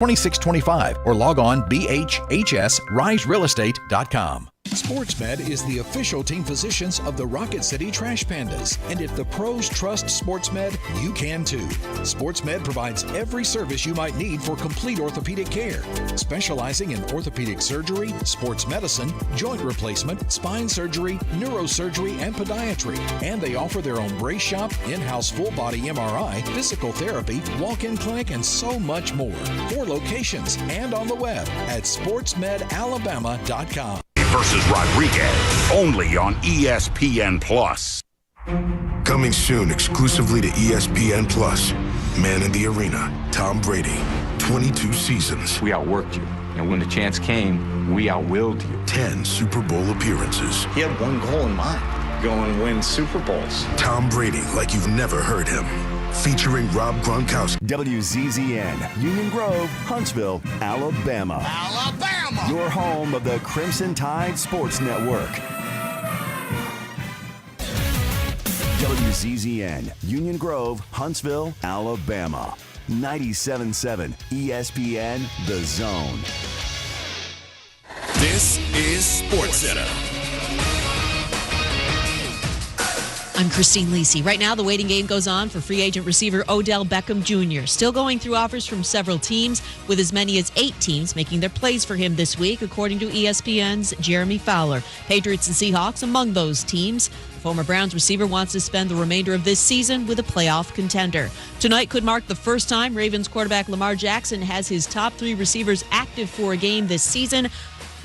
2625 or log on bhhsriserealestate.com. SportsMed is the official team physicians of the Rocket City Trash Pandas. And if the pros trust SportsMed, you can too. SportsMed provides every service you might need for complete orthopedic care, specializing in orthopedic surgery, sports medicine, joint replacement, spine surgery, neurosurgery, and podiatry. And they offer their own brace shop, in-house full-body MRI, physical therapy, walk-in clinic, and so much more. 4 locations and on the web at sportsmedalabama.com. Versus Rodriguez, only on ESPN+. Coming soon exclusively to ESPN+. Man in the Arena, Tom Brady, 22 seasons. We outworked you, and when the chance came, we outwilled you. 10 Super Bowl appearances. He had one goal in mind, go and win Super Bowls. Tom Brady like you've never heard him. Featuring Rob Gronkowski. WZZN, Union Grove, Huntsville, Alabama. Alabama! Your home of the Crimson Tide Sports Network. WZZN, Union Grove, Huntsville, Alabama. 97.7 ESPN, The Zone. This is SportsCenter. I'm Christine Lisi. Right now, the waiting game goes on for free agent receiver Odell Beckham Jr. Still going through offers from several teams, with as many as 8 teams making their plays for him this week, according to ESPN's Jeremy Fowler. Patriots and Seahawks among those teams. The former Browns receiver wants to spend the remainder of this season with a playoff contender. Tonight could mark the first time Ravens quarterback Lamar Jackson has his top 3 receivers active for a game this season.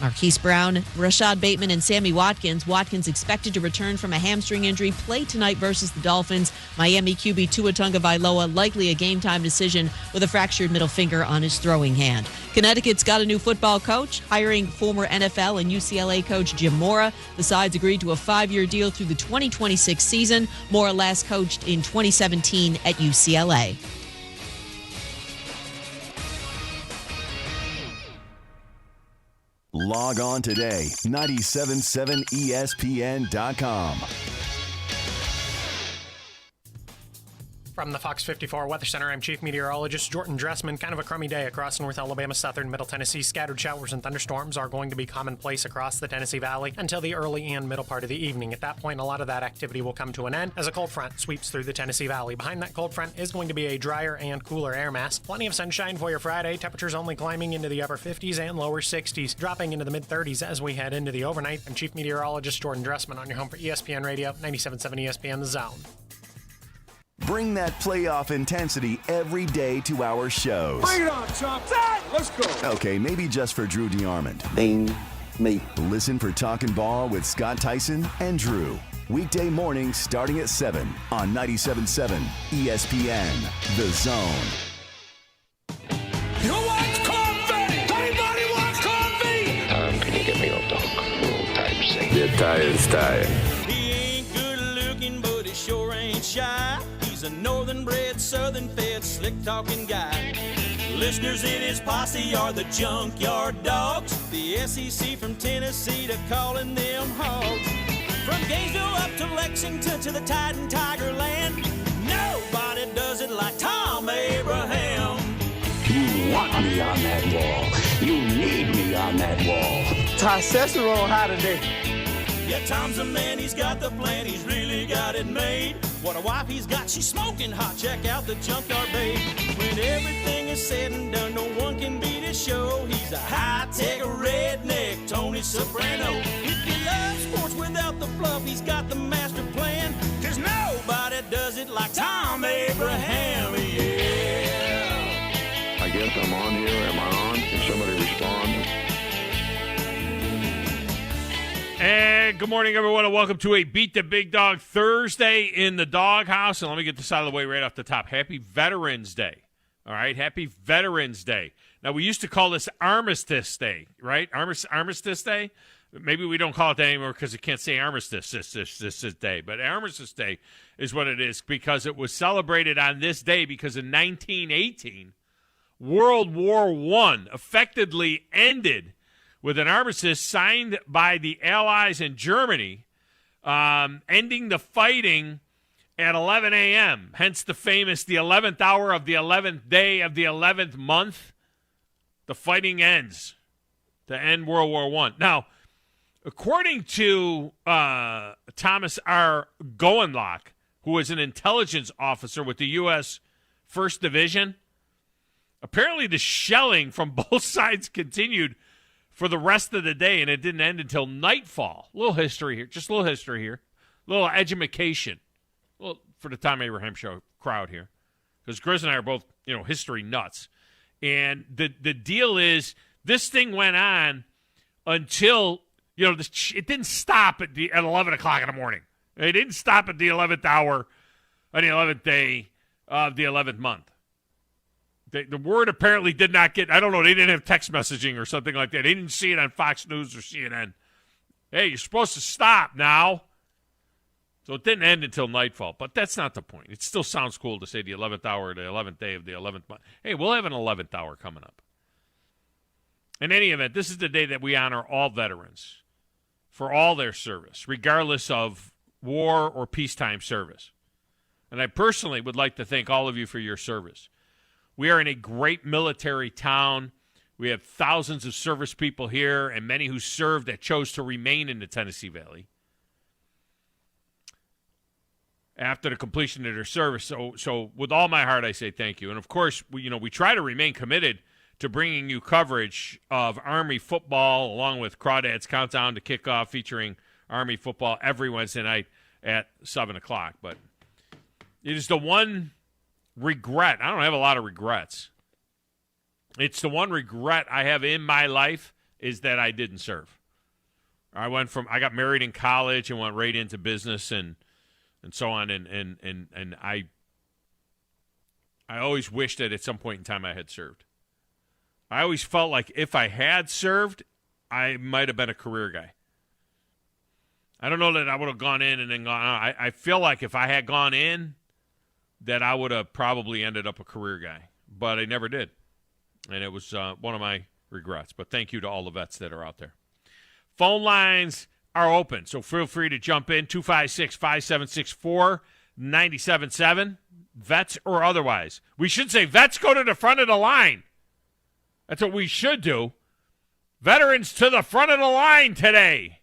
Marquise Brown, Rashad Bateman, and Sammy Watkins. Watkins expected to return from a hamstring injury, play tonight versus the Dolphins. Miami QB Tua Tagovailoa likely a game-time decision with a fractured middle finger on his throwing hand. Connecticut's got a new football coach, hiring former NFL and UCLA coach Jim Mora. The sides agreed to a 5-year deal through the 2026 season. Mora last coached in 2017 at UCLA. Log on today, 977ESPN.com. From the Fox 54 Weather Center, I'm Chief Meteorologist Jordan Dressman. Kind of a crummy day across North Alabama, southern Middle Tennessee. Scattered showers and thunderstorms are going to be commonplace across the Tennessee Valley until the early and middle part of the evening. At that point, a lot of that activity will come to an end as a cold front sweeps through the Tennessee Valley. Behind that cold front is going to be a drier and cooler air mass. Plenty of sunshine for your Friday. Temperatures only climbing into the upper 50s and lower 60s, dropping into the mid-30s as we head into the overnight. I'm Chief Meteorologist Jordan Dressman on your home for ESPN Radio, 97.7 ESPN The Zone. Bring that playoff intensity every day to our shows. Bring it on, Chomp. Let's go. Okay, maybe just for Drew DeArmond. Ding, me. Listen for Talkin' Ball with Scott Tyson and Drew. Weekday mornings starting at 7 on 97.7 ESPN The Zone. You want coffee? Anybody want coffee? Tom, can you get me off the hook? Roll type C. Your tire's tired. He ain't good looking, but he sure ain't shy. He's a northern-bred, southern-fed, slick-talking guy. Listeners in his posse are the junkyard dogs. The SEC from Tennessee to calling them hogs. From Gainesville up to Lexington to the Tide and Tiger Land, nobody does it like Thom Abraham. You want me on that wall. You need me on that wall. Ty Cicero high today. Yeah, Tom's a man, he's got the plan, he's really got it made. What a wife he's got, she's smoking hot, check out the junkyard babe. When everything is said and done, no one can beat his show. He's a high-tech redneck, Tony Soprano. If you love sports without the fluff, he's got the master plan. Cause nobody does it like Thom Abraham, yeah. I guess I'm on here. Am I on? Can somebody respond? And good morning, everyone, and welcome to a Beat the Big Dog Thursday in the Doghouse. And let me get this out of the way right off the top. Happy Veterans Day. All right, happy Veterans Day. Now, we used to call this Armistice Day, right? Armistice Day? Maybe we don't call it that anymore because you can't say Armistice this day. But Armistice Day is what it is because it was celebrated on this day because in 1918, World War I effectively ended with an armistice signed by the Allies in Germany, ending the fighting at 11 a.m., hence the famous, the 11th hour of the 11th day of the 11th month the fighting ends to end World War I. Now, according to Thomas R. Goenlock, who was an intelligence officer with the U.S. 1st Division, apparently the shelling from both sides continued for the rest of the day, and it didn't end until nightfall. A little history here. Just a little history here. A little edumacation. Well, for the Thom Abraham Show crowd here. Because Grizz and I are both, history nuts. And the deal is, this thing went on until, it didn't stop at 11 o'clock in the morning. It didn't stop at the 11th hour on the 11th day of the 11th month. The word apparently did not get, I don't know, they didn't have text messaging or something like that. They didn't see it on Fox News or CNN. Hey, you're supposed to stop now. So it didn't end until nightfall, but that's not the point. It still sounds cool to say the 11th hour, the 11th day of the 11th month. Hey, we'll have an 11th hour coming up. In any event, this is the day that we honor all veterans for all their service, regardless of war or peacetime service. And I personally would like to thank all of you for your service. We are in a great military town. We have thousands of service people here and many who served that chose to remain in the Tennessee Valley after the completion of their service. So with all my heart, I say thank you. And, of course, we try to remain committed to bringing you coverage of Army football along with Crawdads Countdown to Kickoff featuring Army football every Wednesday night at 7 o'clock. But it is the one regret. I don't have a lot of regrets. It's the one regret I have in my life is that I didn't serve. I got married in college and went right into business and so on, and I always wished that at some point in time I had served. I always felt like if I had served, I might have been a career guy. I don't know that I would have gone in and then gone on. I feel like if I had gone in, that I would have probably ended up a career guy. But I never did. And it was one of my regrets. But thank you to all the vets that are out there. Phone lines are open, so feel free to jump in, 256-5764-97.7, vets or otherwise. We should say vets go to the front of the line. That's what we should do. Veterans to the front of the line today.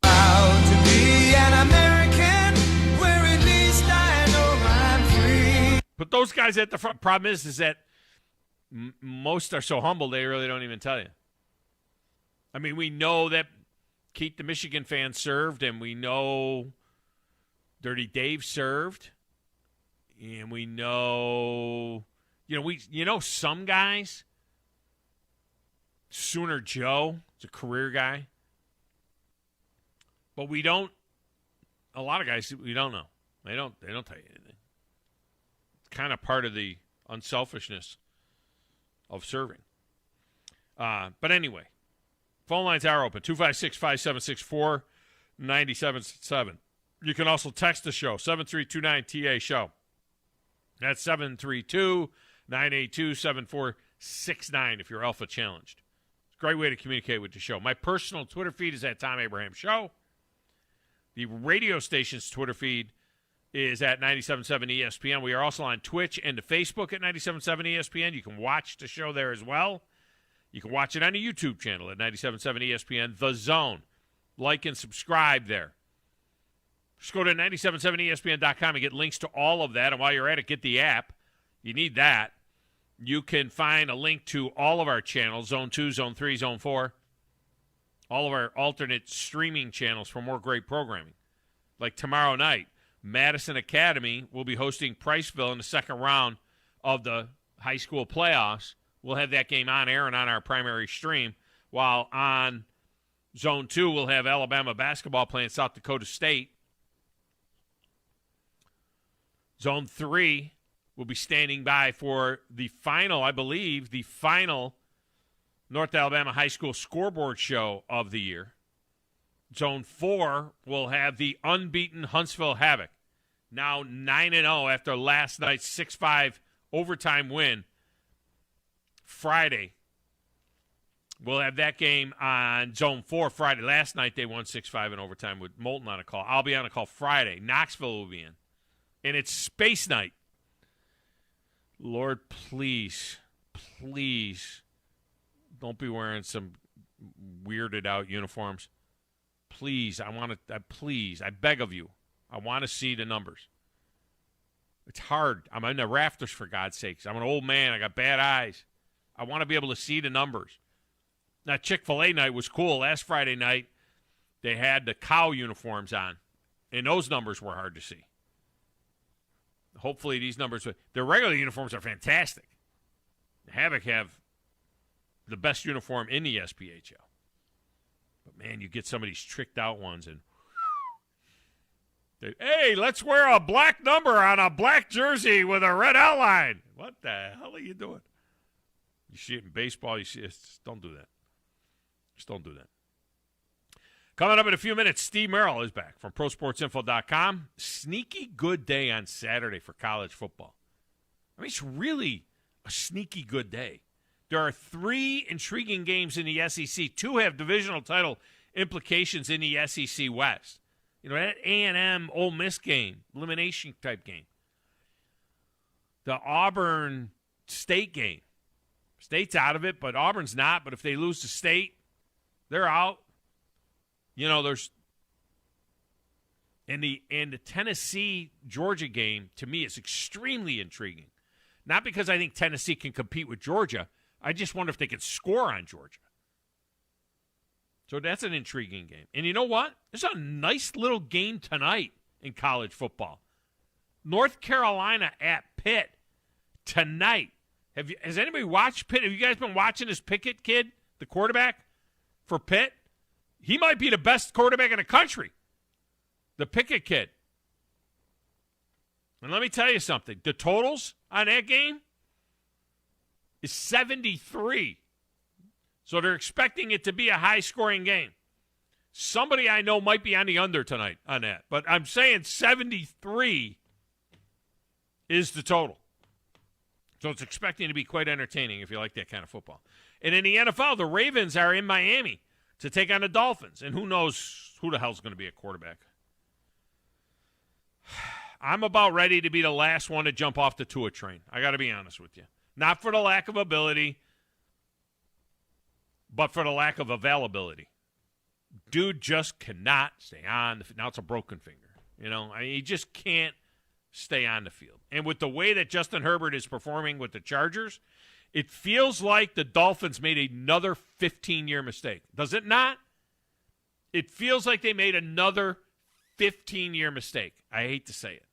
Proud to be an American, where at least I know I'm free. But those guys at the front, problem is that most are so humble they really don't even tell you. I mean, we know that Keith the Michigan fan served, and we know Dirty Dave served, and we know, some guys. Sooner Joe is a career guy, but we don't. A lot of guys we don't know. They don't tell you anything. It's kind of part of the unselfishness of serving. But anyway. Phone lines are open, 256-5764-97.7. You can also text the show, 732-9TA-SHOW. That's 732-982-7469 if you're alpha challenged. It's a great way to communicate with the show. My personal Twitter feed is at Thom Abraham Show. The radio station's Twitter feed is at 97.7 ESPN. We are also on Twitch and to Facebook at 97.7 ESPN. You can watch the show there as well. You can watch it on the YouTube channel at 97.7 ESPN, The Zone. Like and subscribe there. Just go to 977ESPN.com and get links to all of that. And while you're at it, get the app. You need that. You can find a link to all of our channels, Zone 2, Zone 3, Zone 4. All of our alternate streaming channels for more great programming. Like tomorrow night, Madison Academy will be hosting Priceville in the second round of the high school playoffs. We'll have that game on air and on our primary stream, while on Zone 2 we'll have Alabama basketball playing South Dakota State. Zone 3 will be standing by for the final, I believe, the final North Alabama High School scoreboard show of the year. Zone 4 will have the unbeaten Huntsville Havoc, now 9-0 after last night's 6-5 overtime win. Friday, we'll have that game on Zone 4 Friday. Last night they won 6-5 in overtime with Moulton on a call. I'll be on a call Friday. Knoxville will be in. And it's Space Night. Lord, please, please don't be wearing some weirded out uniforms. Please, I beg of you. I want to see the numbers. It's hard. I'm in the rafters, for God's sakes. I'm an old man. I got bad eyes. I want to be able to see the numbers. Now, Chick-fil-A night was cool. Last Friday night, they had the cow uniforms on, and those numbers were hard to see. Hopefully these numbers, their regular uniforms are fantastic. Havoc have the best uniform in the SPHL. But, man, you get some of these tricked out ones, and hey, let's wear a black number on a black jersey with a red outline. What the hell are you doing? You see it in baseball. You see it. Just don't do that. Just don't do that. Coming up in a few minutes, Steve Merril is back from ProSportsInfo.com. Sneaky good day on Saturday for college football. I mean, it's really a sneaky good day. There are 3 intriguing games in the SEC. 2 have divisional title implications in the SEC West. You know, that A&M Ole Miss game, elimination type game. The Auburn State game. State's out of it, but Auburn's not. But if they lose to State, they're out. You know, there's and the Tennessee-Georgia game, to me, is extremely intriguing. Not because I think Tennessee can compete with Georgia. I just wonder if they could score on Georgia. So that's an intriguing game. And you know what? There's a nice little game tonight in college football. North Carolina at Pitt tonight. Has anybody watched Pitt? Have you guys been watching this Pickett kid, the quarterback for Pitt? He might be the best quarterback in the country, the Pickett kid. And let me tell you something. The totals on that game is 73. So they're expecting it to be a high-scoring game. Somebody I know might be on the under tonight on that. But I'm saying 73 is the total. So it's expecting to be quite entertaining if you like that kind of football. And in the NFL, the Ravens are in Miami to take on the Dolphins. And who knows who the hell's going to be a quarterback. I'm about ready to be the last one to jump off the Tua train. I got to be honest with you. Not for the lack of ability, but for the lack of availability. Dude just cannot stay on. Now it's a broken finger. You know, he just can't stay on the field. And with the way that Justin Herbert is performing with the Chargers, it feels like the Dolphins made another 15-year mistake. Does it not? It feels like they made another 15-year mistake. I hate to say it.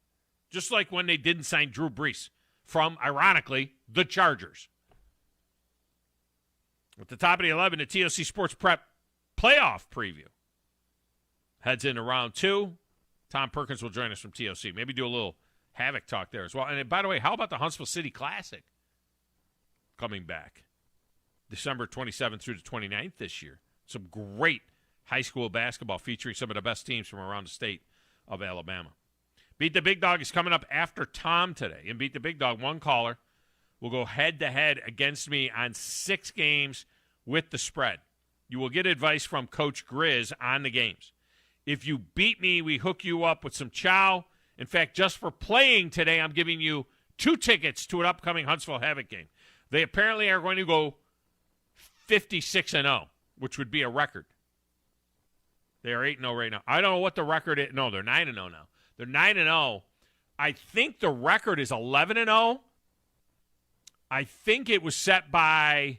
Just like when they didn't sign Drew Brees from, ironically, the Chargers. At the top of the 11, the TOC Sports Prep playoff preview. Heads into round 2. Tom Perkins will join us from TOC. Maybe do a little Havoc talk there as well. And by the way, how about the Huntsville City Classic coming back? December 27th through the 29th this year. Some great high school basketball featuring some of the best teams from around the state of Alabama. Beat the Big Dog is coming up after Tom today. And Beat the Big Dog, one caller will go head-to-head against me on 6 games with the spread. You will get advice from Coach Grizz on the games. If you beat me, we hook you up with some chow. In fact, just for playing today, I'm giving you 2 tickets to an upcoming Huntsville Havoc game. They apparently are going to go 56-0, which would be a record. They are 8-0 right now. I don't know what the record is. No, they're 9-0 now. They're 9-0. I think the record is 11-0. I think it was set by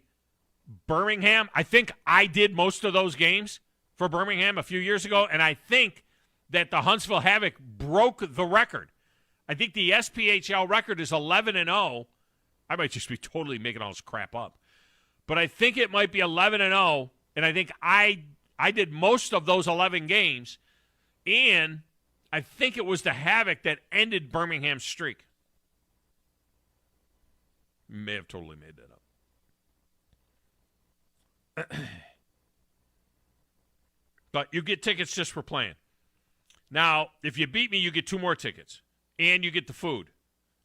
Birmingham. I think I did most of those games for Birmingham a few years ago, and I think that the Huntsville Havoc broke the record. I think the SPHL record is 11-0. I might just be totally making all this crap up. But I think it might be 11-0, and I think I did most of those 11 games, and I think it was the Havoc that ended Birmingham's streak. May have totally made that up. But you get tickets just for playing. Now, if you beat me, you get 2 more tickets. And you get the food.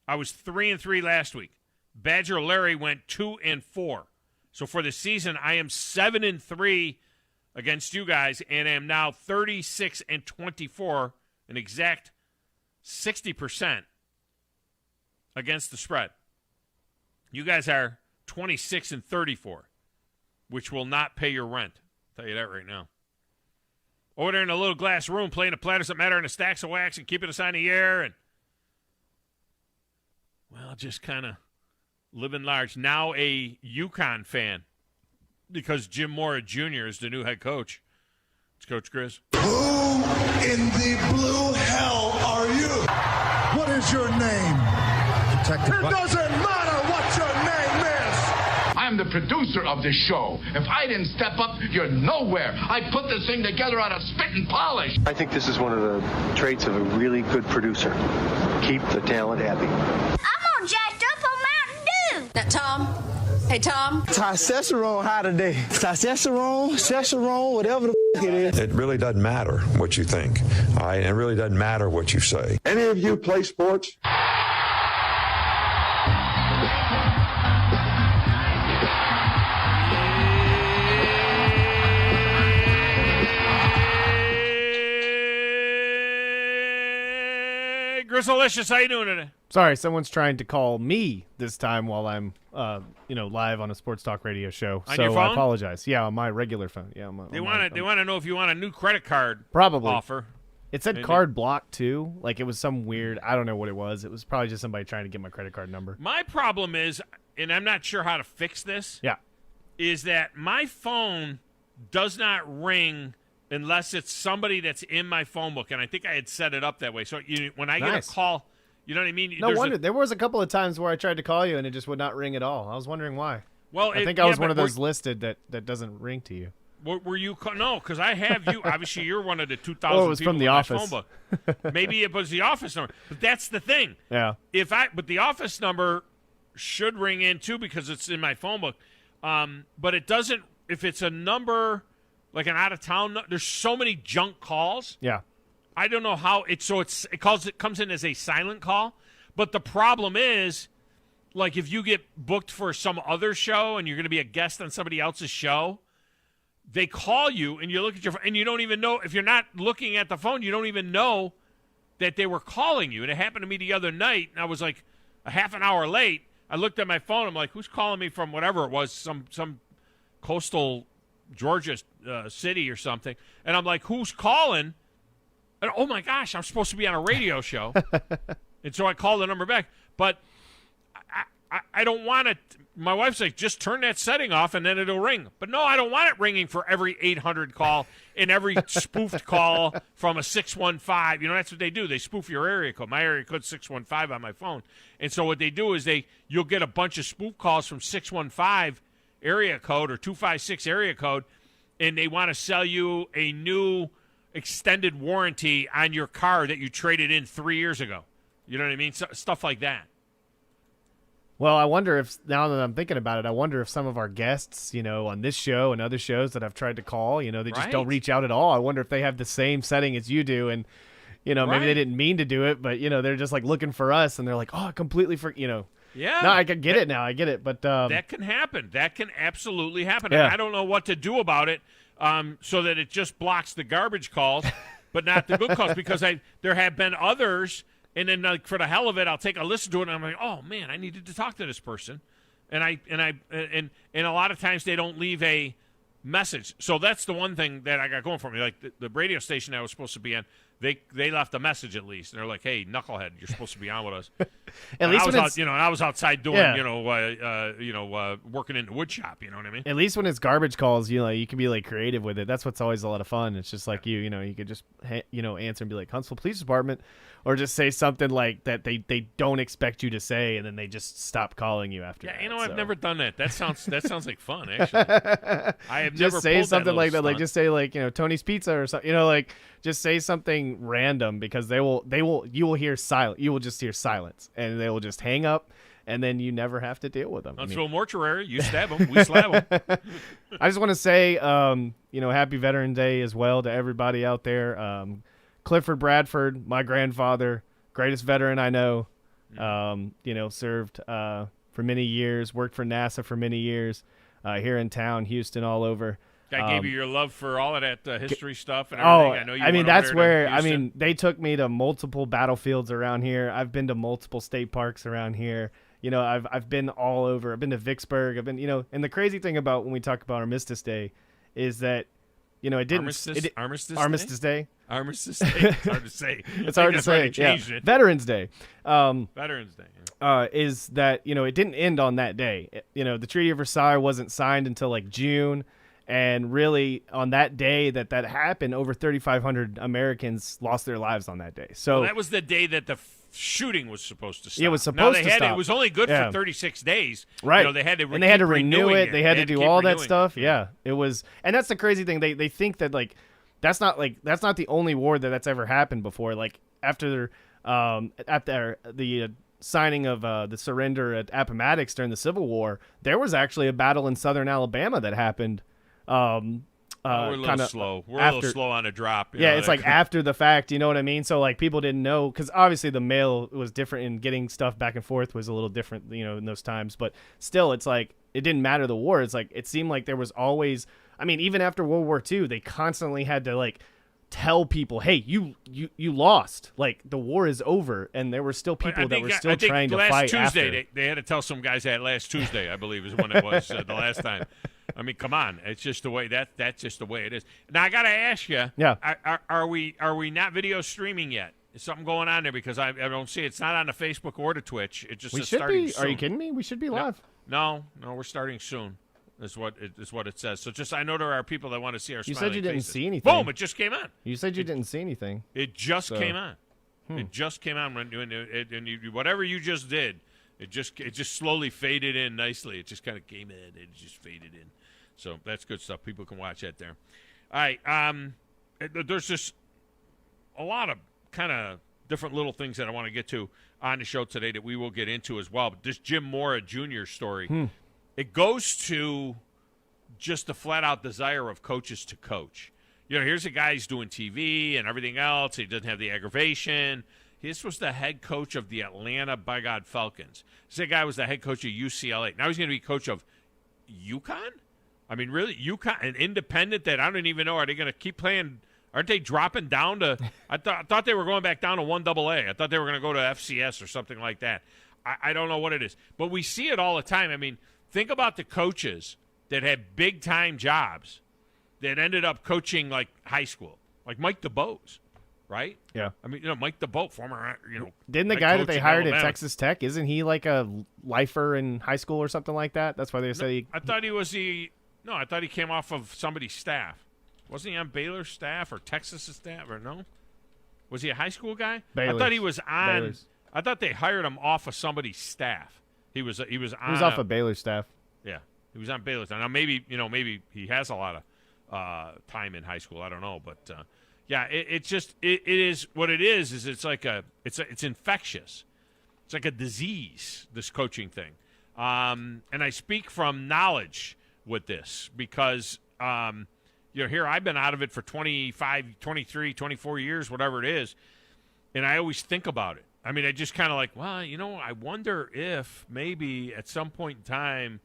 I was 3-3 last week. Badger Larry went 2-4. So for the season, I am 7-3 against you guys, and am now 36-24, an exact 60% against the spread. You guys are 26 and 34, which will not pay your rent. I'll tell you that right now. Over there in a little glass room, playing the platters that matter and the stacks of wax and keeping us on the air and, well, just kind of living large. Now a UConn fan because Jim Mora Jr. is the new head coach. It's Coach Chris. Who in the blue hell are you? What is your name? Detective. It doesn't matter what your name is. I'm the producer of this show. If I didn't step up, you're nowhere. I put this thing together out of spit and polish. I think this is one of the traits of a really good producer. Keep the talent happy. I'm all jacked up on Mountain Dew. Now, Tom. Hey, Tom. Testosterone high today. Testosterone, whatever the it is. It really doesn't matter what you think. All right? It really doesn't matter what you say. Any of you play sports? Grisselicious, how you doing today? Sorry, someone's trying to call me this time while I'm, live on a sports talk radio show. On so your phone? I apologize. Yeah, on my regular phone. Yeah, They want to know if you want a new credit card probably offer. It said card block too. Like it was some weird. I don't know what it was. It was probably just somebody trying to get my credit card number. My problem is, and I'm not sure how to fix this. Yeah, is that my phone does not ring unless it's somebody that's in my phone book, and I think I had set it up that way. So when I get a call, you know what I mean? No wonder. There was a couple of times where I tried to call you and it just would not ring at all. I was wondering why. Well, I think I was one of those listed that doesn't ring to you. Were you? No, because I have you. Obviously, you're one of the 2,000 it was people from the in office. my phone book. Maybe it was the office number, but that's the thing. Yeah. But the office number should ring in too because it's in my phone book. But it doesn't. If it's a number like an out of town, there's so many junk calls. Yeah. I don't know how it comes in as a silent call. But the problem is, like if you get booked for some other show and you're going to be a guest on somebody else's show, they call you and you look at your phone and you don't even know, if you're not looking at the phone, you don't even know that they were calling you. And it happened to me the other night, and I was like a half an hour late. I looked at my phone. I'm like, who's calling me from whatever it was, some coastal Georgia city or something. And I'm like, who's calling? And oh my gosh, I'm supposed to be on a radio show. And so I called the number back. But I don't want it. My wife's like, just turn that setting off and then it'll ring. But no, I don't want it ringing for every 800 call and every spoofed call from a 615. You know, that's what they do. They spoof your area code. My area code's 615 on my phone. And so what they do is you'll get a bunch of spoof calls from 615 area code or 256 area code, and they want to sell you a new extended warranty on your car that you traded in 3 years ago. You know what I mean? Stuff like that. Well, I wonder if, now that I'm thinking about it, I wonder if some of our guests, on this show and other shows that I've tried to call, they just don't reach out at all. I wonder if they have the same setting as you do, and, maybe they didn't mean to do it, but, they're just, like, looking for us, and they're like, oh, I completely Yeah. No, I can get it now. I get it, but that can happen. That can absolutely happen. Yeah. And I don't know what to do about it, so that it just blocks the garbage calls, but not the good calls. Because there have been others, and then like for the hell of it, I'll take a listen to it, and I'm like, oh man, I needed to talk to this person, and a lot of times they don't leave a message. So that's the one thing that I got going for me. Like the radio station I was supposed to be on, they left a message at least, and they're like, "Hey, knucklehead, you're supposed to be on with us." At least when it's, I was outside doing, working in the wood shop. You know what I mean? At least when it's garbage calls, you can be like creative with it. That's what's always a lot of fun. It's just like you could just answer and be like, "Huntsville Police Department," or just say something like that they don't expect you to say, and then they just stop calling you after. Yeah, that, I've never done that. That sounds like fun. Actually, I have just never say pulled something like that. stunt. Like just say like Tony's Pizza or something. Just say something random, because you will hear silence. You will just hear silence, and they will just hang up, and then you never have to deal with them. Huntsville Mortuary, you stab them, we slab them. I just want to say, happy Veterans Day as well to everybody out there. Clifford Bradford, my grandfather, greatest veteran I know. Served for many years, worked for NASA for many years, here in town, Houston, all over. I gave you your love for all of that history stuff and everything. I know you that's where they took me to multiple battlefields around here. I've been to multiple state parks around here. I've been all over. I've been to Vicksburg. I've been, and the crazy thing about when we talk about Armistice Day is that, it didn't. Armistice Day? Armistice Day. Armistice Day. It's hard to say. It's hard to say. Yeah. Veterans Day. Veterans Day. Yeah. Is that, it didn't end on that day. The Treaty of Versailles wasn't signed until like June. And really, on that day that happened, over 3,500 Americans lost their lives on that day. So that was the day that the shooting was supposed to stop. It was supposed to stop. It was only good for 36 days. Right. They had to and they had to renew it. They had to do all that stuff. It. Yeah. It was, and that's the crazy thing. They think that that's not the only war that's ever happened before. Like after the signing of the surrender at Appomattox during the Civil War, there was actually a battle in southern Alabama that happened. We're a little slow. We're a little slow on a drop. It's like after the fact, you know what I mean? So like people didn't know, because obviously the mail was different and getting stuff back and forth was a little different, in those times. But still, it's like it didn't matter the war. It's like it seemed like there was always, even after World War II, they constantly had to like tell people, hey, you lost. Like the war is over, and there were still people that were still trying to fight Tuesday, after. They had to tell some guys that last Tuesday, I believe, is when it was the last time. Come on, it's just the way that's just the way it is. Now I got to ask you, are we not video streaming yet? Is something going on there? Because I don't see it. It's not on the Facebook or the Twitch. It just we says should starting be. soon. Are you kidding me? We should be live. No, we're starting soon. Is what it says. So just I know there are people that want to see our. You said you didn't faces. see anything. Boom! It just came on. You said you didn't see anything. It just came on. It just came on when whatever you just did. It just slowly faded in nicely. It just kind of came in. It just faded in. So that's good stuff. People can watch that there. All right. There's just a lot of kind of different little things that I want to get to on the show today that we will get into as well. But this Jim Mora Jr. story, it goes to just the flat-out desire of coaches to coach. Here's a guy who's doing TV and everything else. He doesn't have the aggravation. This was the head coach of the Atlanta by God Falcons. This guy was the head coach of UCLA. Now he's going to be coach of UConn? Really? UConn, an independent that I don't even know. Are they going to keep playing? Aren't they dropping down to – I thought they were going back down to 1AA. I thought they were going to go to FCS or something like that. I don't know what it is. But we see it all the time. Think about the coaches that had big-time jobs that ended up coaching, like, high school, like Mike DeBose, right? Yeah. Mike DeBose, former, Didn't the guy that they hired at Texas Tech, isn't he like a lifer in high school or something like that? That's why they say I thought he was I thought he came off of somebody's staff. Wasn't he on Baylor's staff or Texas's staff, or no? Was he a high school guy? Baylor's. I thought he was on. Baylor's. I thought they hired him off of somebody's staff. He was on. He was off of Baylor's staff. Yeah, he was on Baylor's. Now maybe he has a lot of time in high school. I don't know, but it is what it is. Is it's like it's infectious. It's like a disease. This coaching thing, and I speak from knowledge with this because here I've been out of it for 25, 23, 24 years, whatever it is, and I always think about it. I just kind of like, well, I wonder if maybe at some point in time,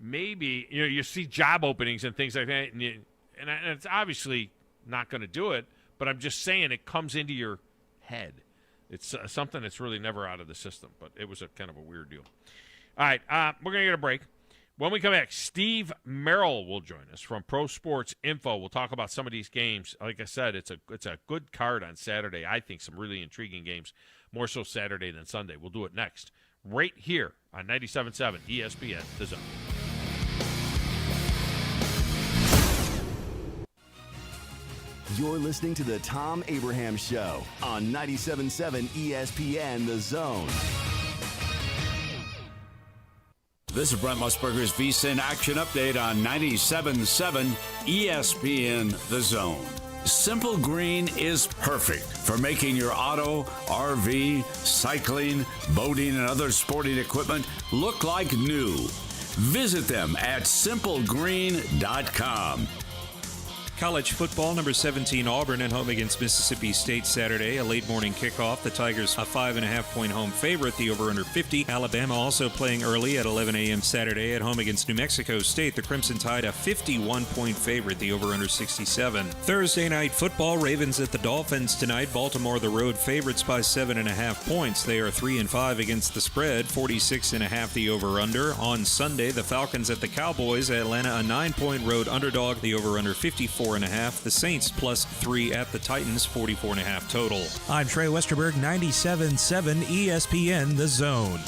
maybe you see job openings and things like that, and it's obviously not going to do it, but I'm just saying it comes into your head. It's something that's really never out of the system, but it was a kind of a weird deal. All right, we're going to get a break. When we come back, Steve Merril will join us from Pro Sports Info. We'll talk about some of these games. Like I said, it's a good card on Saturday. I think some really intriguing games, more so Saturday than Sunday. We'll do it next, right here on 97.7 ESPN The Zone. You're listening to the Thom Abraham Show on 97.7 ESPN The Zone. This is Brent Musburger's VSiN Action Update on 97.7 ESPN The Zone. Simple Green is perfect for making your auto, RV, cycling, boating, and other sporting equipment look like new. Visit them at simplegreen.com. College football, number 17 Auburn at home against Mississippi State Saturday. A late morning kickoff. The Tigers a 5.5-point home favorite. The over-under 50. Alabama also playing early at 11 a.m. Saturday at home against New Mexico State. The Crimson Tide a 51-point favorite. The over-under 67. Thursday night football. Ravens at the Dolphins tonight. Baltimore the road favorites by 7.5 points. They are 3-5 against the spread. 46.5 the over-under. On Sunday, the Falcons at the Cowboys. Atlanta a 9-point road underdog. The over-under 54.5. The Saints +3 at the Titans, 44.5 total. I'm Trey Westerberg, 97.7 ESPN The Zone.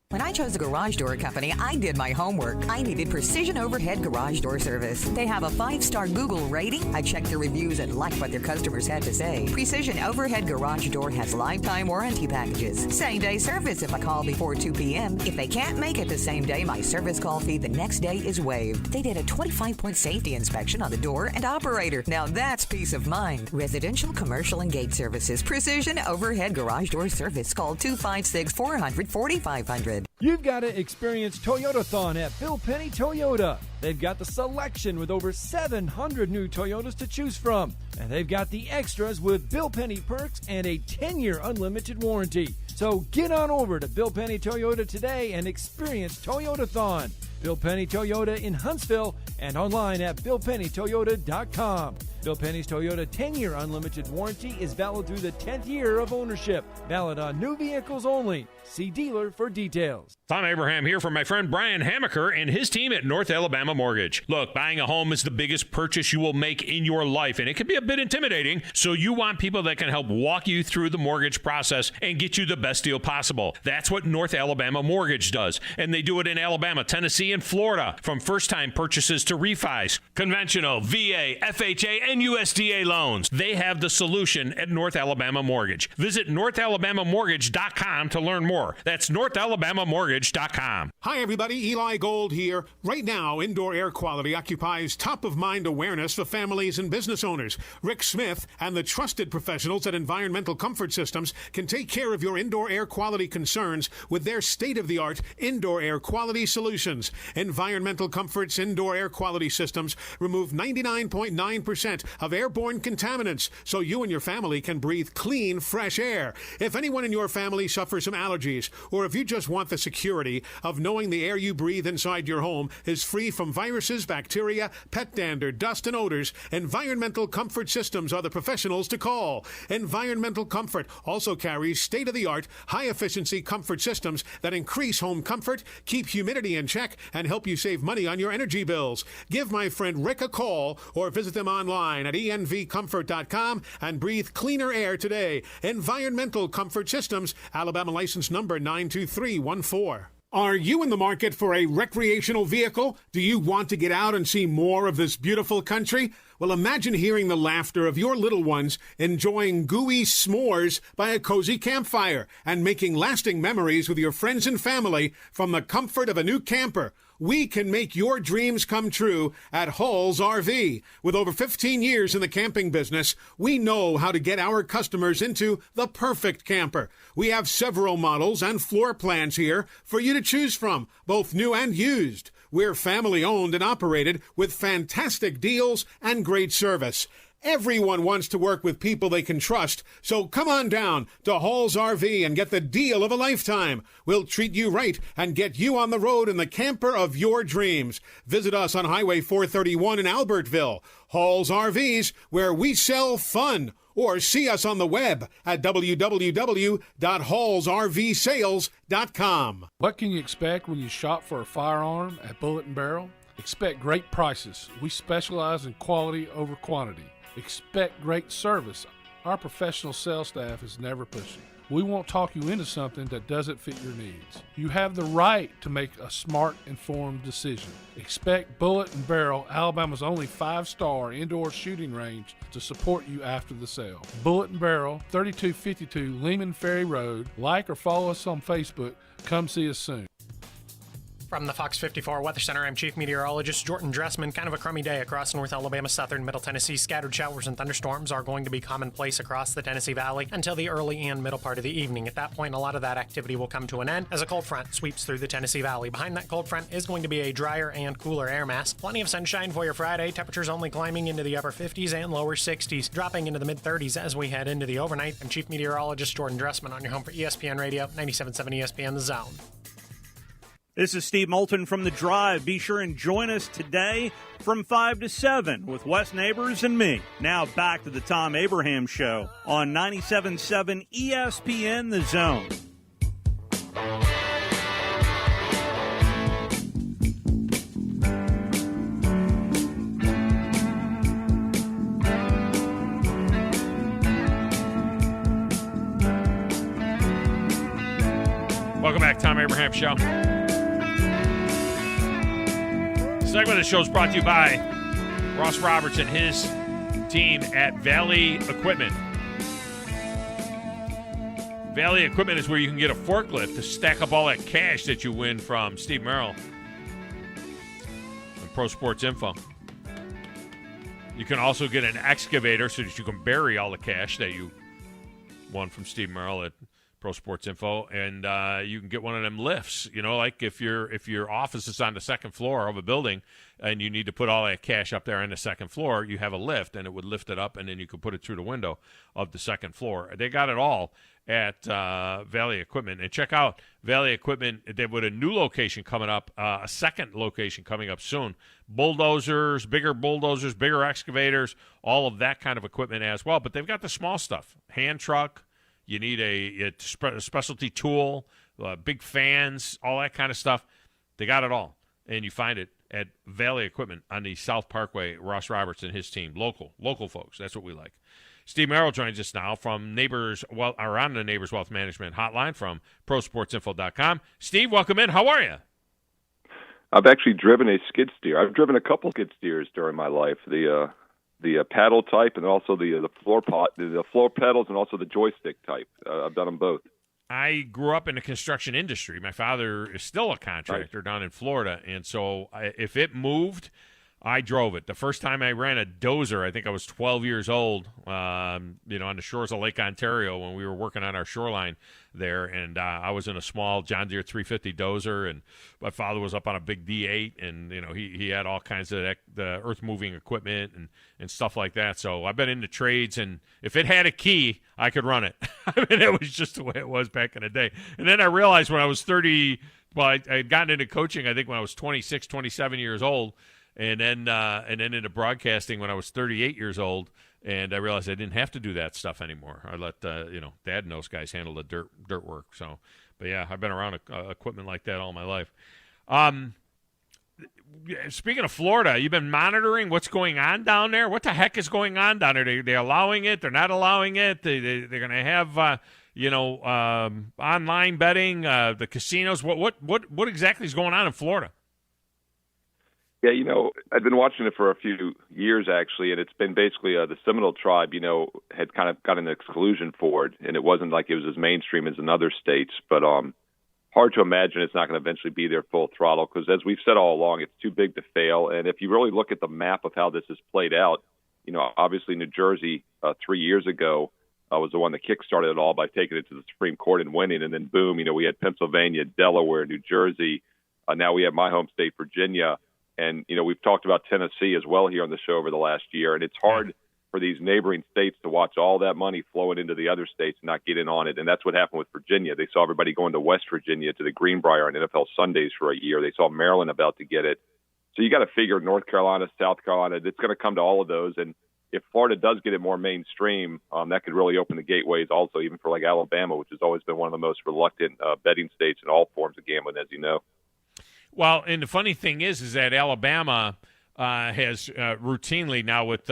When I chose a garage door company, I did my homework. I needed Precision Overhead Garage Door Service. They have a 5-star Google rating. I checked their reviews and liked what their customers had to say. Precision Overhead Garage Door has lifetime warranty packages. Same-day service if I call before 2 p.m. If they can't make it the same day, my service call fee the next day is waived. They did a 25-point safety inspection on the door and operator. Now that's peace of mind. Residential, commercial, and gate services. Precision Overhead Garage Door Service. Call 256-400-4500. You've got to experience Toyotathon at Bill Penny Toyota. They've got the selection with over 700 new Toyotas to choose from. And they've got the extras with Bill Penny perks and a 10-year unlimited warranty. So get on over to Bill Penny Toyota today and experience Toyotathon. Bill Penny Toyota in Huntsville and online at BillPennyToyota.com. Bill Penny's Toyota 10-year unlimited warranty is valid through the 10th year of ownership. Valid on new vehicles only. See dealer for details. Thom Abraham here from my friend Brian Hamaker and his team at North Alabama Mortgage. Look, buying a home is the biggest purchase you will make in your life, and it can be a bit intimidating, so you want people that can help walk you through the mortgage process and get you the best deal possible. That's what North Alabama Mortgage does, and they do it in Alabama, Tennessee, and Florida, from first-time purchases to refis, conventional, VA, FHA, and USDA loans. They have the solution at North Alabama Mortgage. Visit NorthAlabamaMortgage.com to learn more. That's NorthAlabamaMortgage.com. Hi, everybody. Eli Gold here. Right now, indoor air quality occupies top-of-mind awareness for families and business owners. Rick Smith and the trusted professionals at Environmental Comfort Systems can take care of your indoor air quality concerns with their state-of-the-art indoor air quality solutions. Environmental Comfort's indoor air quality systems remove 99.9% of airborne contaminants so you and your family can breathe clean, fresh air. If anyone in your family suffers from allergies, or if you just want the security of knowing the air you breathe inside your home is free from viruses, bacteria, pet dander, dust, and odors, Environmental Comfort Systems are the professionals to call. Environmental Comfort also carries state-of-the-art, high-efficiency comfort systems that increase home comfort, keep humidity in check, and help you save money on your energy bills. Give my friend Rick a call or visit them online at envcomfort.com and breathe cleaner air today. Environmental Comfort Systems, Alabama license number 92314. Are you in the market for a recreational vehicle? Do you want to get out and see more of this beautiful country? Well, imagine hearing the laughter of your little ones enjoying gooey s'mores by a cozy campfire and making lasting memories with your friends and family from the comfort of a new camper. We can make your dreams come true at Hall's RV. With over 15 years in the camping business, we know how to get our customers into the perfect camper. We have several models and floor plans here for you to choose from, both new and used. We're family owned and operated with fantastic deals and great service. Everyone wants to work with people they can trust, so come on down to Hall's RV and get the deal of a lifetime. We'll treat you right and get you on the road in the camper of your dreams. Visit us on Highway 431 in Albertville. Hall's RVs, where we sell fun. Or see us on the web at www.hallsrvsales.com. What can you expect when you shop for a firearm at Bullet & Barrel? Expect great prices. We specialize in quality over quantity. Expect great service. Our professional sales staff is never pushy. We won't talk you into something that doesn't fit your needs. You have the right to make a smart, informed decision. Expect Bullet & Barrel, Alabama's only 5-star indoor shooting range, to support you after the sale. Bullet & Barrel, 3252 Lehman Ferry Road. Like or follow us on Facebook. Come see us soon. From the Fox 54 Weather Center, I'm Chief Meteorologist Jordan Dressman. Kind of a crummy day across North Alabama, southern Middle Tennessee. Scattered showers and thunderstorms are going to be commonplace across the Tennessee Valley until the early and middle part of the evening. At that point, a lot of that activity will come to an end as a cold front sweeps through the Tennessee Valley. Behind that cold front is going to be a drier and cooler air mass. Plenty of sunshine for your Friday. Temperatures only climbing into the upper 50s and lower 60s, dropping into the mid-30s as we head into the overnight. I'm Chief Meteorologist Jordan Dressman on your home for ESPN Radio, 97.7 ESPN The Zone. This is Steve Moulton from The Drive. Be sure and join us today from 5 to 7 with Wes Neighbors and me. Now back to the Thom Abraham Show on 97.7 ESPN The Zone. Welcome back, Thom Abraham Show. Segment of the show is brought to you by Ross Roberts and his team at Valley Equipment. Valley Equipment is where you can get a forklift to stack up all that cash that you win from Steve Merril and Pro Sports Info. You can also get an excavator so that you can bury all the cash that you won from Steve Merril at Pro Sports Info, and you can get one of them lifts. You know, like if your office is on the second floor of a building and you need to put all that cash up there on the second floor, you have a lift, and it would lift it up, and then you could put it through the window of the second floor. They got it all at Valley Equipment. And check out Valley Equipment. They have a new location coming up, a second location coming up soon. Bulldozers, bigger excavators, all of that kind of equipment as well. But they've got the small stuff, hand truck. You need a specialty tool, big fans, all that kind of stuff. They got it all, and you find it at Valley Equipment on the South Parkway. Ross Roberts and his team, local folks. That's what we like. Steve Merril joins us now from Neighbors, on the Neighbors Wealth Management Hotline from ProSportsInfo.com. Steve, welcome in. How are you? I've actually driven a skid steer. I've driven a couple skid steers during my life. The paddle type, and also the floor pedals, and also the joystick type. I've done them both. I grew up in the construction industry. My father is still a contractor down in Florida, and so if it moved, I drove it. The first time I ran a dozer, I think I was 12 years old, on the shores of Lake Ontario when we were working on our shoreline there, and I was in a small John Deere 350 dozer, and my father was up on a big D8, and he had all kinds of the earth-moving equipment and stuff like that. So I've been in the trades, and if it had a key, I could run it. I mean, it was just the way it was back in the day. And then I realized when I was 30, I had gotten into coaching, I think when I was 26, 27 years old, and then into broadcasting when I was 38 years old, and I realized I didn't have to do that stuff anymore. I let Dad and those guys handle the dirt work. So, but yeah, I've been around equipment like that all my life. Speaking of Florida, you've been monitoring what's going on down there. What the heck is going on down there? They're allowing it. They're not allowing it. They're going to have online betting. The casinos. What exactly is going on in Florida? Yeah, I've been watching it for a few years, actually, and it's been basically the Seminole tribe, had kind of got an exclusion for it, and it wasn't like it was as mainstream as in other states, but hard to imagine it's not going to eventually be their full throttle, because as we've said all along, it's too big to fail, and if you really look at the map of how this has played out, obviously New Jersey 3 years ago was the one that kickstarted it all by taking it to the Supreme Court and winning, and then boom, we had Pennsylvania, Delaware, New Jersey, now we have my home state, Virginia. And, we've talked about Tennessee as well here on the show over the last year. And it's hard for these neighboring states to watch all that money flowing into the other states and not get in on it. And that's what happened with Virginia. They saw everybody going to West Virginia, to the Greenbrier on NFL Sundays for a year. They saw Maryland about to get it. So you got to figure North Carolina, South Carolina, it's going to come to all of those. And if Florida does get it more mainstream, that could really open the gateways also, even for like Alabama, which has always been one of the most reluctant betting states in all forms of gambling, as you know. Well, and the funny thing is that Alabama has routinely now with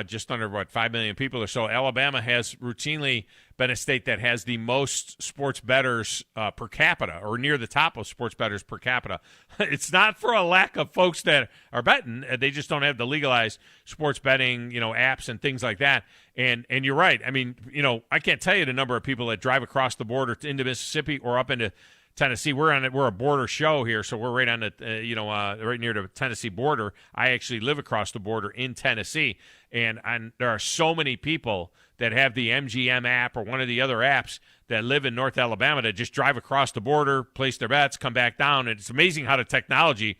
just under, 5 million people or so, Alabama has routinely been a state that has the most sports bettors per capita, or near the top of sports bettors per capita. It's not for a lack of folks that are betting. They just don't have the legalized sports betting, apps and things like that. And you're right. I mean, I can't tell you the number of people that drive across the border into Mississippi or up into Tennessee. We're a border show here, so we're right on the right near the Tennessee border. I actually live across the border in Tennessee, and there are so many people that have the MGM app or one of the other apps that live in North Alabama that just drive across the border, place their bets, come back down, and it's amazing how the technology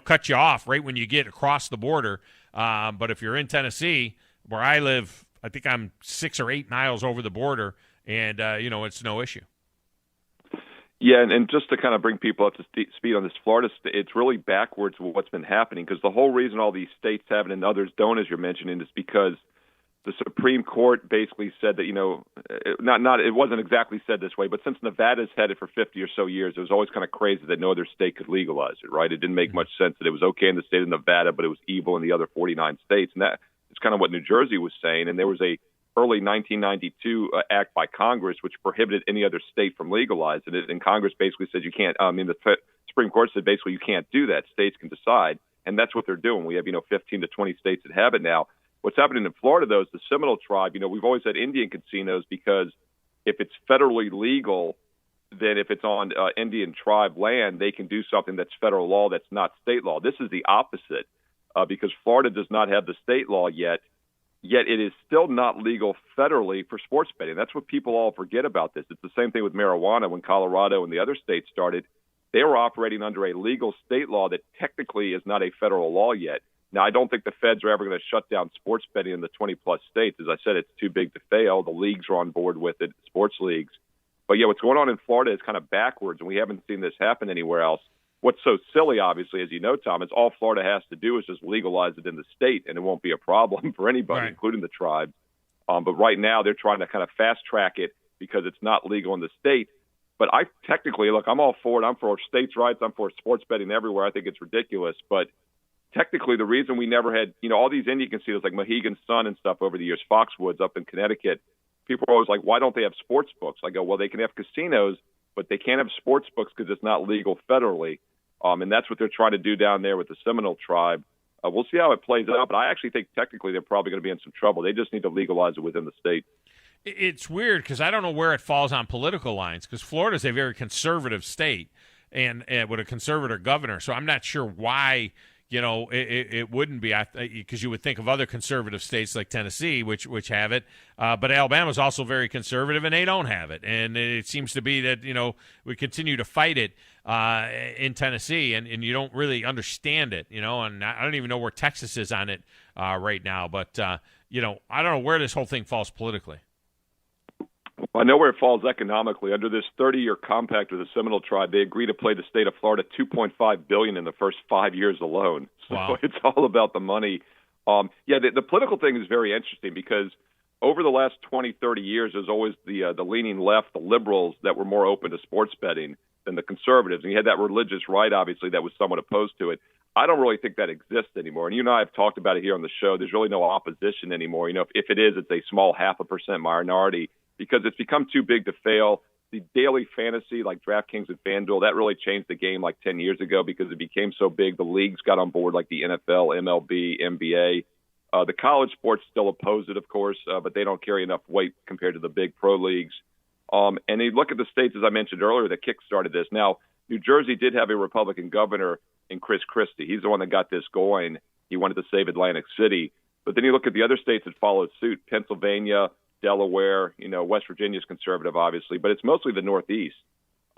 cuts you off right when you get across the border. But if you're in Tennessee, where I live, I think I'm 6 or 8 miles over the border, and it's no issue. Yeah, and just to kind of bring people up to speed on this Florida state, it's really backwards what's been happening, because the whole reason all these states have it and others don't, as you're mentioning, is because the Supreme Court basically said that, it wasn't exactly said this way, but since Nevada's had it for 50 or so years, it was always kind of crazy that no other state could legalize it, right? It didn't make much sense that it was okay in the state of Nevada, but it was evil in the other 49 states. And that is kind of what New Jersey was saying. And there was a early 1992 act by Congress which prohibited any other state from legalizing it. And Congress basically said you can't, the Supreme Court said basically you can't do that. States can decide. And that's what they're doing. We have, 15 to 20 states that have it now. What's happening in Florida, though, is the Seminole tribe. We've always had Indian casinos because if it's federally legal, then if it's on Indian tribe land, they can do something that's federal law that's not state law. This is the opposite because Florida does not have the state law yet it is still not legal federally for sports betting. That's what people all forget about this. It's the same thing with marijuana. When Colorado and the other states started, they were operating under a legal state law that technically is not a federal law yet. Now, I don't think the feds are ever going to shut down sports betting in the 20-plus states. As I said, it's too big to fail. The leagues are on board with it, sports leagues. But, yeah, what's going on in Florida is kind of backwards, and we haven't seen this happen anywhere else. What's so silly, obviously, as you know, Tom, is all Florida has to do is just legalize it in the state, and it won't be a problem for anybody, right, including the tribes. But right now they're trying to kind of fast-track it because it's not legal in the state. But I'm all for it. I'm for states' rights. I'm for sports betting everywhere. I think it's ridiculous. But technically, the reason we never had, all these Indian casinos like Mohegan Sun and stuff over the years, Foxwoods up in Connecticut, people are always like, why don't they have sports books? I go, well, they can have casinos, but they can't have sports books because it's not legal federally. And that's what they're trying to do down there with the Seminole tribe. We'll see how it plays out, but I actually think technically they're probably going to be in some trouble. They just need to legalize it within the state. It's weird because I don't know where it falls on political lines, because Florida's a very conservative state and with a conservative governor. So I'm not sure why it wouldn't be, because you would think of other conservative states like Tennessee, which have it. But Alabama's also very conservative, and they don't have it. And it seems to be that, we continue to fight it in Tennessee, and you don't really understand it, and I don't even know where Texas is on it right now. But, I don't know where this whole thing falls politically. I know where it falls economically. Under this 30-year compact with the Seminole tribe, they agreed to pay the state of Florida $2.5 billion in the first 5 years alone. So wow. It's all about the money. The political thing is very interesting because over the last 20, 30 years, there's always the leaning left, the liberals that were more open to sports betting than the conservatives. And you had that religious right, obviously, that was somewhat opposed to it. I don't really think that exists anymore. And you and I have talked about it here on the show. There's really no opposition anymore. If it is, it's a small 0.5% minority, because it's become too big to fail. The daily fantasy like DraftKings and FanDuel, that really changed the game like 10 years ago because it became so big. The leagues got on board like the NFL, MLB, NBA. The college sports still oppose it, of course, but they don't carry enough weight compared to the big pro leagues. And you look at the states, as I mentioned earlier, that kickstarted this. Now, New Jersey did have a Republican governor in Chris Christie. He's the one that got this going. He wanted to save Atlantic City. But then you look at the other states that followed suit, Pennsylvania, Delaware, West Virginia's conservative, obviously, but it's mostly the Northeast.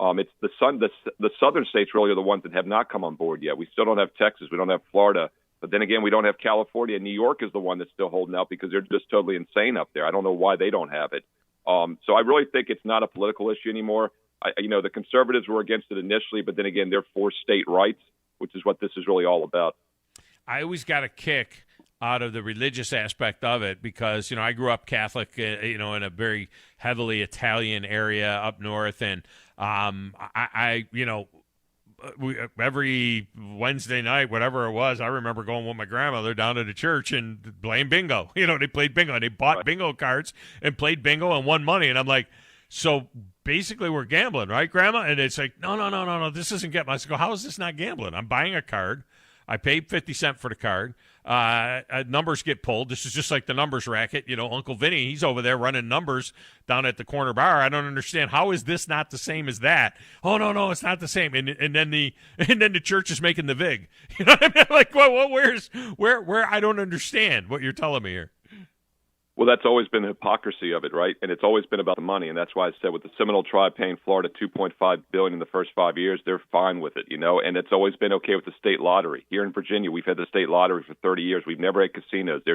It's the southern states really are the ones that have not come on board yet. We still don't have Texas. We don't have Florida. But then again, we don't have California. New York is the one that's still holding out because they're just totally insane up there. I don't know why they don't have it. So I really think it's not a political issue anymore. The conservatives were against it initially, but then again, they're for state rights, which is what this is really all about. I always got a kick out of the religious aspect of it because, I grew up Catholic, in a very heavily Italian area up north. And every Wednesday night, whatever it was, I remember going with my grandmother down to the church and playing bingo. They played bingo and they bought bingo cards and played bingo and won money. And I'm like, so basically we're gambling, right, Grandma? And it's like, no, this isn't gambling. I go, how is this not gambling? I'm buying a card. I paid 50 cents for the card. Numbers get pulled. This is just like the numbers racket. Uncle Vinny, he's over there running numbers down at the corner bar. I don't understand. How is this not the same as that? Oh, no, it's not the same. And then the church is making the vig. You know what I mean? Like, where? I don't understand what you're telling me here. Well, that's always been the hypocrisy of it, right? And it's always been about the money, and that's why I said with the Seminole Tribe paying Florida $2.5 billion in the first 5 years, they're fine with it, And it's always been okay with the state lottery. Here in Virginia, we've had the state lottery for 30 years. We've never had casinos. They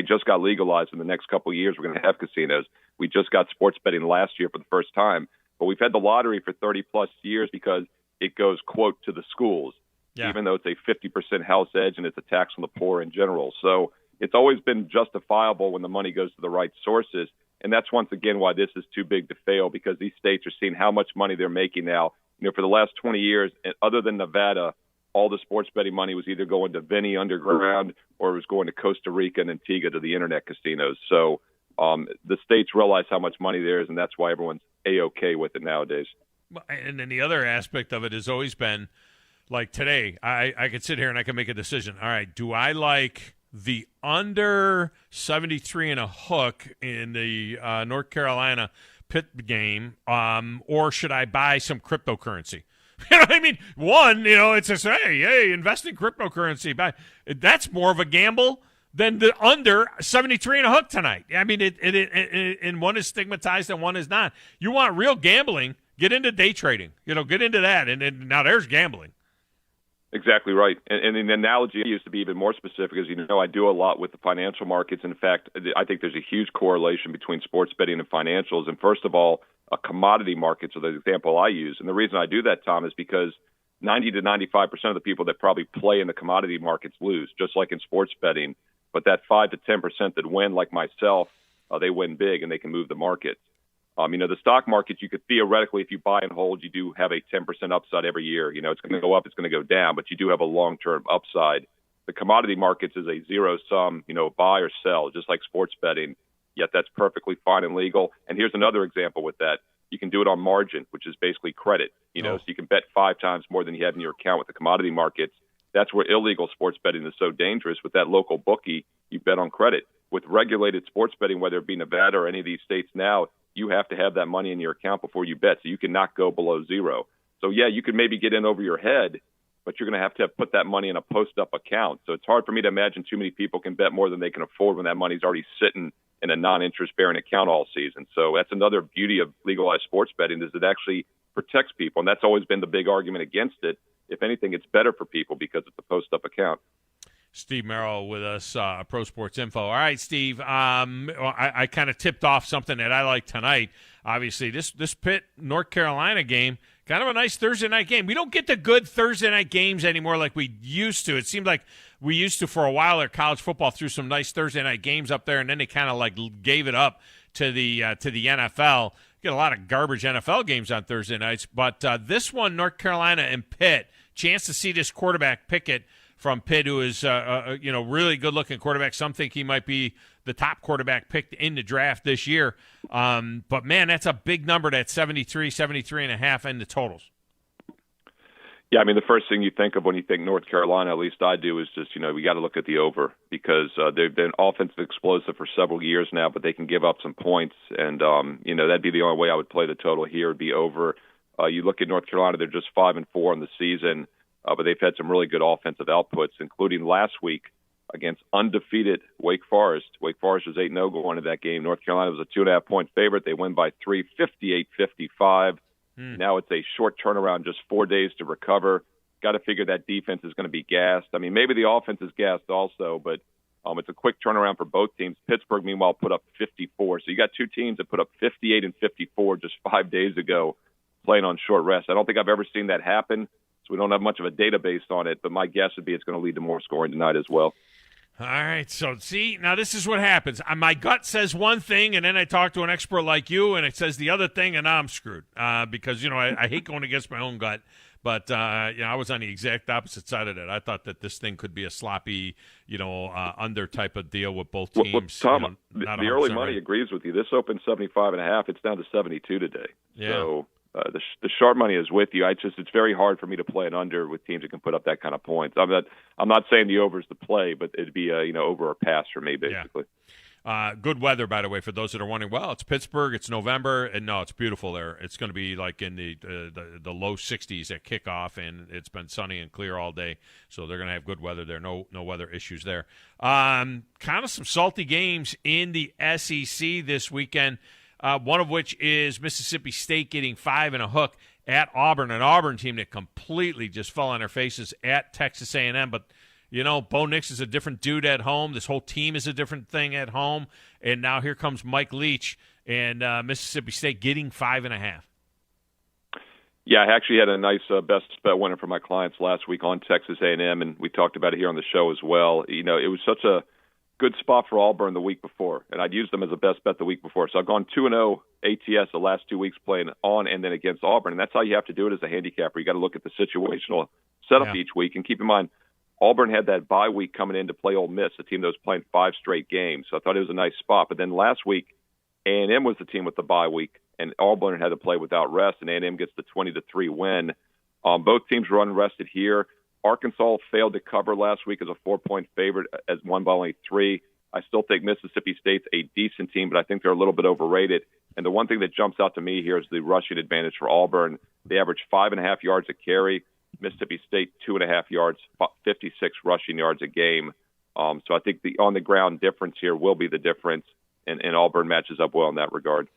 just got legalized. In the next couple of years, we're going to have casinos. We just got sports betting last year for the first time, but we've had the lottery for 30 plus years because it goes, quote, to the schools, even though it's a 50% house edge and it's a tax on the poor in general. So it's always been justifiable when the money goes to the right sources. And that's once again why this is too big to fail, because these states are seeing how much money they're making now. For the last 20 years, other than Nevada, all the sports betting money was either going to Vinny Underground or it was going to Costa Rica and Antigua to the internet casinos. So the states realize how much money there is, and that's why everyone's A-OK with it nowadays. And then the other aspect of it has always been, like today, I could sit here and I can make a decision. All right, do I like the under 73 and a hook in the North Carolina Pitt game, or should I buy some cryptocurrency? You know what I mean? One, it's just, hey, invest in cryptocurrency. That's more of a gamble than the under 73 and a hook tonight. I mean, and one is stigmatized and one is not. You want real gambling, get into day trading. Get into that, and now there's gambling. Exactly right. And the analogy used to be even more specific, as I do a lot with the financial markets. In fact, I think there's a huge correlation between sports betting and financials. And first of all, commodity markets are the example I use. And the reason I do that, Tom, is because 90 to 95% of the people that probably play in the commodity markets lose, just like in sports betting. But that 5 to 10% that win, like myself, they win big and they can move the market. The stock market, you could theoretically, if you buy and hold, you do have a 10% upside every year. It's going to go up, it's going to go down, but you do have a long-term upside. The commodity markets is a zero-sum, buy or sell, just like sports betting, yet that's perfectly fine and legal. And here's another example with that. You can do it on margin, which is basically credit. So you can bet 5 times more than you have in your account with the commodity markets. That's where illegal sports betting is so dangerous. With that local bookie, you bet on credit. With regulated sports betting, whether it be Nevada or any of these states now, you have to have that money in your account before you bet, so you cannot go below zero. So, you could maybe get in over your head, but you're going to have put that money in a post-up account. So it's hard for me to imagine too many people can bet more than they can afford when that money's already sitting in a non-interest-bearing account all season. So that's another beauty of legalized sports betting, is it actually protects people, and that's always been the big argument against it. If anything, it's better for people because it's a post-up account. Steve Merril with us, Pro Sports Info. All right, Steve, I kind of tipped off something that I like tonight. Obviously, this Pitt, North Carolina game, kind of a nice Thursday night game. We don't get the good Thursday night games anymore like we used to. It seemed like we used to for a while. Our college football threw some nice Thursday night games up there, and then they kind of gave it up to the NFL. Get a lot of garbage NFL games on Thursday nights, but this one, North Carolina and Pitt, chance to see this quarterback Pickett from Pitt, who is really good-looking quarterback. Some think he might be the top quarterback picked in the draft this year. But, man, that's a big number, that 73 and a half in the totals. Yeah, the first thing you think of when you think North Carolina, at least I do, is just, we got to look at the over, because they've been offensive explosive for several years now, but they can give up some points. And, that'd be the only way I would play the total here, would be over. You look at North Carolina, they're just 5-4 on the season. But they've had some really good offensive outputs, including last week against undefeated Wake Forest. Wake Forest was 8-0 going into that game. North Carolina was a 2.5-point favorite. They win by 3, 58-55. Now it's a short turnaround, just 4 days to recover. Got to figure that defense is going to be gassed. Maybe the offense is gassed also, but it's a quick turnaround for both teams. Pittsburgh, meanwhile, put up 54. So you got two teams that put up 58 and 54 just 5 days ago playing on short rest. I don't think I've ever seen that happen. So we don't have much of a database on it, but my guess would be it's going to lead to more scoring tonight as well. All right, so see, now this is what happens. My gut says one thing, and then I talk to an expert like you, and it says the other thing, and now I'm screwed because, I hate going against my own gut. But, I was on the exact opposite side of that. I thought that this thing could be a sloppy, under type of deal with both teams. Well, Tom, the early money agrees with you. This opened 75.5. It's down to 72 today. Yeah. So the sharp money is with you. It's very hard for me to play an under with teams that can put up that kind of points. I'm not saying the over is the play, but it'd be over or pass for me basically. Yeah. Good weather, by the way, for those that are wondering. Well, it's Pittsburgh, it's November, and no, it's beautiful there. It's going to be like in the low 60s at kickoff, and it's been sunny and clear all day, so they're going to have good weather there. No weather issues there. Kind of some salty games in the SEC this weekend. One of which is Mississippi State getting 5 and a hook at Auburn, an Auburn team that completely just fell on their faces at Texas A&M. But, Bo Nix is a different dude at home. This whole team is a different thing at home. And now here comes Mike Leach and Mississippi State getting 5.5. Yeah, I actually had a nice best bet winner for my clients last week on Texas A&M, and we talked about it here on the show as well. It was such a good spot for Auburn the week before, and I'd used them as a best bet the week before. So I've gone 2-0 ATS the last 2 weeks playing on and then against Auburn, and that's how you have to do it as a handicapper. You got to look at the situational setup each week, and keep in mind, Auburn had that bye week coming in to play Ole Miss, a team that was playing 5 straight games. So I thought it was a nice spot. But then last week, A&M was the team with the bye week, and Auburn had to play without rest, and A&M gets the 20-3 win. Both teams were unrested here. Arkansas failed to cover last week as a 4-point favorite, as won by only 3. I still think Mississippi State's a decent team, but I think they're a little bit overrated. And the one thing that jumps out to me here is the rushing advantage for Auburn. They average 5.5 yards a carry. Mississippi State 2.5 yards, 56 rushing yards a game. So I think the on-the-ground difference here will be the difference, and Auburn matches up well in that regard.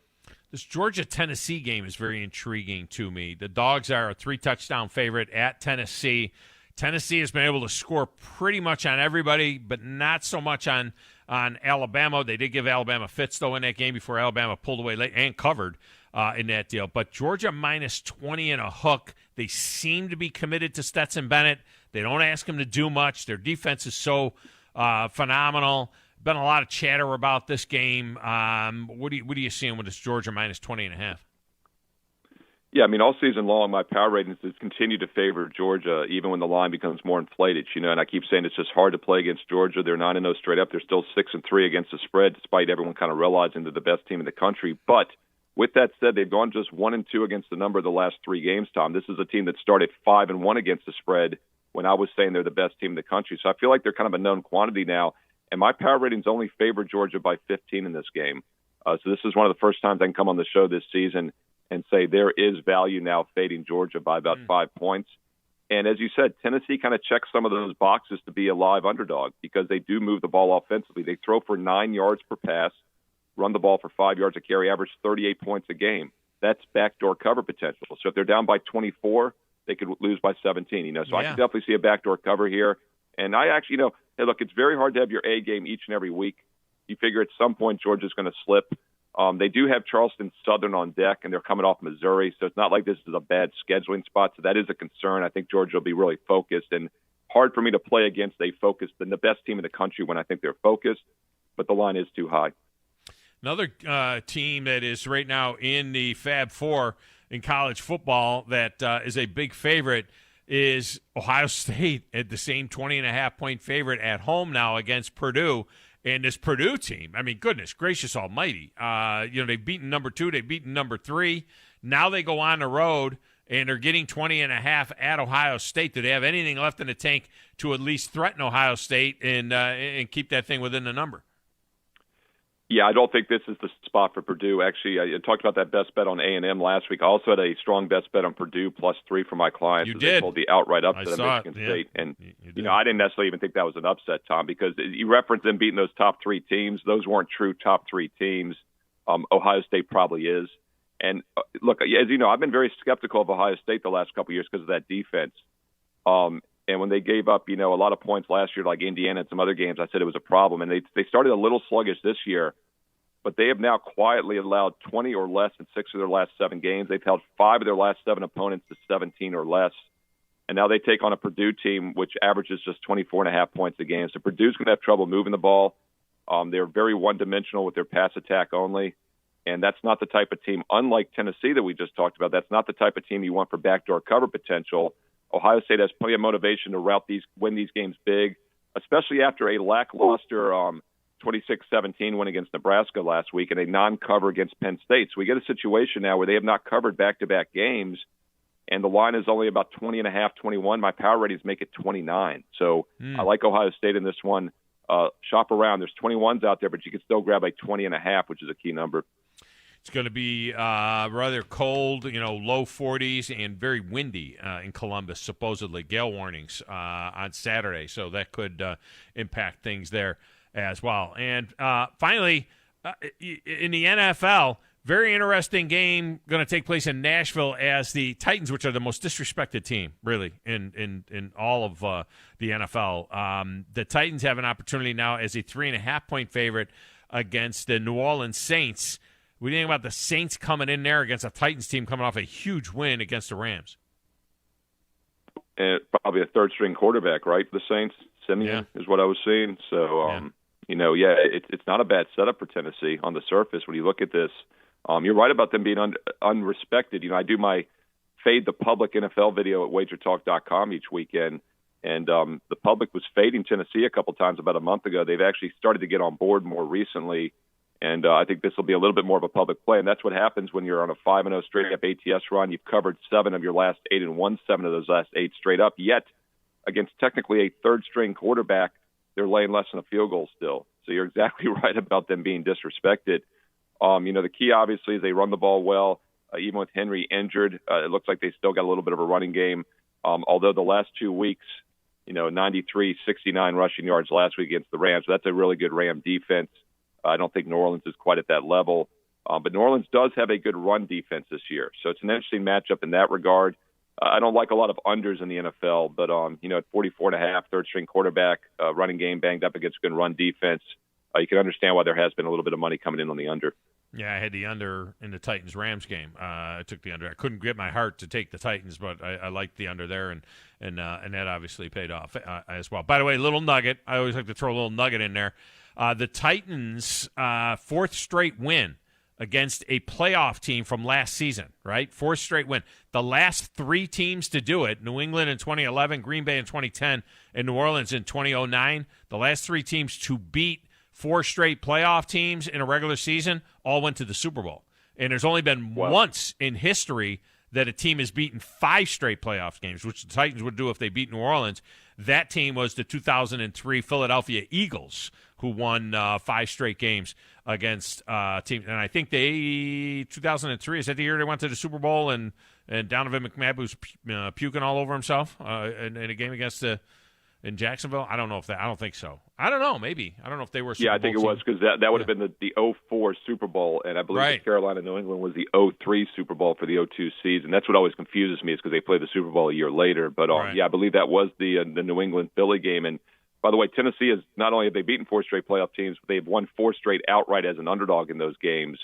This Georgia-Tennessee game is very intriguing to me. The Dogs are a 3-touchdown favorite at Tennessee. Tennessee has been able to score pretty much on everybody, but not so much on Alabama. They did give Alabama fits, though, in that game before Alabama pulled away late and covered in that deal. But Georgia minus 20 and a hook. They seem to be committed to Stetson Bennett. They don't ask him to do much. Their defense is so phenomenal. Been a lot of chatter about this game. What are you seeing with this Georgia minus 20 and a half? Yeah, I mean, all season long, my power ratings has continued to favor Georgia, even when the line becomes more inflated. And I keep saying it's just hard to play against Georgia. They're 9-0 straight up. They're still 6-3 against the spread, despite everyone kind of realizing they're the best team in the country. But with that said, they've gone just 1-2 against the number of the last 3 games, Tom. This is a team that started 5-1 against the spread when I was saying they're the best team in the country. So I feel like they're kind of a known quantity now. And my power ratings only favor Georgia by 15 in this game. So this is one of the first times I can come on the show this season and say there is value now fading Georgia by about 5 points. And as you said, Tennessee kind of checks some of those boxes to be a live underdog because they do move the ball offensively. They throw for 9 yards per pass, run the ball for 5 yards a carry, average 38 points a game. That's backdoor cover potential. So if they're down by 24, they could lose by 17. So I can definitely see a backdoor cover here. And I actually, hey, look, it's very hard to have your A game each and every week. You figure at some point Georgia's going to slip. They do have Charleston Southern on deck, and they're coming off Missouri, so it's not like this is a bad scheduling spot. So that is a concern. I think Georgia will be really focused, and hard for me to play against the best team in the country when I think they're focused, but the line is too high. Another team that is right now in the Fab Four in college football that is a big favorite is Ohio State at the same 20.5-point favorite at home now against Purdue. And this Purdue team, I mean, goodness gracious almighty. They've beaten number 2. They've beaten number 3. Now they go on the road, and they're getting 20.5 at Ohio State. Do they have anything left in the tank to at least threaten Ohio State and keep that thing within the number? Yeah, I don't think this is the spot for Purdue. Actually, I talked about that best bet on A&M last week. I also had a strong best bet on Purdue +3 for my clients. You did. They pulled the outright upset of Michigan State. And, I didn't necessarily even think that was an upset, Tom, because you referenced them beating those top 3 teams. Those weren't true top 3 teams. Ohio State probably is. And, look, as you know, I've been very skeptical of Ohio State the last couple of years because of that defense. And when they gave up, a lot of points last year, like Indiana and some other games, I said it was a problem. And they started a little sluggish this year, but they have now quietly allowed 20 or less in 6 of their last 7 games. They've held 5 of their last 7 opponents to 17 or less. And now they take on a Purdue team, which averages just 24.5 points a game. So Purdue's going to have trouble moving the ball. They're very one-dimensional with their pass attack only. And that's not the type of team, unlike Tennessee that we just talked about, that's not the type of team you want for backdoor cover potential. Ohio State has plenty of motivation to win these games big, especially after a lackluster 26-17 win against Nebraska last week and a non-cover against Penn State. So we get a situation now where they have not covered back-to-back games, and the line is only about 20.5, 21. My power ratings make it 29. So I like Ohio State in this one. Shop around. There's 21s out there, but you can still grab like 20.5, which is a key number. It's going to be rather cold, low 40s and very windy in Columbus, supposedly. Gale warnings on Saturday, so that could impact things there as well. And finally, in the NFL, very interesting game going to take place in Nashville as the Titans, which are the most disrespected team, really, in all of the NFL. The Titans have an opportunity now as a 3.5-point favorite against the New Orleans Saints. What do you think about the Saints coming in there against a Titans team coming off a huge win against the Rams? And probably a third-string quarterback, right, for the Saints? Simeon is what I was seeing. So, it's not a bad setup for Tennessee on the surface when you look at this. You're right about them being unrespected. I do my Fade the Public NFL video at WagerTalk.com each weekend, and the public was fading Tennessee a couple times about a month ago. They've actually started to get on board more recently. And I think this will be a little bit more of a public play. And that's what happens when you're on a 5-0 straight-up ATS run. You've covered 7 of your last 8 and won 7 of those last 8 straight up. Yet, against technically a third-string quarterback, they're laying less than a field goal still. So you're exactly right about them being disrespected. The key, obviously, is they run the ball well. Even with Henry injured, it looks like they still got a little bit of a running game. Although the last 2 weeks, 93, 69 rushing yards last week against the Rams. So that's a really good Ram defense. I don't think New Orleans is quite at that level. But New Orleans does have a good run defense this year. So it's an interesting matchup in that regard. I don't like a lot of unders in the NFL, but, at 44.5, third-string quarterback, running game banged up against a good run defense, you can understand why there has been a little bit of money coming in on the under. Yeah, I had the under in the Titans-Rams game. I took the under. I couldn't get my heart to take the Titans, but I liked the under there, and that obviously paid off as well. By the way, little nugget. I always like to throw a little nugget in there. The Titans' 4th straight win against a playoff team from last season, right? 4th straight win. The last 3 teams to do it, New England in 2011, Green Bay in 2010, and New Orleans in 2009, the last 3 teams to beat 4 straight playoff teams in a regular season all went to the Super Bowl. And there's only been once in history that a team has beaten 5 straight playoff games, which the Titans would do if they beat New Orleans. That team was the 2003 Philadelphia Eagles, who won 5 straight games against teams. And I think 2003, is that the year they went to the Super Bowl and Donovan McNabb was puking all over himself in a game against in Jacksonville? I don't think so. I don't know, maybe. I don't know if they were Super Bowl I think it was, because that would have been the 04 Super Bowl, and I believe the Carolina New England was the 03 Super Bowl for the 02 season. That's what always confuses me, is because they played the Super Bowl a year later. But I believe that was the New England Philly game. And by the way, Tennessee is not only have they beaten 4 straight playoff teams, but they've won 4 straight outright as an underdog in those games.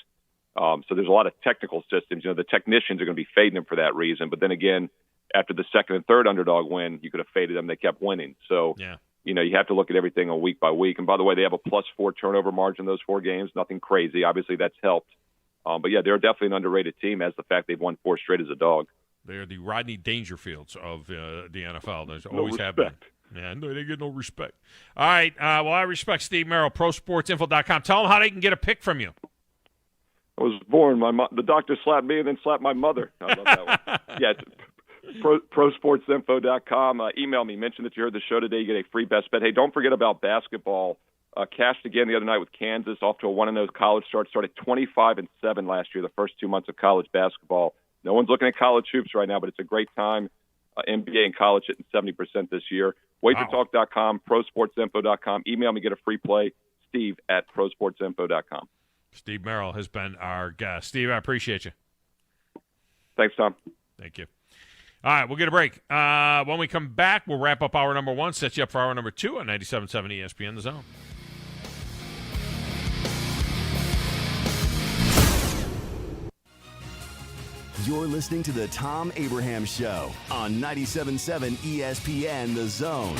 So there's a lot of technical systems. The technicians are going to be fading them for that reason. But then again, after the second and third underdog win, you could have faded them. They kept winning. So, you have to look at everything on week by week. And by the way, they have a +4 turnover margin those 4 games. Nothing crazy. Obviously, that's helped. But they're definitely an underrated team, as the fact they've won 4 straight as a dog. They're the Rodney Dangerfields of the NFL. There's no always have been. Yeah, no, they get no respect. All right. I respect Steve Merril, ProSportsInfo.com. Tell them how they can get a pick from you. I was born. The doctor slapped me and then slapped my mother. I love that one. Yeah, ProSportsInfo.com. Email me. Mention that you heard the show today. You get a free best bet. Hey, don't forget about basketball. Cashed again the other night with Kansas, off to a 1-0 college start. Started 25-7 last year, the first 2 months of college basketball. No one's looking at college hoops right now, but it's a great time. NBA and college hitting 70% this year. WagerTalk.com, ProSportsInfo.com. Email me, get a free play. Steve at ProSportsInfo.com. Steve Merril has been our guest. Steve, I appreciate you. Thanks, Tom. Thank you. All right, we'll get a break. When we come back, we'll wrap up hour number 1, set you up for hour number 2 on 97.7 ESPN The Zone. You're listening to the Thom Abraham Show on 97.7 ESPN The Zone.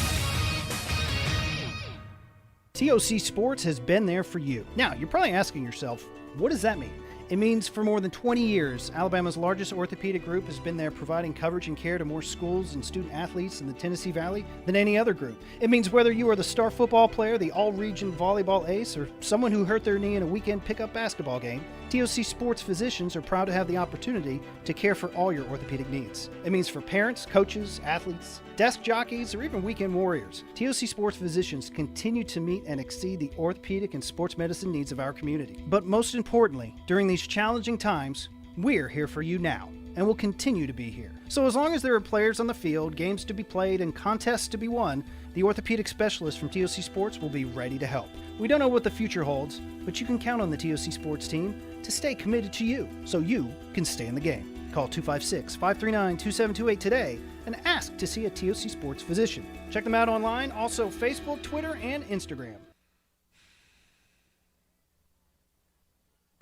TOC Sports has been there for you. Now, you're probably asking yourself, what does that mean? It means for more than 20 years, Alabama's largest orthopedic group has been there providing coverage and care to more schools and student athletes in the Tennessee Valley than any other group. It means whether you are the star football player, the all-region volleyball ace, or someone who hurt their knee in a weekend pickup basketball game, TOC Sports physicians are proud to have the opportunity to care for all your orthopedic needs. It means for parents, coaches, athletes, desk jockeys, or even weekend warriors, TOC Sports physicians continue to meet and exceed the orthopedic and sports medicine needs of our community. But most importantly, during these challenging times, we're here for you now, and will continue to be here. So as long as there are players on the field, games to be played, and contests to be won, the orthopedic specialists from TOC Sports will be ready to help. We don't know what the future holds, but you can count on the TOC Sports team to stay committed to you, so you can stay in the game. Call 256-539-2728 today and ask to see a TOC Sports physician. Check them out online, also Facebook, Twitter, and Instagram.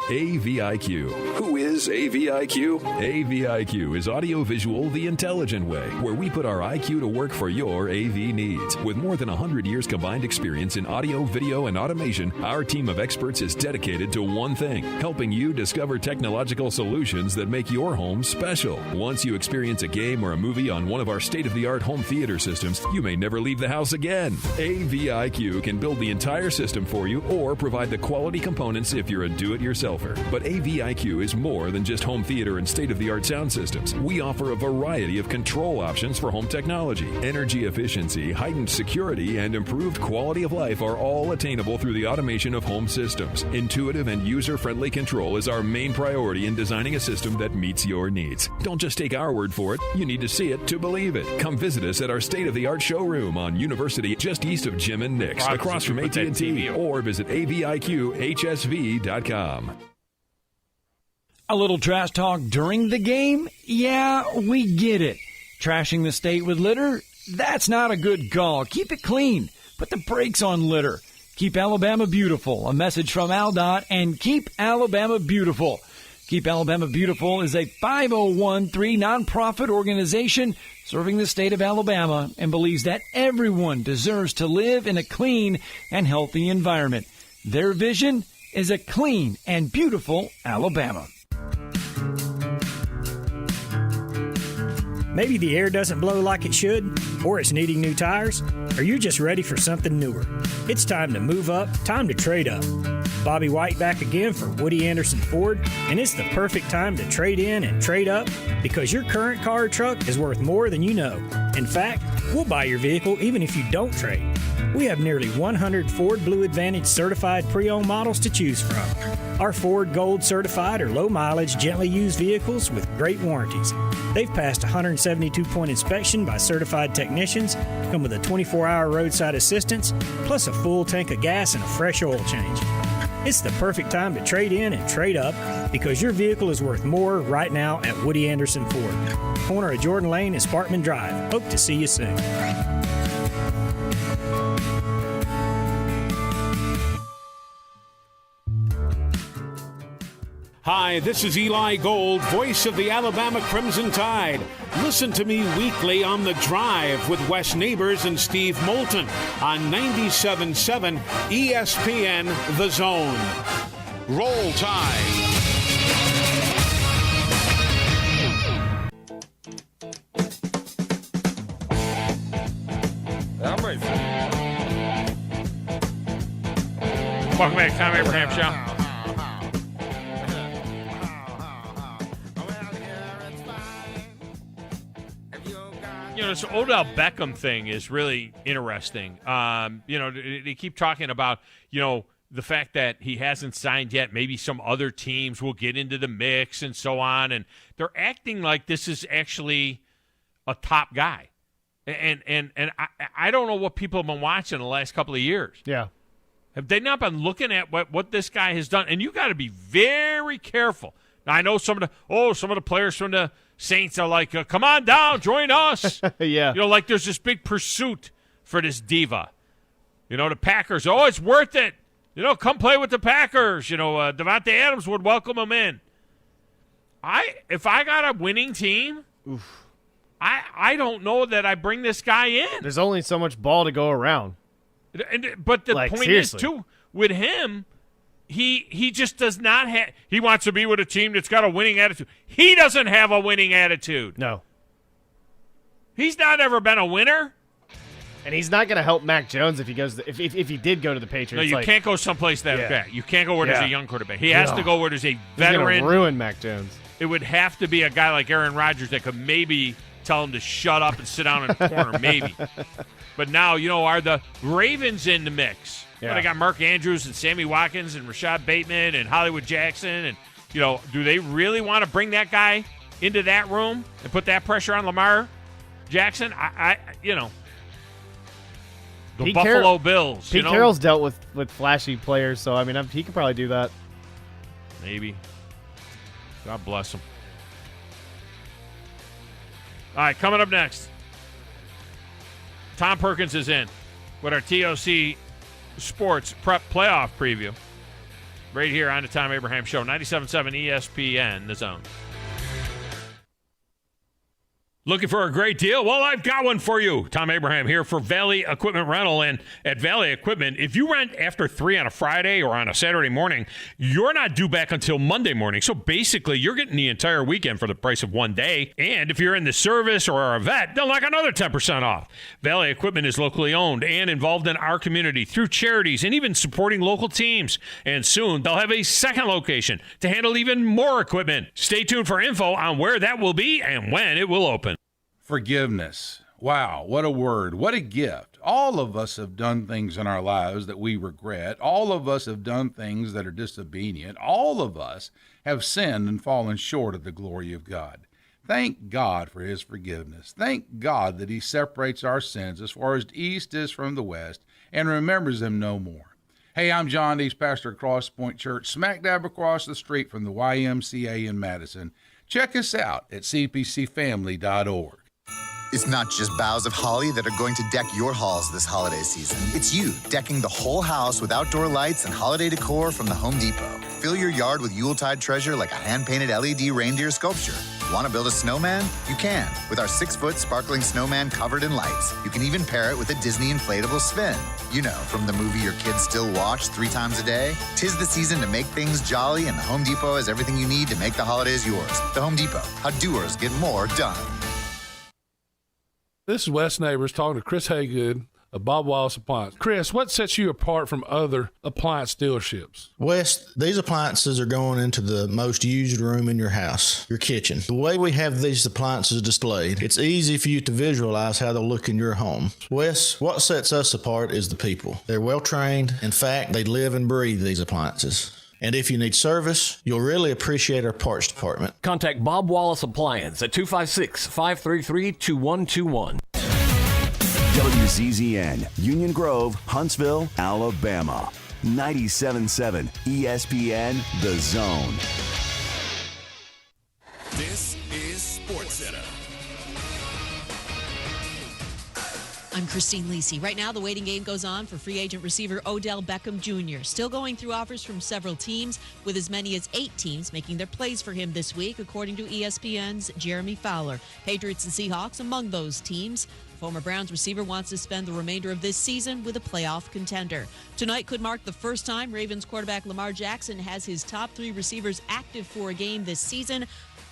AVIQ. Who is AVIQ? AVIQ is audiovisual the intelligent way, where we put our IQ to work for your AV needs. With more than 100 years combined experience in audio, video, and automation, our team of experts is dedicated to one thing, helping you discover technological solutions that make your home special. Once you experience a game or a movie on one of our state-of-the-art home theater systems, you may never leave the house again. AVIQ can build the entire system for you or provide the quality components if you're a do-it-yourselfer. But AVIQ is more than just home theater and state-of-the-art sound systems. We offer a variety of control options for home technology. Energy efficiency, heightened security, and improved quality of life are all attainable through the automation of home systems. Intuitive and user-friendly control is our main priority in designing a system that meets your needs. Don't just take our word for it. You need to see it to believe it. Come visit us at our state-of-the-art showroom on University, just east of Jim and Nick's, across from AT&T, or visit AVIQHSV.com. A little trash talk during the game? Yeah, we get it. Trashing the state with litter? That's not a good call. Keep it clean. Put the brakes on litter. Keep Alabama beautiful. A message from AlDOT and Keep Alabama Beautiful. Keep Alabama Beautiful is a 501(c) nonprofit organization serving the state of Alabama and believes that everyone deserves to live in a clean and healthy environment. Their vision is a clean and beautiful Alabama. Maybe the air doesn't blow like it should, or it's needing new tires, or you're just ready for something newer. It's time to move up, time to trade up. Bobby White back again for Woody Anderson Ford, and it's the perfect time to trade in and trade up because your current car or truck is worth more than you know. In fact, we'll buy your vehicle even if you don't trade. We have nearly 100 Ford Blue Advantage certified pre-owned models to choose from. Our Ford Gold certified or low mileage, gently used vehicles with great warranties. They've passed a 172-point inspection by certified technicians, come with a 24-hour roadside assistance, plus a full tank of gas and a fresh oil change. It's the perfect time to trade in and trade up because your vehicle is worth more right now at Woody Anderson Ford. Corner of Jordan Lane and Sparkman Drive. Hope to see you soon. Hi, this is Eli Gold, voice of the Alabama Crimson Tide. Listen to me weekly on The Drive with Wes Neighbors and Steve Moulton on 97.7 ESPN The Zone. Roll Tide. Welcome back to Thom Abraham Show. You know, this Odell Beckham thing is really interesting. You know, they keep talking about, you know, the fact that he hasn't signed yet. Maybe some other teams will get into the mix and so on. And they're acting like this is actually a top guy. And I don't know what people have been watching the last couple of years. Yeah. Have they not been looking at what this guy has done? And you got to be very careful. Now, I know some of the players from the Saints are like, come on down, join us. Yeah. You know, like there's this big pursuit for this diva. You know, the Packers, it's worth it. You know, come play with the Packers. You know, Devontae Adams would welcome him in. If I got a winning team, I don't know that I bring this guy in. There's only so much ball to go around. But the point seriously. is, too, with him, He just does not have – he wants to be with a team that's got a winning attitude. He doesn't have a winning attitude. No. He's not ever been a winner. And he's not going to help Mac Jones if he goes. If he did go to the Patriots. No, you can't go someplace bad. You can't go where there's a young quarterback. He has to go where there's a veteran. He's going to ruin Mac Jones. It would have to be a guy like Aaron Rodgers that could maybe tell him to shut up and sit down in the corner, maybe. But now, are the Ravens in the mix? Yeah. They got Mark Andrews and Sammy Watkins and Rashad Bateman and Hollywood Jackson. And, do they really want to bring that guy into that room and put that pressure on Lamar Jackson? The Pete Buffalo Bills. Pete Carroll's dealt with flashy players, so, he could probably do that. Maybe. God bless him. All right, coming up next, Tom Perkins is in with our TOC Sports Prep Playoff Preview right here on the Thom Abraham Show, 97.7 ESPN, The Zone. Looking for a great deal? Well, I've got one for you. Thom Abraham here for Valley Equipment Rental. And at Valley Equipment, if you rent after 3 on a Friday or on a Saturday morning, you're not due back until Monday morning. So basically, you're getting the entire weekend for the price of one day. And if you're in the service or are a vet, they'll knock another 10% off. Valley Equipment is locally owned and involved in our community through charities and even supporting local teams. And soon, they'll have a second location to handle even more equipment. Stay tuned for info on where that will be and when it will open. Forgiveness. Wow, what a word. What a gift. All of us have done things in our lives that we regret. All of us have done things that are disobedient. All of us have sinned and fallen short of the glory of God. Thank God for his forgiveness. Thank God that he separates our sins as far as the east is from the west and remembers them no more. Hey, I'm John Dees, pastor at Cross Point Church, smack dab across the street from the YMCA in Madison. Check us out at cpcfamily.org. It's not just boughs of holly that are going to deck your halls this holiday season. It's you decking the whole house with outdoor lights and holiday decor from the Home Depot. Fill your yard with Yuletide treasure like a hand-painted LED reindeer sculpture. Want to build a snowman? You can, with our 6-foot sparkling snowman covered in lights. You can even pair it with a Disney inflatable Sven. From the movie your kids still watch 3 times a day. 'Tis the season to make things jolly, and the Home Depot has everything you need to make the holidays yours. The Home Depot, how doers get more done. This is Wes Neighbors talking to Chris Haygood of Bob Wallace Appliance. Chris, what sets you apart from other appliance dealerships? Wes, these appliances are going into the most used room in your house, your kitchen. The way we have these appliances displayed, it's easy for you to visualize how they'll look in your home. Wes, what sets us apart is the people. They're well trained. In fact, they live and breathe these appliances. And if you need service, you'll really appreciate our parts department. Contact Bob Wallace Appliance at 256-533-2121. WZZN, Union Grove, Huntsville, Alabama. 97.7 ESPN, The Zone. This is SportsCenter. I'm Christine Lisi. Right now, the waiting game goes on for free agent receiver Odell Beckham Jr. Still going through offers from several teams, with as many as 8 teams making their plays for him this week, according to ESPN's Jeremy Fowler. Patriots and Seahawks among those teams. Former Browns receiver wants to spend the remainder of this season with a playoff contender. Tonight could mark the first time Ravens quarterback Lamar Jackson has his top 3 receivers active for a game this season.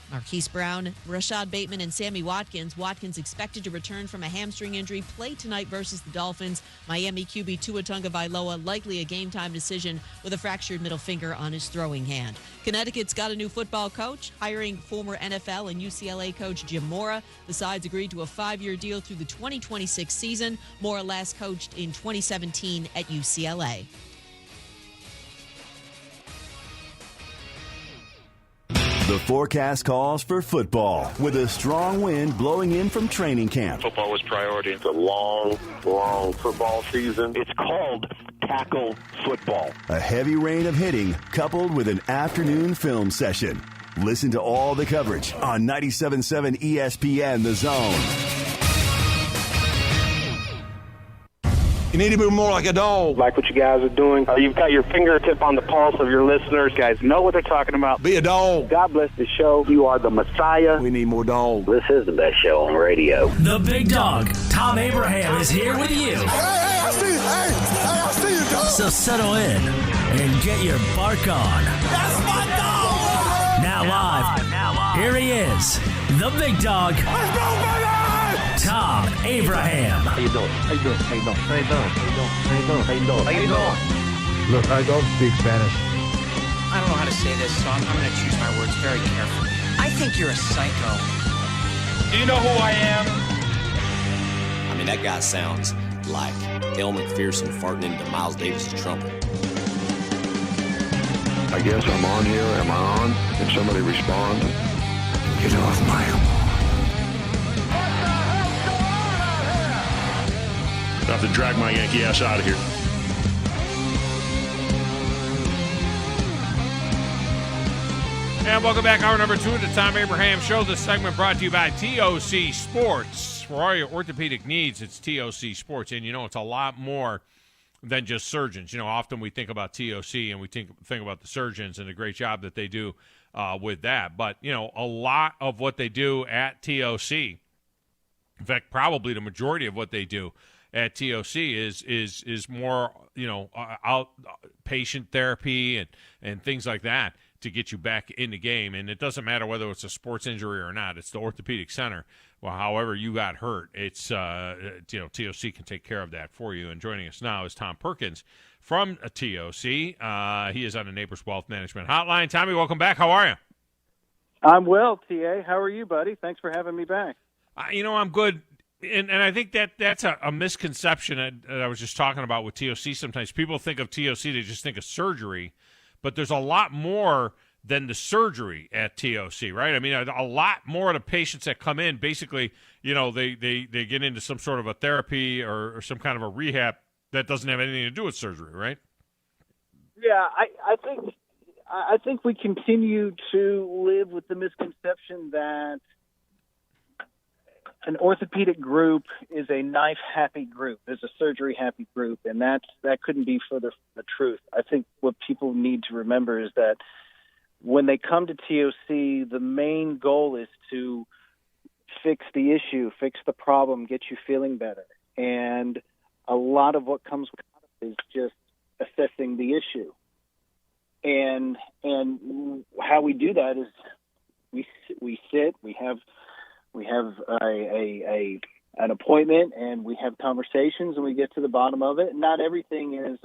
Marquise Brown, Rashad Bateman, and Sammy Watkins. Watkins expected to return from a hamstring injury, play tonight versus the Dolphins. Miami QB Tua Tagovailoa likely a game-time decision with a fractured middle finger on his throwing hand. Connecticut's got a new football coach, hiring former NFL and UCLA coach Jim Mora. The sides agreed to a 5-year deal through the 2026 season. Mora last coached in 2017 at UCLA. The forecast calls for football with a strong wind blowing in from training camp. Football was priority. It's a long football season. It's called tackle football. A heavy rain of hitting coupled with an afternoon film session. Listen to all the coverage on 97.7 ESPN The Zone. You need to be more like a dog. Like what you guys are doing. You've got your fingertip on the pulse of your listeners. You guys know what they're talking about. Be a dog. God bless the show. You are the Messiah. We need more dogs. This is the best show on radio. The big dog, Thom Abraham, is here with you. Hey, I see you, dog. So settle in and get your bark on. That's my dog! Now live, here he is, the big dog, Thom Abraham. How you doing? How you doing? How you doing? How you doing? How you doing? How you doing? How you doing? How you doing? Look, I don't speak Spanish. I don't know how to say this, so I'm going to choose my words very carefully. I think you're a psycho. Do you know who I am? I mean, that guy sounds like El McPherson farting into Miles Davis' trumpet. I guess I'm on here. Am I on? Can somebody respond? Get off my lawn. I have to drag my Yankee ass out of here. And welcome back. Hour number 2 of the Thom Abraham Show. This segment brought to you by TOC Sports. For all your orthopedic needs, it's TOC Sports. And, it's a lot more than just surgeons. Often we think about TOC and we think about the surgeons and the great job that they do with that. But, a lot of what they do at TOC, in fact, probably the majority of what they do at TOC is more, outpatient therapy and things like that to get you back in the game. And it doesn't matter whether it's a sports injury or not. It's the orthopedic center. Well, however you got hurt, it's, TOC can take care of that for you. And joining us now is Tom Perkins from TOC. He is on the Neighbors Wealth Management Hotline. Tommy, welcome back. How are you? I'm well, TA. How are you, buddy? Thanks for having me back. I'm good. And I think that's a misconception that I was just talking about with TOC. Sometimes people think of TOC, they just think of surgery, but there's a lot more than the surgery at TOC, right? I mean, a lot more of the patients that come in, basically, they get into some sort of a therapy or some kind of a rehab that doesn't have anything to do with surgery, right? Yeah, I think we continue to live with the misconception that an orthopedic group is a knife-happy group, is a surgery-happy group, and that couldn't be further from the truth. I think what people need to remember is that when they come to TOC, the main goal is to fix the issue, fix the problem, get you feeling better. And a lot of what comes with it is just assessing the issue. And how we do that is we sit, we have an appointment, and we have conversations, and we get to the bottom of it. And not everything is,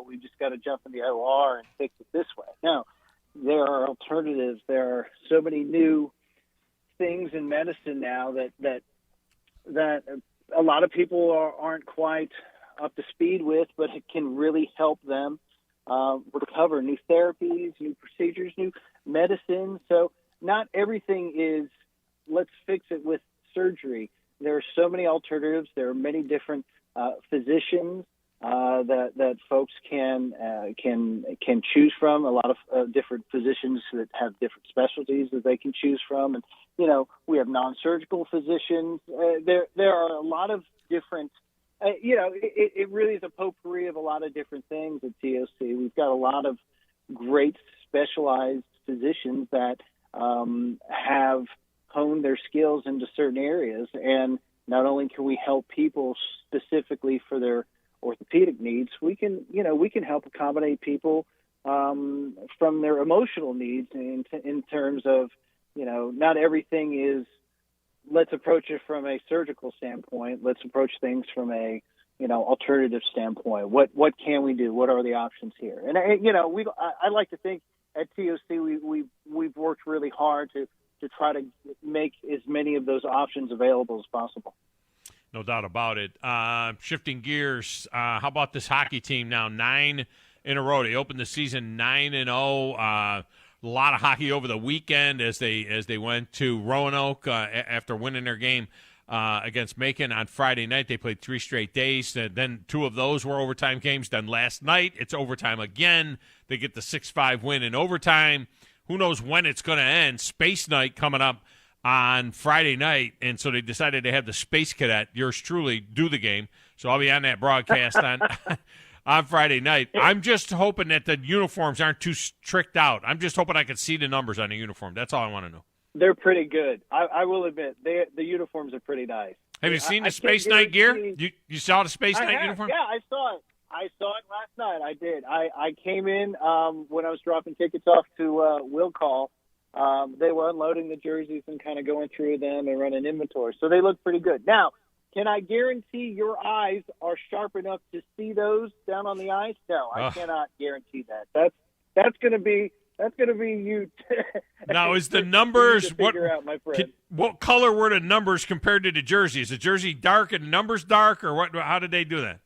we just got to jump in the OR and fix it this way. No, there are alternatives. There are so many new things in medicine now that a lot of people aren't quite up to speed with, but it can really help them recover. New therapies, new procedures, new medicine. So not everything is, let's fix it with surgery. There are so many alternatives. There are many different physicians that folks can choose from. A lot of different physicians that have different specialties that they can choose from, and we have non-surgical physicians. There are a lot of different. It really is a potpourri of a lot of different things at TOC. We've got a lot of great specialized physicians that have honed their skills into certain areas, and not only can we help people specifically for their orthopedic needs, we can help accommodate people from their emotional needs in terms of, not everything is, let's approach it from a surgical standpoint. Let's approach things from a, alternative standpoint. What can we do? What are the options here? And I like to think at TOC we've worked really hard to try to make as many of those options available as possible. No doubt about it. Shifting gears, how about this hockey team now? 9 in a row. They opened the season 9-0. A lot of hockey over the weekend as they went to Roanoke after winning their game against Macon on Friday night. They played 3 straight days. Then 2 of those were overtime games. Then last night, it's overtime again. They get the 6-5 win in overtime. Who knows when it's going to end? Space Night coming up on Friday night, and so they decided to have the Space Cadet, yours truly, do the game. So I'll be on that broadcast on Friday night. I'm just hoping that the uniforms aren't too tricked out. I'm just hoping I can see the numbers on the uniform. That's all I want to know. They're pretty good. I will admit, the uniforms are pretty nice. Have you seen the Space Night gear? You saw the Space Night uniform? Yeah, I saw it. I saw it last night. I did. I came in when I was dropping tickets off to Will Call. They were unloading the jerseys and kind of going through them and running inventory. So they look pretty good. Now, can I guarantee your eyes are sharp enough to see those down on the ice? No, I cannot guarantee that. That's going to be you. Now, is the numbers what color were the numbers compared to the jersey? Is the jersey dark and the numbers dark, or what? How did they do that?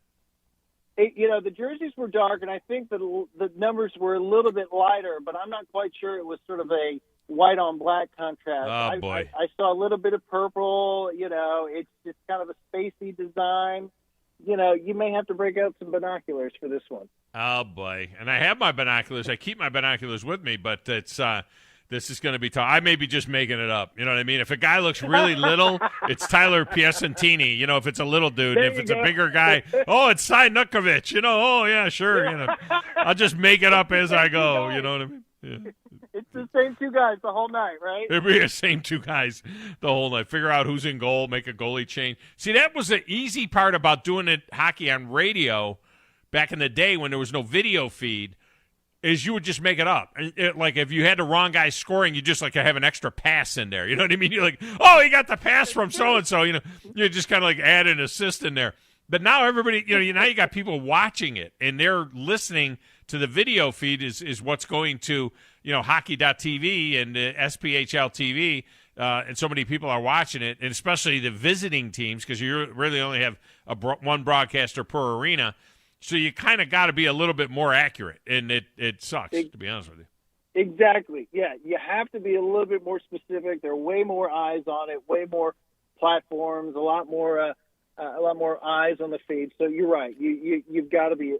The jerseys were dark, and I think the numbers were a little bit lighter, but I'm not quite sure it was sort of a white on black contrast. Oh, boy. I saw a little bit of purple. It's just kind of a spacey design. You may have to break out some binoculars for this one. Oh, boy. And I have my binoculars. I keep my binoculars with me, but it's this is going to be tough. I may be just making it up. You know what I mean? If a guy looks really little, it's Tyler Piacentini. If it's a little dude. If it's a bigger guy, it's Cy Nukovic. Oh, yeah, sure. I'll just make it up as I go. You know what I mean? Yeah. It's the same two guys the whole night, right? It'll be the same two guys the whole night. Figure out who's in goal, make a goalie change. See, that was the easy part about doing hockey on radio back in the day when there was no video feed, is you would just make it up. Like if you had the wrong guy scoring, you just have an extra pass in there. You know what I mean? You're like, oh, he got the pass from so-and-so. You just kind of add an assist in there. But now everybody, now you got people watching it, and they're listening to the video feed is what's going to, hockey.tv and SPHL TV, and so many people are watching it, and especially the visiting teams, because you really only have one broadcaster per arena, so you kind of got to be a little bit more accurate, and it sucks, to be honest with you. Exactly. Yeah, you have to be a little bit more specific. There are way more eyes on it, way more platforms, a lot more eyes on the feed. So you're right. You've got to be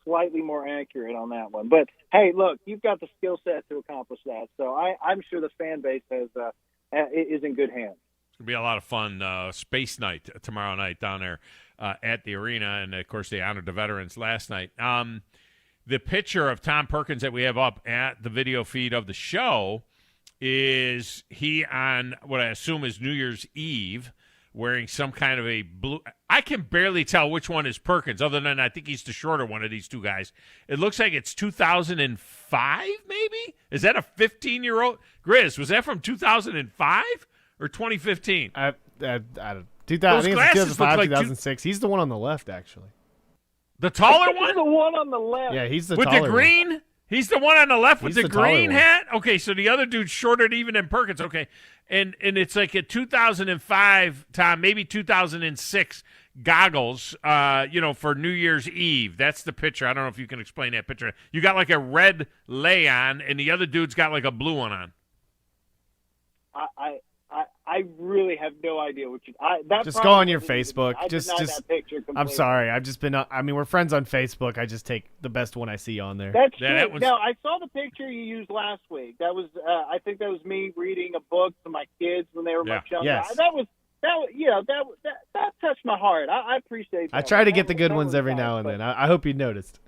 slightly more accurate on that one. But hey, look, you've got the skill set to accomplish that. So I'm sure the fan base is in good hands. It's gonna be a lot of fun. Space night tomorrow night down there at the arena, and of course they honored the veterans last night. The picture of Tom Perkins that we have up at the video feed of the show is he on what I assume is New Year's Eve, wearing some kind of a blue. I can barely tell which one is Perkins, other than I think he's the shorter one of these two guys. It looks like it's 2005, maybe? Is that a 15-year-old? Grizz, was that from 2005 or 2015? I think it's 2005, 2006. He's the one on the left, actually. The taller one? He's the one on the left. Yeah, he's the with taller the green? one. He's the one on the left with He's the the taller green one. hat? Okay, so the other dude's shorter even than Perkins. Okay, and it's like a 2005, Tom, maybe 2006 goggles, for New Year's Eve. That's the picture. I don't know if you can explain that picture. You got like a red lay on, and the other dude's got like a blue one on. I really have no idea what you. Just go on your Facebook. I Just. that picture completely. I'm sorry. I've just been. We're friends on Facebook. I just take the best one I see on there. That's true. No, I saw the picture you used last week. That was. I think that was me reading a book to my kids when they were much younger. Yes. That touched my heart. I appreciate that. I try to get the good ones every now and then. I hope you noticed.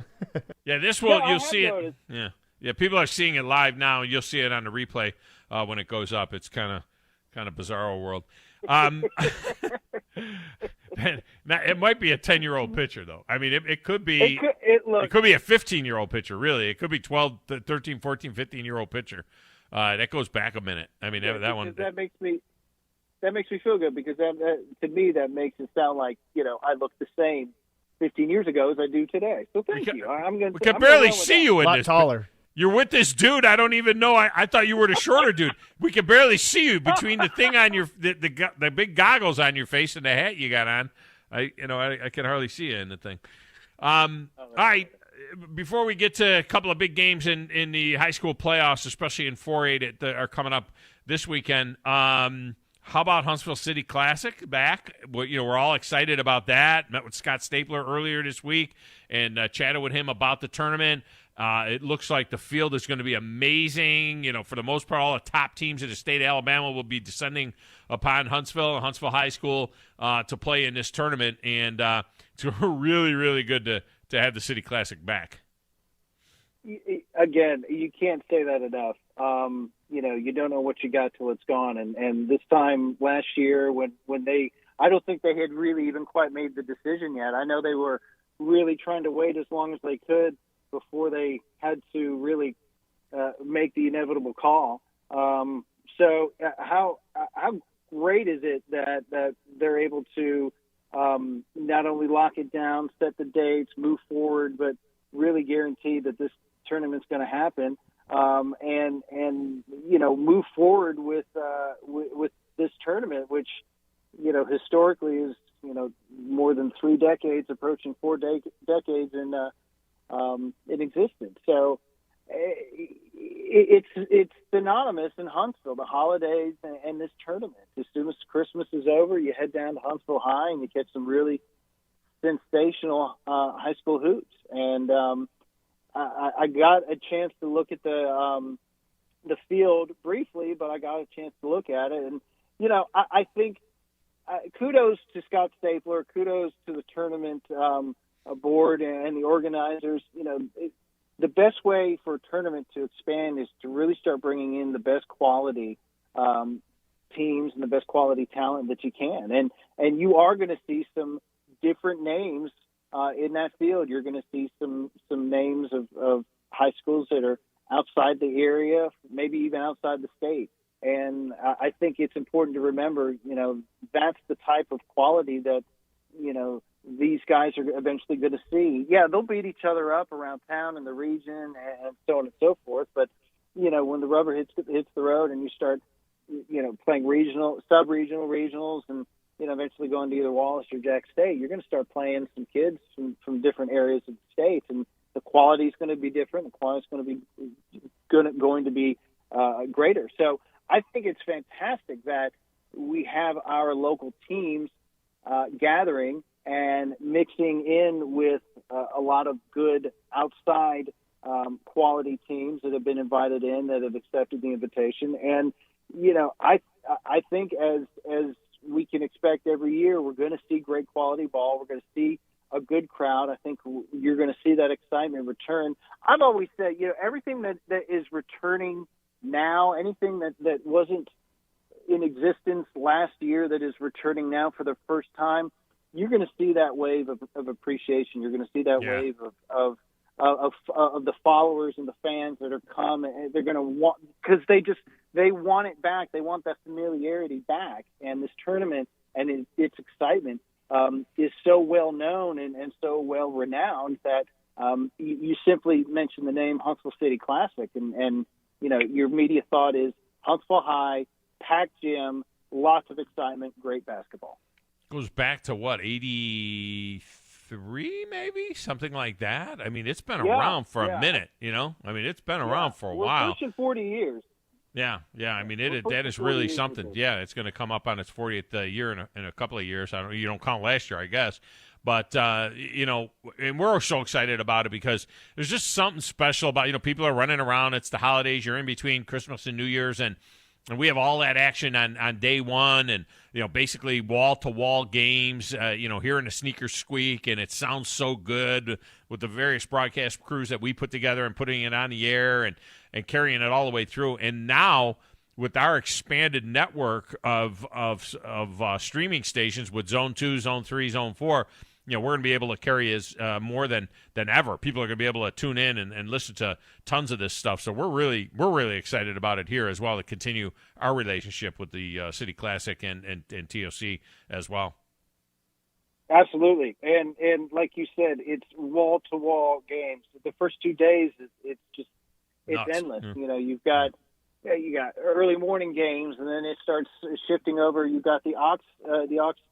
Yeah, this will. Yeah, you'll see noticed. it. Yeah. People are seeing it live now, and you'll see it on the replay when it goes up. It's kind of bizarro world. Now, it might be a 10-year-old picture, though. I mean, it could be. It could be a 15-year-old picture. Really, it could be 12, 13, 14, 15-year-old picture. That goes back a minute. I mean, that one. That makes me feel good because to me that makes it sound like I look the same 15 years ago as I do today. So thank you. We can barely see you in a lot this. taller. You're with this dude. I don't even know. I thought you were the shorter dude. We can barely see you between the thing on your the big goggles on your face and the hat you got on. I can hardly see you in the thing. All right. Before we get to a couple of big games in the high school playoffs, especially in 4A that are coming up this weekend, how about Huntsville City Classic back? We're all excited about that. Met with Scott Stapler earlier this week and chatted with him about the tournament. It looks like the field is going to be amazing. For the most part, all the top teams in the state of Alabama will be descending upon Huntsville High School to play in this tournament. And it's really, really good to have the City Classic back. Again, you can't say that enough. You don't know what you got till it's gone. And this time last year when I don't think they had really even quite made the decision yet. I know they were really trying to wait as long as they could before they had to really make the inevitable call. So how great is it that they're able to not only lock it down, set the dates, move forward, but really guarantee that this tournament's going to happen, and move forward with this tournament, which historically is more than 3 decades, approaching 4 decades in existence. So it's synonymous in Huntsville, the holidays and this tournament. As soon as Christmas is over, you head down to Huntsville High and you catch some really sensational high school hoops. And I got a chance to look at the field briefly, but I got a chance to look at it, and I think kudos to Scott Stapler, kudos to the tournament board and the organizers. The best way for a tournament to expand is to really start bringing in the best quality teams and the best quality talent that you can. And you are going to see some different names in that field. You're going to see some names of high schools that are outside the area, maybe even outside the state. And I think it's important to remember, that's the type of quality that, these guys are eventually going to see. Yeah, they'll beat each other up around town and the region and so on and so forth. But, when the rubber hits the road and you start, playing regional, sub-regional, regionals, and, eventually going to either Wallace or Jack State, you're going to start playing some kids from different areas of the state. And the quality is going to be different. The quality is going to be greater. So I think it's fantastic that we have our local teams gathering and mixing in with a lot of good outside quality teams that have been invited in, that have accepted the invitation. And, I think as we can expect every year, we're going to see great quality ball. We're going to see a good crowd. I think you're going to see that excitement return. I've always said, everything that is returning now, anything that wasn't in existence last year that is returning now for the first time, you're going to see that wave of appreciation. You're going to see that wave of the followers and the fans that are come, and they're going to want, because they want it back. They want that familiarity back. And this tournament and its excitement is so well known and so well renowned that you simply mention the name Huntsville City Classic, and your immediate thought is Huntsville High, packed gym, lots of excitement, great basketball. Goes back to what, 83 maybe, something like that. I mean, it's been around for a minute. It's been around for a while. We're pushing 40 years. Yeah. I mean, that is really something. Yeah, it's going to come up on its 40th year in a couple of years. You don't count last year, I guess. But, and we're so excited about it because there's just something special about, people are running around. It's the holidays. You're in between Christmas and New Year's, and we have all that action on day one, and, basically wall-to-wall games, hearing the sneakers squeak, and it sounds so good with the various broadcast crews that we put together and putting it on the air and carrying it all the way through. And now, with our expanded network of streaming stations with Zone 2, Zone 3, Zone 4, we're going to be able to carry as more than ever. People are going to be able to tune in and listen to tons of this stuff. So we're really excited about it here as well, to continue our relationship with the City Classic and TOC as well. Absolutely, and like you said, it's wall to wall games. The first 2 days, it's endless. You've got. Yeah, you got early morning games, and then it starts shifting over. You've got the Ox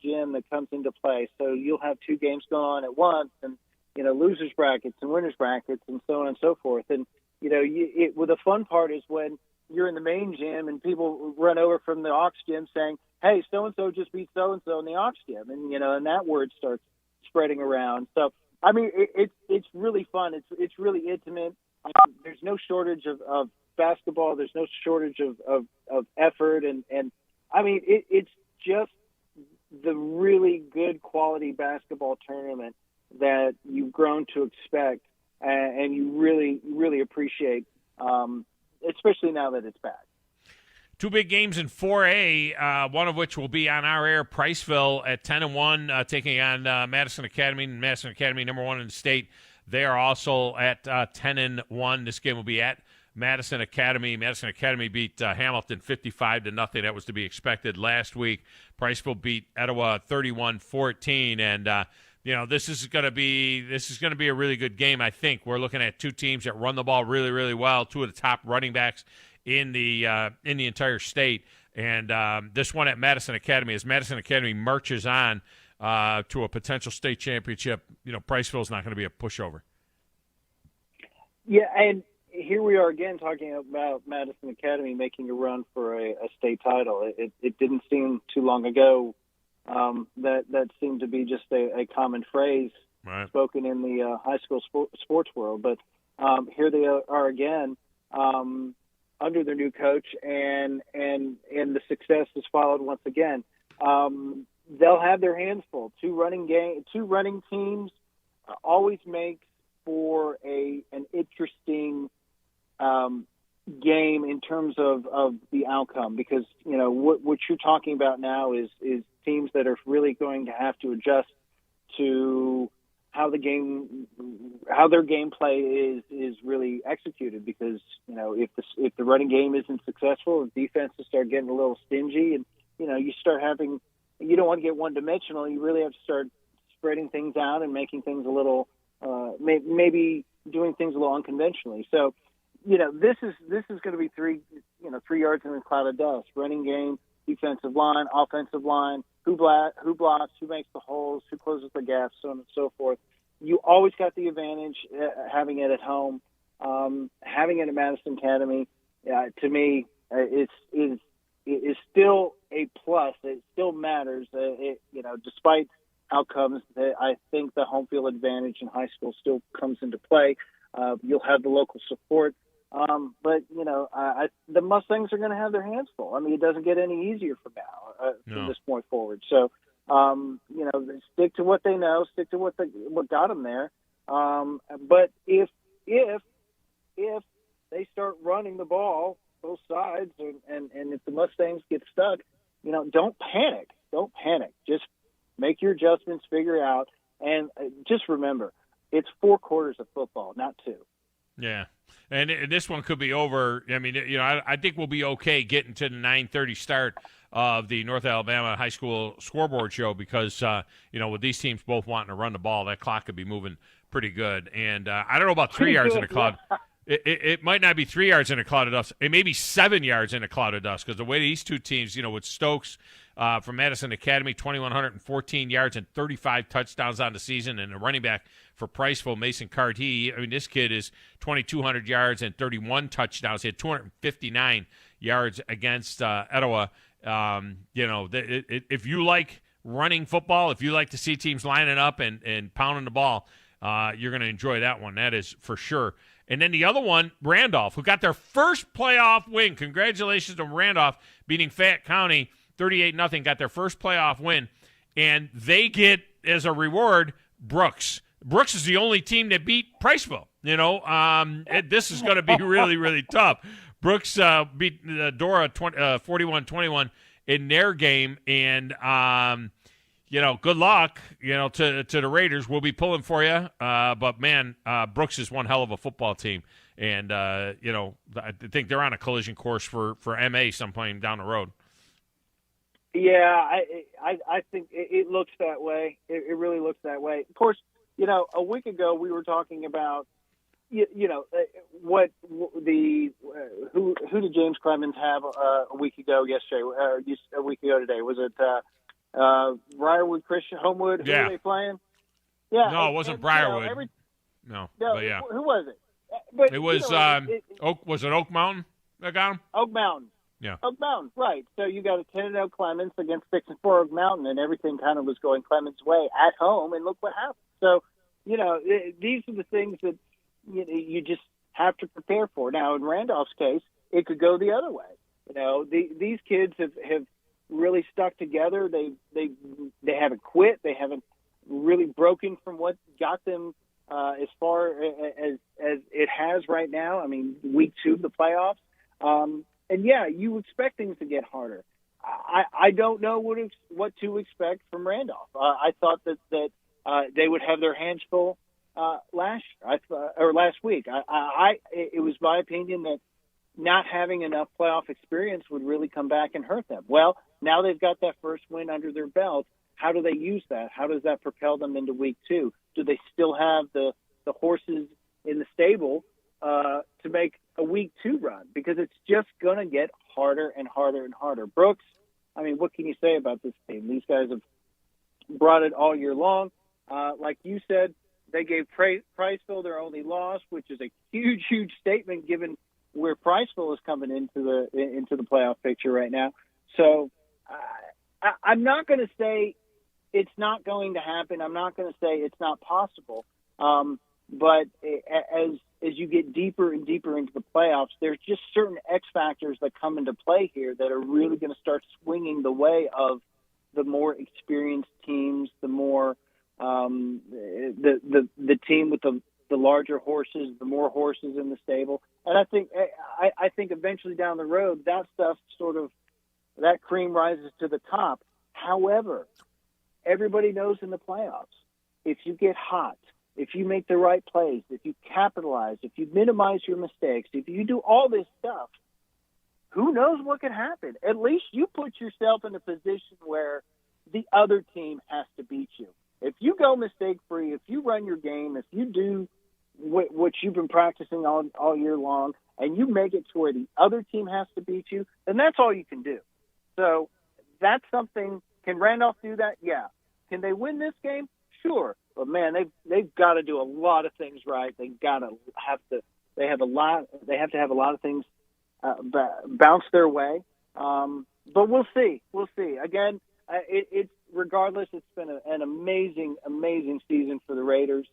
Gym that comes into play. So you'll have 2 games going on at once, and losers brackets and winners brackets, and so on and so forth. And the fun part is when you're in the main gym and people run over from the Ox Gym saying, "Hey, so and so just beat so and so in the Ox Gym," and and that word starts spreading around. So I mean, it's really fun. It's really intimate. There's no shortage of basketball. There's no shortage of effort, and I mean it's just the really good quality basketball tournament that you've grown to expect, and you really appreciate, especially now that it's back. Two big games in 4A, one of which will be on our air, Priceville at 10-1, taking on Madison Academy. Madison Academy, number 1 in the state. They are also at 10-1. This game will be at Madison Academy. Madison Academy beat Hamilton 55-0. That was to be expected last week. Priceville beat Etowah 31-14, and this is going to be a really good game. I think we're looking at two teams that run the ball really, really well. Two of the top running backs in the entire state, and this one at Madison Academy, as Madison Academy marches on to a potential state championship, Priceville is not going to be a pushover. Yeah, and here we are again talking about Madison Academy making a run for a state title. It didn't seem too long ago that seemed to be just a common phrase spoken in the high school sports world, but here they are again. Under their new coach, and the success has followed once again. They'll have their hands full. Two running teams always makes for an interesting game in terms of the outcome, because what you're talking about now is teams that are really going to have to adjust to how their gameplay is really executed, because if the running game isn't successful, the defenses start getting a little stingy, and you don't want to get one dimensional. You really have to start spreading things out and making things a little maybe doing things a little unconventionally. So this is going to be 3 yards in a cloud of dust. Running game, defensive line, offensive line, who blocks, who makes the holes, who closes the gaps, so on and so forth. You always got the advantage having it at home. Having it at Madison Academy, to me, is still a plus. It still matters. Despite outcomes, I think the home field advantage in high school still comes into play. You'll have the local support. But the Mustangs are going to have their hands full. I mean, it doesn't get any easier from this point forward. So, stick to what they know, stick to what got them there. But if they start running the ball both sides, and if the Mustangs get stuck, don't panic. Don't panic. Just make your adjustments, figure it out, and just remember, it's 4 quarters of football, not 2. Yeah, and this one could be over. I mean, I think we'll be okay getting to the 9:30 start of the North Alabama High School Scoreboard Show, because with these teams both wanting to run the ball, that clock could be moving pretty good. And I don't know about 3 yards in a cloud. It might not be 3 yards in a cloud of dust. It may be 7 yards in a cloud of dust, because the way these two teams, with Stokes from Madison Academy, 2,114 yards and 35 touchdowns on the season, and a running back for Priceville, Mason Carty. I mean, this kid is 2,200 yards and 31 touchdowns. He had 259 yards against Etowah. If you like running football, if you like to see teams lining up and pounding the ball, you're going to enjoy that one. That is for sure. And then the other one, Randolph, who got their first playoff win. Congratulations to Randolph beating Fayette County 38-0, got their first playoff win. And they get, as a reward, Brooks. Brooks is the only team that beat Priceville. This is going to be really, really tough. Brooks beat Dora 41-21 in their game. And, good luck, to the Raiders. We'll be pulling for you. But, man, Brooks is one hell of a football team. And, I think they're on a collision course for MA sometime down the road. Yeah, I think it looks that way. It really looks that way. Of course, a week ago we were talking about, who did James Clemens have a week ago yesterday, or a week ago today? Was it Briarwood Christian, Homewood? Yeah. Who were they playing? Yeah. No, it wasn't Briarwood. No, but yeah. Who was it? But, it was Oak. Was it Oak Mountain that got him? Oak Mountain. Yeah. Oak Mountain, right. So you got a 10-0 Clemens against 6-4 Oak Mountain, and everything kind of was going Clemens' way at home, and look what happened. So, these are the things that you just have to prepare for. Now, in Randolph's case, it could go the other way. These kids have really stuck together. They haven't quit. They haven't really broken from what got them as far as it has right now. I mean, week 2 of the playoffs. And yeah, you expect things to get harder. I don't know what to expect from Randolph. I thought that they would have their hands full last week. It was my opinion that not having enough playoff experience would really come back and hurt them. Well, now they've got that first win under their belt. How do they use that? How does that propel them into week 2? Do they still have the horses in the stable to make a week 2 run? Because it's just going to get harder and harder and harder. Brooks, I mean, what can you say about this team? These guys have brought it all year long. Like you said, they gave Priceville their only loss, which is a huge, huge statement given where Priceville is coming into the playoff picture right now. So I'm not going to say it's not going to happen. I'm not going to say it's not possible. But as you get deeper and deeper into the playoffs, there's just certain X factors that come into play here that are really going to start swinging the way of the more experienced teams, the more the team with the larger horses, the more horses in the stable. And I think eventually down the road, that stuff that cream rises to the top. However, everybody knows in the playoffs, if you get hot, if you make the right plays, if you capitalize, if you minimize your mistakes, if you do all this stuff, who knows what could happen? At least you put yourself in a position where the other team has to beat you. If you go mistake-free, if you run your game, if you do what you've been practicing all year long, and you make it to where the other team has to beat you, then that's all you can do. So that's something. Can Randolph do that? Yeah. Can they win this game? Sure. But man, they've got to do a lot of things right. They have to have a lot of things bounce their way. But we'll see. Again, it's regardless. It's been an amazing, amazing season for the Raiders.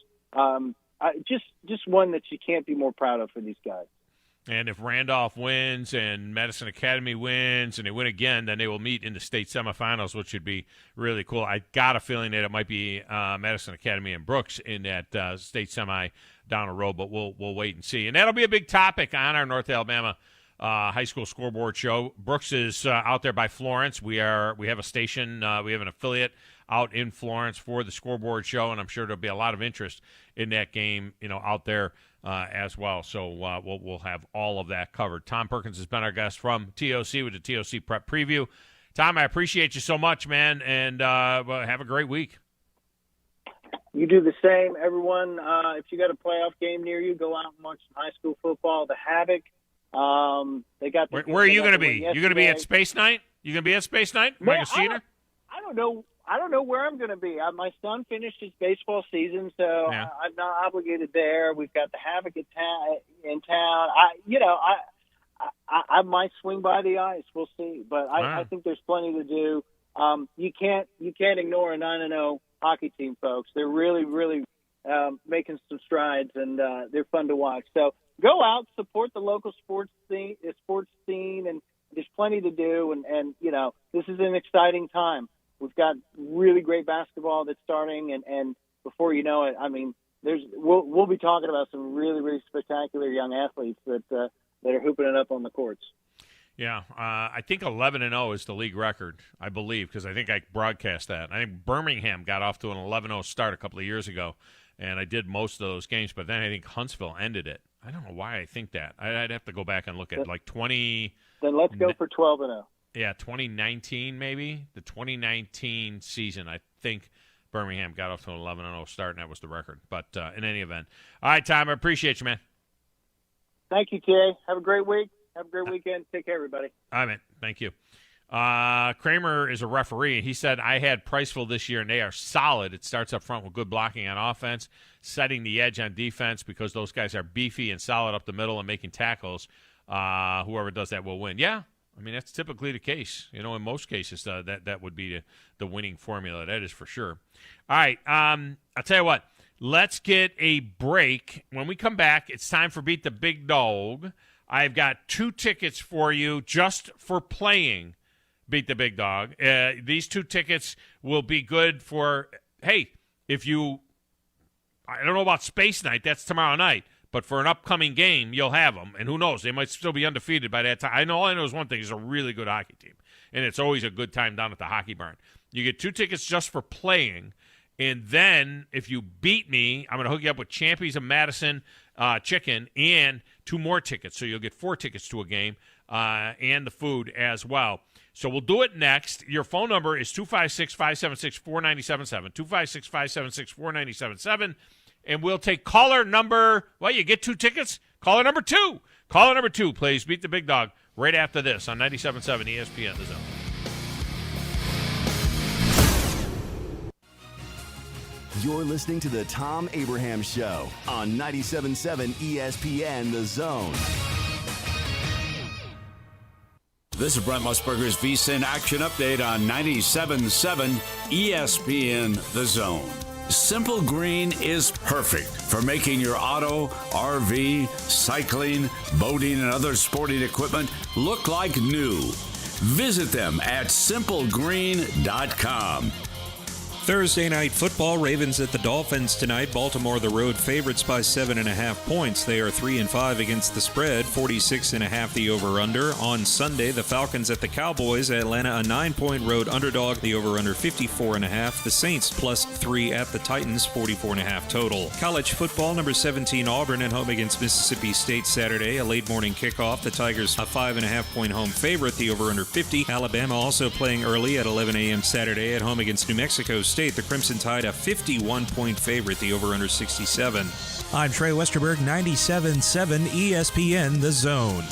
Just one that you can't be more proud of for these guys. And if Randolph wins and Madison Academy wins and they win again, then they will meet in the state semifinals, which would be really cool. I got a feeling that it might be Madison Academy and Brooks in that state semi down the road, but we'll wait and see. And that'll be a big topic on our North Alabama high school scoreboard show. Brooks is out there by Florence. We have a station. We have an affiliate out in Florence for the scoreboard show, and I'm sure there'll be a lot of interest in that game, out there as well. So we'll have all of that covered. Tom Perkins has been our guest from TOC with the TOC Prep Preview. Tom, I appreciate you so much, man, and have a great week. You do the same, everyone. If you got a playoff game near you, go out and watch some high school football. The Havoc. They got. Where are you going to be? You going to be at Space Night? You going to be at Space Night? Man, I don't know. I don't know where I'm going to be. My son finished his baseball season, so Yeah. I'm not obligated there. We've got the Havoc in town. I might swing by the ice. We'll see, but I think there's plenty to do. You can't ignore a 9-0 hockey team, folks. They're really, really making some strides, and they're fun to watch. So go out, support the local sports scene, and there's plenty to do. And this is an exciting time. We've got really great basketball that's starting, and before you know it, I mean, we'll be talking about some really, really spectacular young athletes that are hooping it up on the courts. Yeah, I think 11-0 is the league record, I believe, because I think I broadcast that. I think Birmingham got off to an 11-0 start a couple of years ago, and I did most of those games, but then I think Huntsville ended it. I don't know why I think that. I'd have to go back and look at like 20. Then let's go for 12-0. Yeah, 2019 maybe. The 2019 season, I think Birmingham got off to an 11-0 start, and that was the record. But in any event. All right, Tom, I appreciate you, man. Thank you, Tia. Have a great week. Have a great weekend. Take care, everybody. All right, man. Thank you. Kramer is a referee, and he said, I had Priceville this year, and they are solid. It starts up front with good blocking on offense, setting the edge on defense because those guys are beefy and solid up the middle and making tackles. Whoever does that will win. Yeah, I mean, that's typically the case. In most cases, that would be the winning formula. That is for sure. All right, I'll tell you what. Let's get a break. When we come back, it's time for Beat the Big Dog. I've got 2 tickets for you just for playing Beat the Big Dog. These 2 tickets will be good for, hey, if you, I don't know about Space Night, that's tomorrow night, But for an upcoming game, you'll have them. And who knows? They might still be undefeated by that time. All I know is one thing. It's a really good hockey team. And it's always a good time down at the Hockey Barn. You get 2 tickets just for playing. And then if you beat me, I'm going to hook you up with Champions of Madison chicken and 2 more tickets. So you'll get 4 tickets to a game and the food as well. So we'll do it next. Your phone number is 256-576-4977, 256-576-4977. And we'll take caller number, well, you get 2 tickets. Caller number 2. Caller number 2 plays Beat the Big Dog right after this on 97.7 ESPN, The Zone. You're listening to the Thom Abraham Show on 97.7 ESPN, The Zone. This is Brent Musburger's VSiN Action Update on 97.7 ESPN, The Zone. Simple Green is perfect for making your auto, RV, cycling, boating, and other sporting equipment look like new. Visit them at simplegreen.com. Thursday night football, Ravens at the Dolphins tonight. Baltimore the road favorites by 7.5 points. They are 3-5 against the spread, 46.5 the over-under. On Sunday, the Falcons at the Cowboys. Atlanta a 9-point road underdog. The over-under 54.5. The Saints +3 at the Titans, 44.5 total. College football, number 17 Auburn at home against Mississippi State Saturday. A late morning kickoff. The Tigers a 5.5-point home favorite. The over-under 50. Alabama also playing early at 11 a.m. Saturday at home against New Mexico State. The Crimson Tide a 51-point favorite, the over-under 67. I'm Trey Westerberg, 97.7 ESPN, The Zone.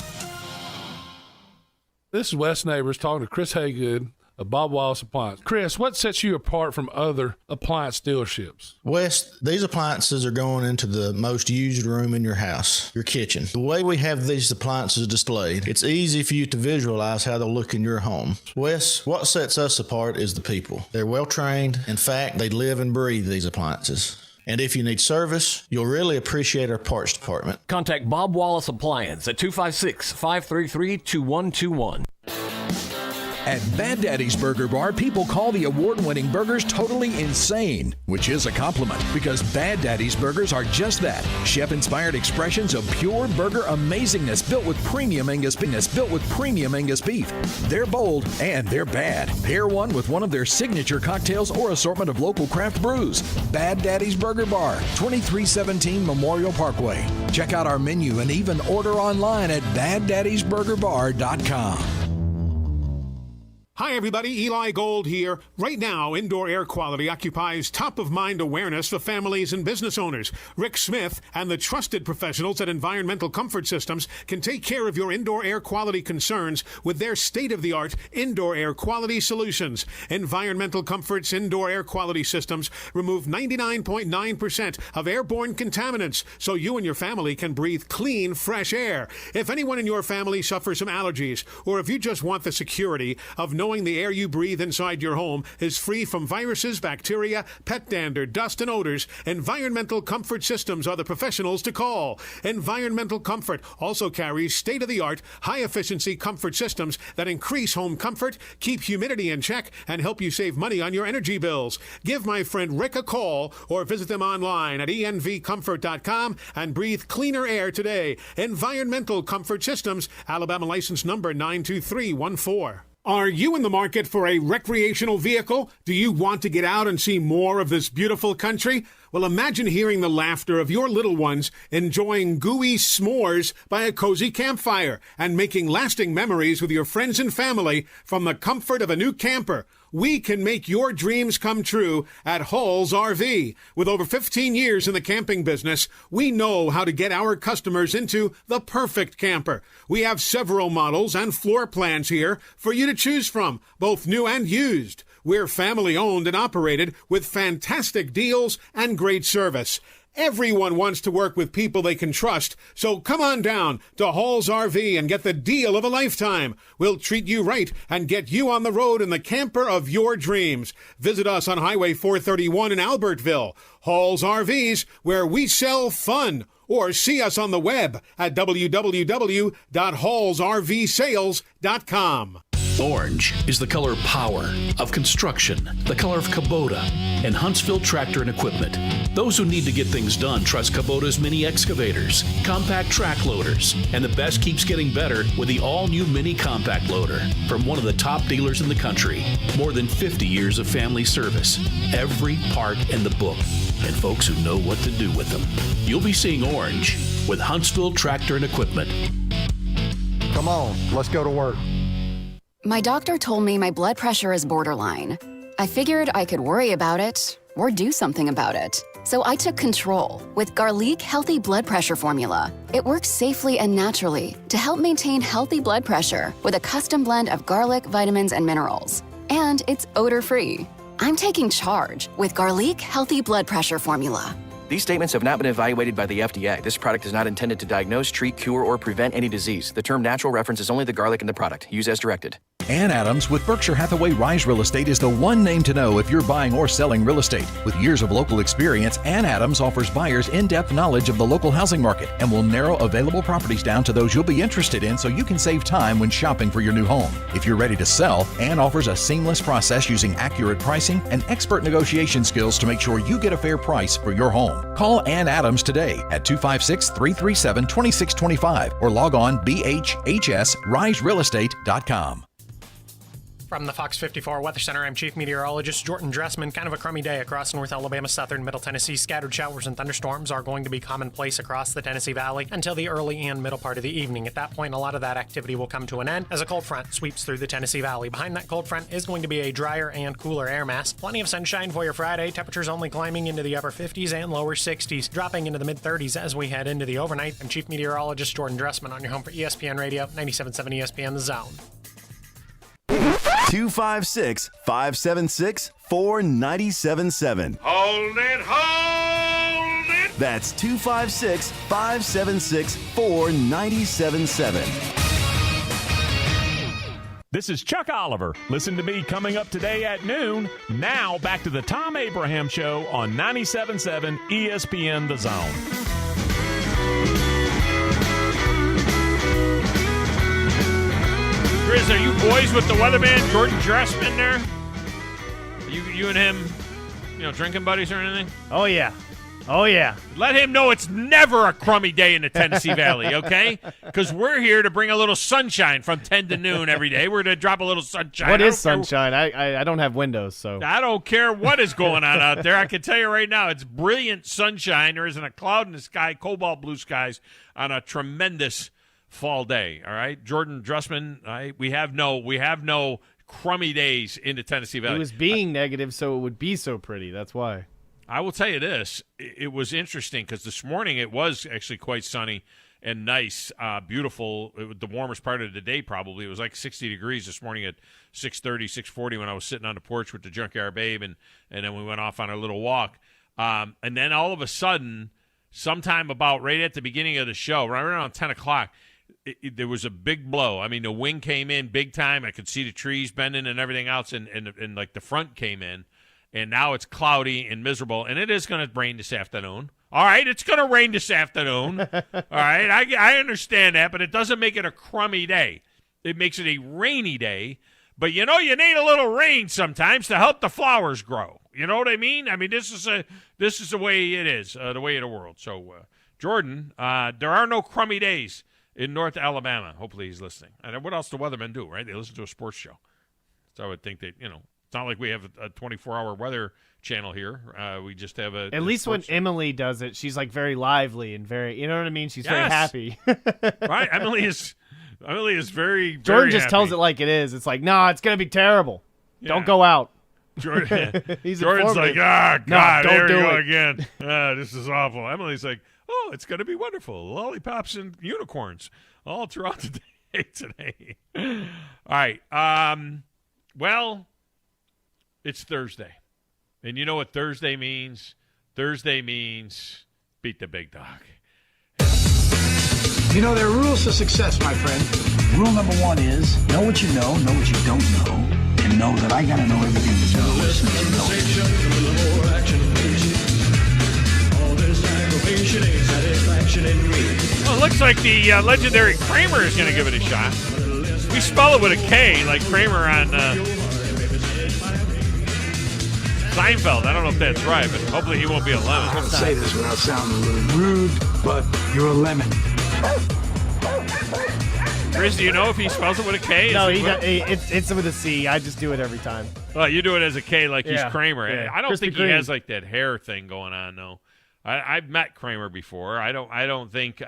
This is Wes Neighbors talking to Chris Haygood of Bob Wallace Appliance. Chris, what sets you apart from other appliance dealerships? Wes, these appliances are going into the most used room in your house, your kitchen. The way we have these appliances displayed, it's easy for you to visualize how they'll look in your home. Wes, what sets us apart is the people. They're well trained. In fact, they live and breathe these appliances. And if you need service, you'll really appreciate our parts department. Contact Bob Wallace Appliance at 256-533-2121. At Bad Daddy's Burger Bar, people call the award-winning burgers totally insane, which is a compliment because Bad Daddy's Burgers are just that. Chef-inspired expressions of pure burger amazingness built with premium Angus beef. They're bold and they're bad. Pair one with one of their signature cocktails or assortment of local craft brews. Bad Daddy's Burger Bar, 2317 Memorial Parkway. Check out our menu and even order online at baddaddysburgerbar.com. Hi, everybody. Eli Gold here. Right now, indoor air quality occupies top-of-mind awareness for families and business owners. Rick Smith and the trusted professionals at Environmental Comfort Systems can take care of your indoor air quality concerns with their state-of-the-art indoor air quality solutions. Environmental Comfort's indoor air quality systems remove 99.9% of airborne contaminants so you and your family can breathe clean, fresh air. If anyone in your family suffers from allergies, or if you just want the security of knowing the air you breathe inside your home is free from viruses, bacteria, pet dander, dust, and odors, Environmental Comfort Systems are the professionals to call. Environmental Comfort also carries state-of-the-art, high-efficiency comfort systems that increase home comfort, keep humidity in check, and help you save money on your energy bills. Give my friend Rick a call or visit them online at envcomfort.com and breathe cleaner air today. Environmental Comfort Systems, Alabama license number 92314. Are you in the market for a recreational vehicle? Do you want to get out and see more of this beautiful country? Well, imagine hearing the laughter of your little ones enjoying gooey s'mores by a cozy campfire and making lasting memories with your friends and family from the comfort of a new camper. We can make your dreams come true at Hall's RV. With over 15 years in the camping business, we know how to get our customers into the perfect camper. We have several models and floor plans here for you to choose from, both new and used. We're family owned and operated with fantastic deals and great service. Everyone wants to work with people they can trust, so come on down to Hall's RV and get the deal of a lifetime. We'll treat you right and get you on the road in the camper of your dreams. Visit us on Highway 431 in Albertville. Hall's RVs, where we sell fun. Or see us on the web at www.hallsrvsales.com. Orange is the color of power, of construction, the color of Kubota, and Huntsville Tractor and Equipment. Those who need to get things done trust Kubota's mini excavators, compact track loaders, and the best keeps getting better with the all-new mini compact loader from one of the top dealers in the country. More than 50 years of family service, every part in the book, and folks who know what to do with them. You'll be seeing Orange with Huntsville Tractor and Equipment. Come on, let's go to work. My doctor told me my blood pressure is borderline. I figured I could worry about it or do something about it. So I took control with Garlic Healthy Blood Pressure Formula. It works safely and naturally to help maintain healthy blood pressure with a custom blend of garlic, vitamins, and minerals. And it's odor-free. I'm taking charge with Garlic Healthy Blood Pressure Formula. These statements have not been evaluated by the FDA. This product is not intended to diagnose, treat, cure, or prevent any disease. The term natural references only the garlic in the product. Use as directed. Ann Adams with Berkshire Hathaway Rise Real Estate is the one name to know if you're buying or selling real estate. With years of local experience, Ann Adams offers buyers in-depth knowledge of the local housing market and will narrow available properties down to those you'll be interested in so you can save time when shopping for your new home. If you're ready to sell, Ann offers a seamless process using accurate pricing and expert negotiation skills to make sure you get a fair price for your home. Call Ann Adams today at 256-337-2625 or log on bhhsriserealestate.com. From the Fox 54 Weather Center, I'm Chief Meteorologist Jordan Dressman. Kind of a crummy day across North Alabama, southern Middle Tennessee. Scattered showers and thunderstorms are going to be commonplace across the Tennessee Valley until the early and middle part of the evening. At that point, a lot of that activity will come to an end as a cold front sweeps through the Tennessee Valley. Behind that cold front is going to be a drier and cooler air mass. Plenty of sunshine for your Friday. Temperatures only climbing into the upper 50s and lower 60s, dropping into the mid-30s as we head into the overnight. I'm Chief Meteorologist Jordan Dressman on your home for ESPN Radio, 97.7 ESPN The Zone. 256-576-4977. Hold it. That's 256-576-4977. This is Chuck Oliver. Listen to me coming up today at noon. Now back to the Thom Abraham Show on 97.7 ESPN The Zone. Chris, are you boys with the weatherman, Jordan Dressman there? Are you and him, drinking buddies or anything? Oh, yeah. Oh, yeah. Let him know it's never a crummy day in the Tennessee Valley, okay? Because we're here to bring a little sunshine from 10 to noon every day. We're going to drop a little sunshine. What is sunshine? I don't have windows, so. I don't care what is going on out there. I can tell you right now, it's brilliant sunshine. There isn't a cloud in the sky, cobalt blue skies on a tremendous fall day. All right, Jordan Dressman. We have no crummy days in the Tennessee Valley. It was being negative, so it would be so pretty. That's why. I will tell you this: it was interesting because this morning it was actually quite sunny and nice, beautiful. It was the warmest part of the day. Probably it was like 60 degrees this morning at 6:30, 6:40 when I was sitting on the porch with the Junkyard Babe, and then we went off on our little walk. And then all of a sudden, sometime about right at the beginning of the show, right around 10 o'clock. There was a big blow. I mean, the wind came in big time. I could see the trees bending and everything else, and like the front came in, and now it's cloudy and miserable, and it is going to rain this afternoon. All right, it's going to rain this afternoon. All right, I understand that, but it doesn't make it a crummy day. It makes it a rainy day, but you need a little rain sometimes to help the flowers grow. You know what I mean? I mean, this is the way it is, the way of the world. So, Jordan, there are no crummy days in North Alabama. Hopefully he's listening. And what else do weathermen do, right? They listen to a sports show. So I would think that, it's not like we have a 24-hour weather channel here. We just have a... At least when Emily does it, she's like very lively and very, you know what I mean? She's very happy. Right? Emily is very, very Jordan just happy. tells it like it is. It's like, nah, it's going to be terrible. Yeah. Don't go out. Jordan's informative. like, God, no, there we don't go do it. again. This is awful. Emily's like, oh, it's going to be wonderful. Lollipops and unicorns all throughout the day today. All right. Well, it's Thursday. And you know what Thursday means? Thursday means beat the big dog. There are rules to success, my friend. Rule number one is know what you know what you don't know, and know that I got to know everything you know. Well, it looks like the legendary Kramer is going to give it a shot. We spell it with a K, like Kramer on Seinfeld. I don't know if that's right, but hopefully he won't be a lemon. I'm going to say this without sounding a little rude, but you're a lemon. Chris, do you know if he spells it with a K? No, it's with a C. I just do it every time. Well, you do it as a K, like he's Kramer. Yeah. I don't Krispy think he Kreme. has like that hair thing going on, though. I've met Kramer before. I think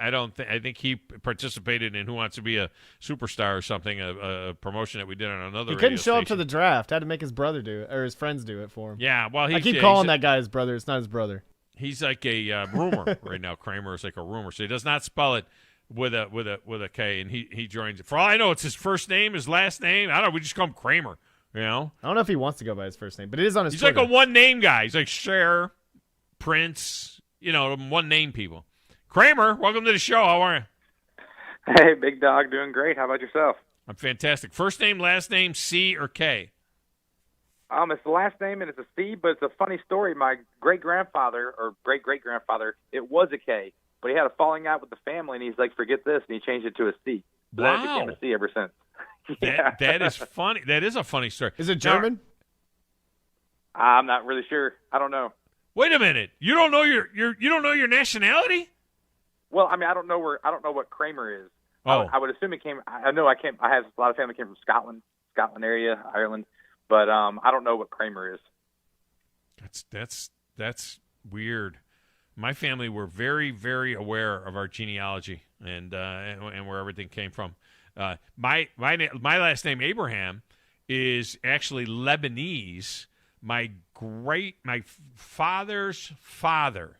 he participated in Who Wants to Be a Superstar or something, a promotion that we did on another. He couldn't radio show up to station. the draft. Had to make his brother do it, or his friends do it for him. Yeah, well, I keep calling that guy his brother. It's not his brother. He's like a rumor right now. Kramer is like a rumor, so he does not spell it with a K, and he joins it. For all I know, it's his first name, his last name. I don't know. We just call him Kramer. You know. I don't know if he wants to go by his first name, but it is on his. He's Twitter. like a one-name guy. He's like Cher, Prince. You know, one-name people. Kramer, welcome to the show. How are you? Hey, big dog, doing great. How about yourself? I'm fantastic. First name, last name, C or K? It's the last name and it's a C, but it's a funny story. My great-grandfather or great-great-grandfather, it was a K, but he had a falling out with the family, and he's like, forget this, and he changed it to a C. So then it became a C ever since. Yeah. That is funny. That is a funny story. Is it German? I'm not really sure. I don't know. Wait a minute. You don't know your nationality? Well, I mean, I don't know what Kramer is. Oh. I would assume it came. I have a lot of family came from Scotland area, Ireland, but I don't know what Kramer is. That's weird. My family were very, very aware of our genealogy and where everything came from. My last name Abraham is actually Lebanese. My father's father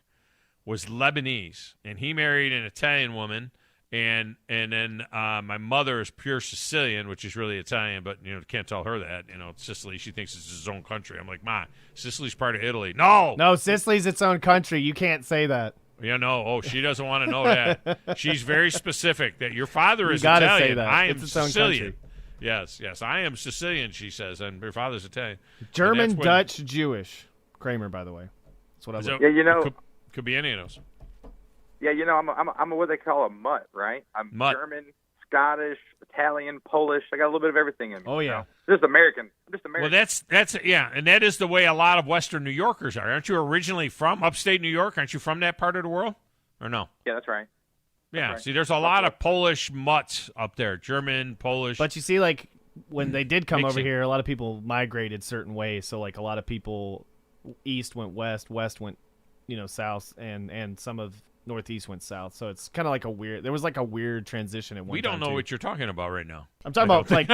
was Lebanese, and he married an Italian woman, and then my mother is pure Sicilian, which is really Italian, but can't tell her that. Sicily, she thinks it's his own country. I'm like, Ma, Sicily's part of Italy. No, Sicily's its own country. You can't say that. She doesn't want to know that. She's very specific that your father is gotta Italian. say that. I am It's its own Sicilian. country. Yes, I am Sicilian, she says, and your father's Italian. German, Dutch, Jewish. Kramer, by the way. That's what I look. Yeah, could be any of those. Yeah, I'm what they call a mutt, right? I'm mutt. German, Scottish, Italian, Polish. I got a little bit of everything in me. Oh yeah, just American. Well, that's and that is the way a lot of Western New Yorkers are. Aren't you originally from upstate New York? Aren't you from that part of the world, or no? Yeah, that's right. Yeah, see, there's a lot of Polish mutts up there, German, Polish. But you see, like, when they did come over Mixing. here, a lot of people migrated certain ways. So, like, a lot of people east went west, west went, south, and some of northeast went south. So it's kind of like there was like a weird transition at one time. We don't know too. what you're talking about right now. I'm talking about like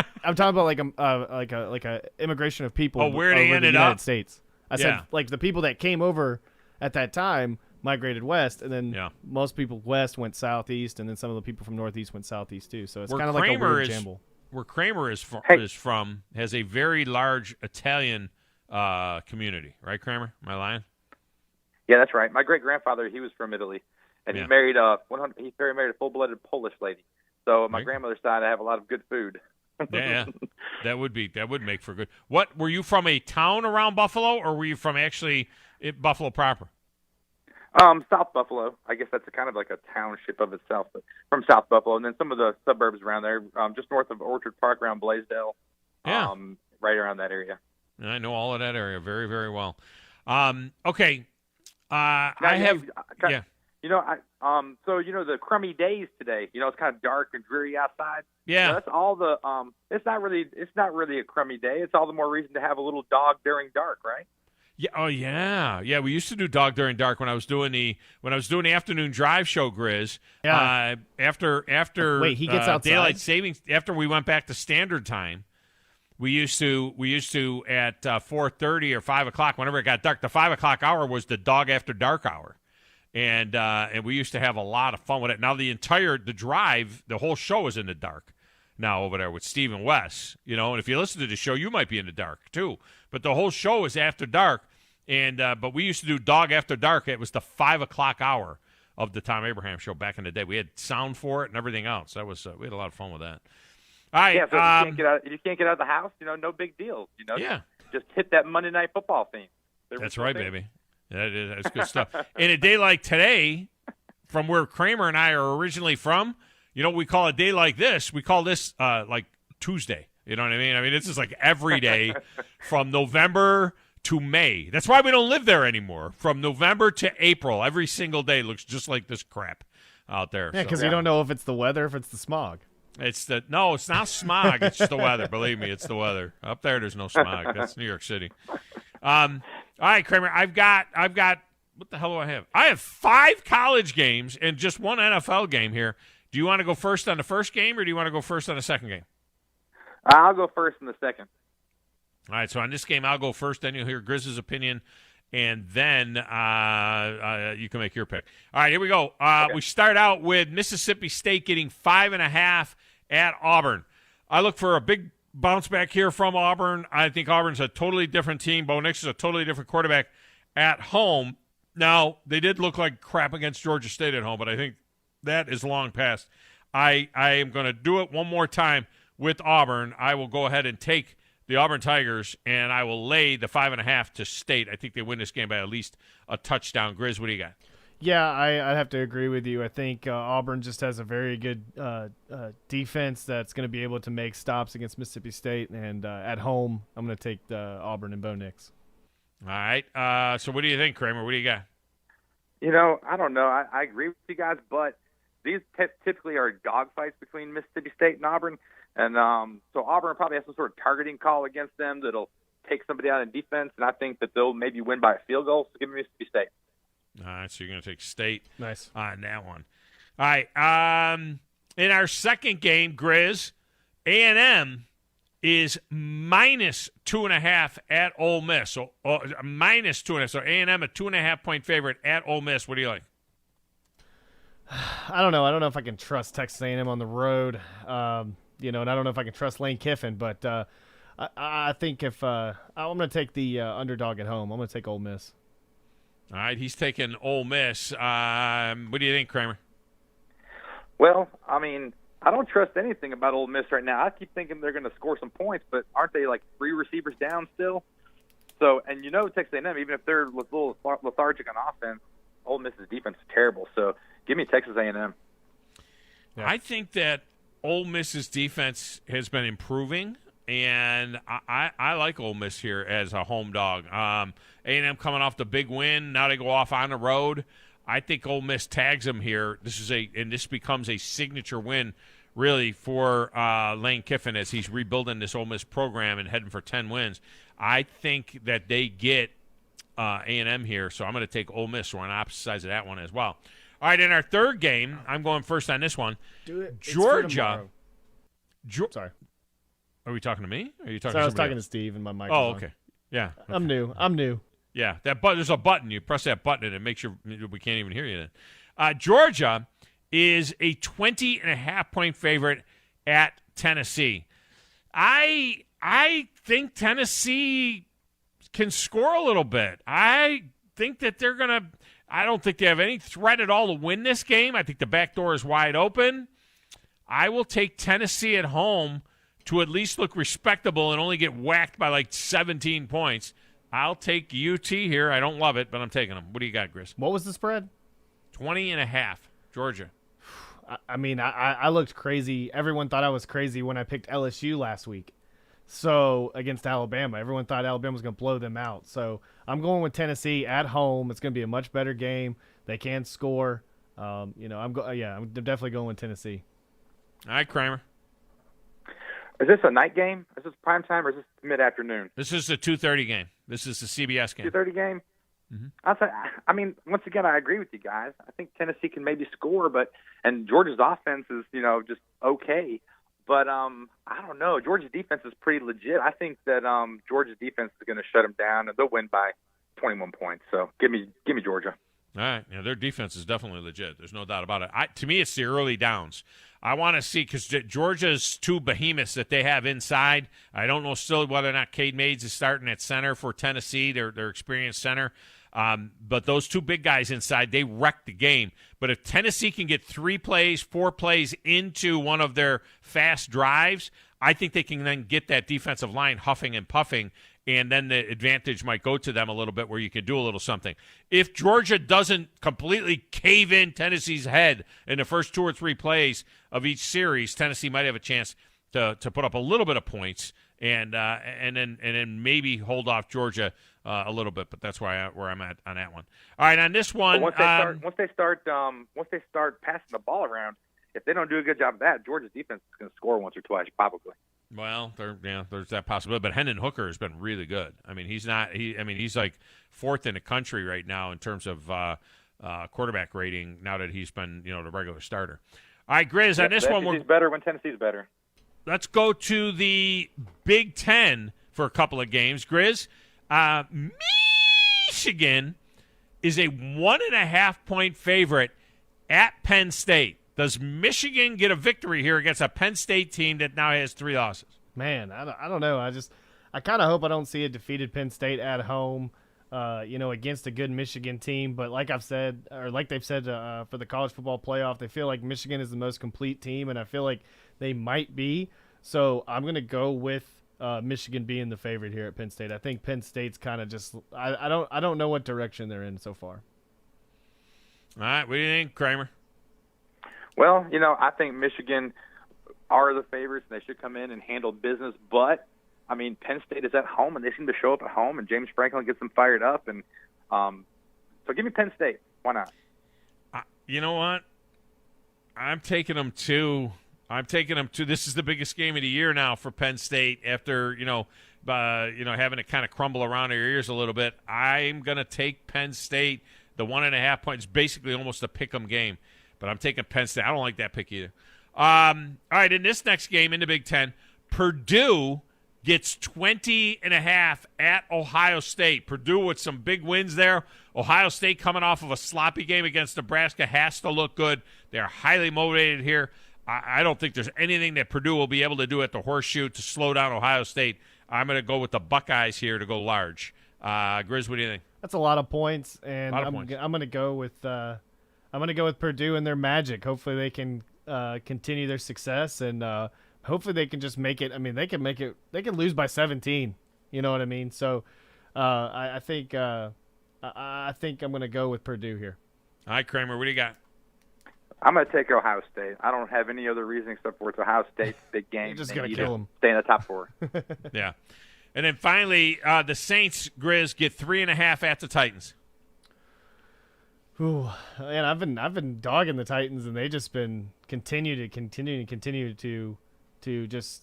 a immigration of people where over they the ended United up. States. I said, like, the people that came over at that time migrated west, and then most people west went southeast, and then some of the people from northeast went southeast too. So it's kind of like a weird jumble. Where Kramer is from has a very large Italian community, right, Kramer? Am I lying? Yeah, that's right. My great-grandfather, he was from Italy, and he married a full-blooded Polish lady. So my grandmother's side, I have a lot of good food. Yeah, that would make for good. What, were you from a town around Buffalo, or were you from actually Buffalo proper? South Buffalo. I guess that's kind of like a township of itself, but from South Buffalo, and then some of the suburbs around there, just north of Orchard Park, around Blaisdell. Yeah, right around that area. And I know all of that area very, very well. Okay, Now, I have. Yeah. So the crummy days today. It's kind of dark and dreary outside. Yeah. That's all the. It's not really a crummy day. It's all the more reason to have a little dog during dark, right? Yeah. Oh, yeah. Yeah. We used to do Dog During Dark when I was doing the afternoon drive show, Grizz. Yeah. After wait, he gets outside? daylight savings. After we went back to standard time, we used to at 4:30 or 5 o'clock, whenever it got dark. The 5 o'clock hour was the Dog After Dark hour, and we used to have a lot of fun with it. Now the drive, the whole show is in the dark now over there with Steve and Wes. And if you listen to the show, you might be in the dark too. But the whole show is after dark, and but we used to do Dog After Dark. It was the 5 o'clock hour of the Thom Abraham Show back in the day. We had sound for it and everything else. That was we had a lot of fun with that. All right. Yeah, so if you can't get out of the house, no big deal. Yeah. Just hit that Monday Night Football theme. That's right, baby. That's good stuff. In a day like today, from where Kramer and I are originally from, we call a day like this. We call this like Tuesday. You know what I mean? I mean, this is like every day from November to May. That's why we don't live there anymore. From November to April, every single day looks just like this crap out there. Yeah, because you don't know if it's the weather, if it's the smog. It's not smog. It's just the weather. Believe me, it's the weather. Up there's no smog. That's New York City. All right, Kramer. I've got. What the hell do I have? I have 5 college games and just 1 NFL game here. Do you want to go first on the first game, or do you want to go first on the second game? I'll go first in the second. All right. So on this game, I'll go first. Then you'll hear Grizz's opinion, and then you can make your pick. All right. Here we go. Okay. We start out with Mississippi State getting 5.5 at Auburn. I look for a big bounce back here from Auburn. I think Auburn's a totally different team. Bo Nix is a totally different quarterback at home. Now, they did look like crap against Georgia State at home, but I think that is long past. I am going to do it one more time with Auburn. I will go ahead and take the Auburn Tigers, and I will lay the 5.5 to State. I think they win this game by at least a touchdown. Grizz, what do you got? Yeah, I'd have to agree with you. I think Auburn just has a very good defense that's going to be able to make stops against Mississippi State. And at home, I'm going to take Auburn and Bo Nix. All right. So what do you think, Kramer? What do you got? I don't know. I agree with you guys, but these typically are dogfights between Mississippi State and Auburn. And so Auburn probably has some sort of targeting call against them that'll take somebody out in defense, and I think that they'll maybe win by a field goal. So give me Mississippi State. All right, so you're going to take State nice on that one. All right, in our second game, Grizz, A&M is minus 2.5 at Ole Miss. So minus 2.5. So A&M a 2.5-point favorite at Ole Miss. What do you like? I don't know. I don't know if I can trust Texas A&M on the road. And I don't know if I can trust Lane Kiffin, but I think if I'm going to take the underdog at home. I'm going to take Ole Miss. All right, he's taking Ole Miss. What do you think, Kramer? Well, I mean, I don't trust anything about Ole Miss right now. I keep thinking they're going to score some points, but aren't they like 3 receivers down still? So, and Texas A&M, even if they're a little lethargic on offense, Ole Miss's defense is terrible. So, give me Texas A&M. Yeah. I think that Ole Miss's defense has been improving, and I like Ole Miss here as a home dog. A&M coming off the big win. Now they go off on the road. I think Ole Miss tags them here. This becomes a signature win, really, for Lane Kiffin as he's rebuilding this Ole Miss program and heading for 10 wins. I think that they get A&M here, so I'm going to take Ole Miss. We're on opposite sides of that one as well. All right, in our third game, I'm going first on this one. Do it. Georgia. Sorry. Are we talking to me? Or are you talking Sorry, to I was talking else? to Steve and my microphone. Oh, okay. Yeah. Okay. I'm new. Yeah, there's a button. You press that button, and it makes sure we can't even hear you then. Georgia is a 20.5-point favorite at Tennessee. I think Tennessee can score a little bit. I think that they're going to – I don't think they have any threat at all to win this game. I think the back door is wide open. I will take Tennessee at home to at least look respectable and only get whacked by like 17 points. I'll take UT here. I don't love it, but I'm taking them. What do you got, Chris? What was the spread? 20.5, Georgia. I mean, I looked crazy. Everyone thought I was crazy when I picked LSU last week. So against Alabama, everyone thought Alabama was going to blow them out. So I'm going with Tennessee at home. It's going to be a much better game. They can score. I'm definitely going with Tennessee. All right, Kramer. Is this a night game? Is this prime time or is this mid-afternoon? This is the 2:30 game. This is the CBS game. 2:30 game? Mm-hmm. Once again, I agree with you guys. I think Tennessee can maybe score, and Georgia's offense is, just okay. But I don't know. Georgia's defense is pretty legit. I think that Georgia's defense is going to shut them down, and they'll win by 21 points. So give me Georgia. All right. Yeah, their defense is definitely legit. There's no doubt about it. To me, it's the early downs. I want to see, because Georgia's 2 behemoths that they have inside. I don't know still whether or not Cade Mays is starting at center for Tennessee, their experienced center. But those 2 big guys inside, they wreck the game. But if Tennessee can get 3 plays, 4 plays into one of their fast drives, I think they can then get that defensive line huffing and puffing, and then the advantage might go to them a little bit where you can do a little something. If Georgia doesn't completely cave in Tennessee's head in the first 2 or 3 plays of each series, Tennessee might have a chance to put up a little bit of points and then maybe hold off Georgia a little bit. But that's where I'm at on that one. All right, on this one, once they start passing the ball around, if they don't do a good job of that, Georgia's defense is going to score once or twice probably. Well, there's that possibility, but Hendon Hooker has been really good. I mean, he's like fourth in the country right now in terms of quarterback rating. Now that he's been the regular starter. All right, Grizz, on this one, he's better when Tennessee's better. Let's go to the Big Ten for a couple of games. Grizz, Michigan is a 1.5-point favorite at Penn State. Does Michigan get a victory here against a Penn State team that now has 3 losses? Man, I don't know. I kind of hope I don't see a defeated Penn State at home, against a good Michigan team. But like I've said, or like they've said for the college football playoff, they feel like Michigan is the most complete team, and I feel like they might be. So I'm going to go with Michigan being the favorite here at Penn State. I think Penn State's kind of just I don't know what direction they're in so far. All right, what do you think, Kramer? Well, I think Michigan are the favorites, and they should come in and handle business. But, I mean, Penn State is at home, and they seem to show up at home, and James Franklin gets them fired up. And so give me Penn State. Why not? You know what? I'm taking them to. This is the biggest game of the year now for Penn State after, having it kind of crumble around their ears a little bit. I'm going to take Penn State. The 1.5 points, basically almost a pick 'em game. But I'm taking Penn State. I don't like that pick either. All right, in this next game in the Big Ten, Purdue gets 20.5 at Ohio State. Purdue with some big wins there. Ohio State coming off of a sloppy game against Nebraska has to look good. They're highly motivated here. I don't think there's anything that Purdue will be able to do at the Horseshoe to slow down Ohio State. I'm going to go with the Buckeyes here to go large. Grizz, what do you think? That's a lot of points, and I'm going to go with Purdue and their magic. Hopefully they can continue their success, and hopefully they can just make it. I mean, they can make it. They can lose by 17. You know what I mean? So I think I'm going to go with Purdue here. All right, Kramer, what do you got? I'm going to take Ohio State. I don't have any other reason except for it's Ohio State's big game. You're just going to kill them. Stay in the top 4. Yeah. And then finally, the Saints, Grizz, get 3.5 at the Titans. Ooh, man, I've been dogging the Titans, and they just been continue to just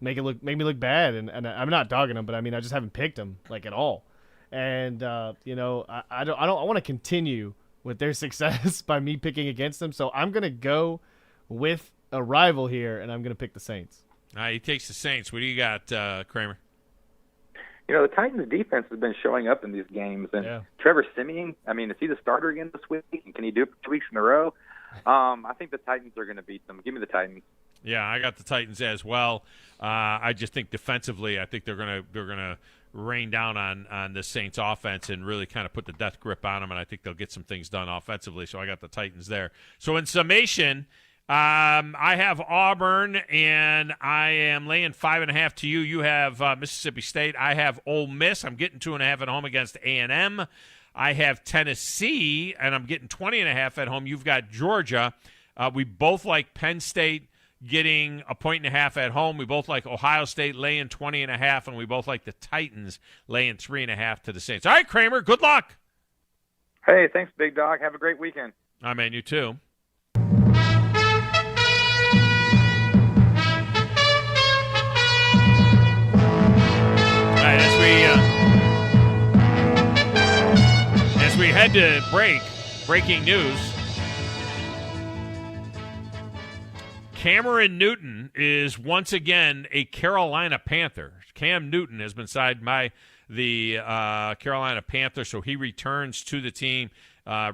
make me look bad. And I'm not dogging them, but I mean I just haven't picked them like at all. And I want to continue with their success by me picking against them. So I'm gonna go with a rival here, and I'm gonna pick the Saints. He takes the Saints. What do you got, Kramer? The Titans' defense has been showing up in these games. And Trevor Siemian, I mean, is he the starter again this week? And can he do it 2 weeks in a row? I think the Titans are going to beat them. Give me the Titans. Yeah, I got the Titans as well. I just think defensively, I think they're gonna rain down on the Saints' offense and really kind of put the death grip on them, and I think they'll get some things done offensively. So I got the Titans there. So in summation, I have Auburn, and I am laying 5.5 to you. You have Mississippi State. I have Ole Miss. I'm getting 2.5 at home against A&M. I have Tennessee, and I'm getting 20.5 at home. You've got Georgia. We both like Penn State getting 1.5 at home. We both like Ohio State laying 20.5, and we both like the Titans laying 3.5 to the Saints. All right, Kramer, good luck. Hey, thanks, Big Dog. Have a great weekend. All right, man, you too. As we head to breaking news, Cameron Newton is once again a Carolina Panther. Cam Newton has been signed by the Carolina Panthers, so he returns to the team,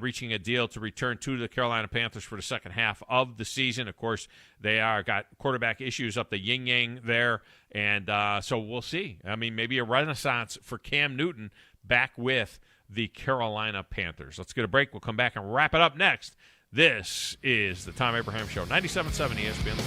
reaching a deal to return to the Carolina Panthers for the second half of the season. Of course, they got quarterback issues up the yin-yang there, and so we'll see. I mean, maybe a renaissance for Cam Newton back with the Carolina Panthers. Let's get a break. We'll come back and wrap it up next. This is the Thom Abraham Show, 97.7 ESPN.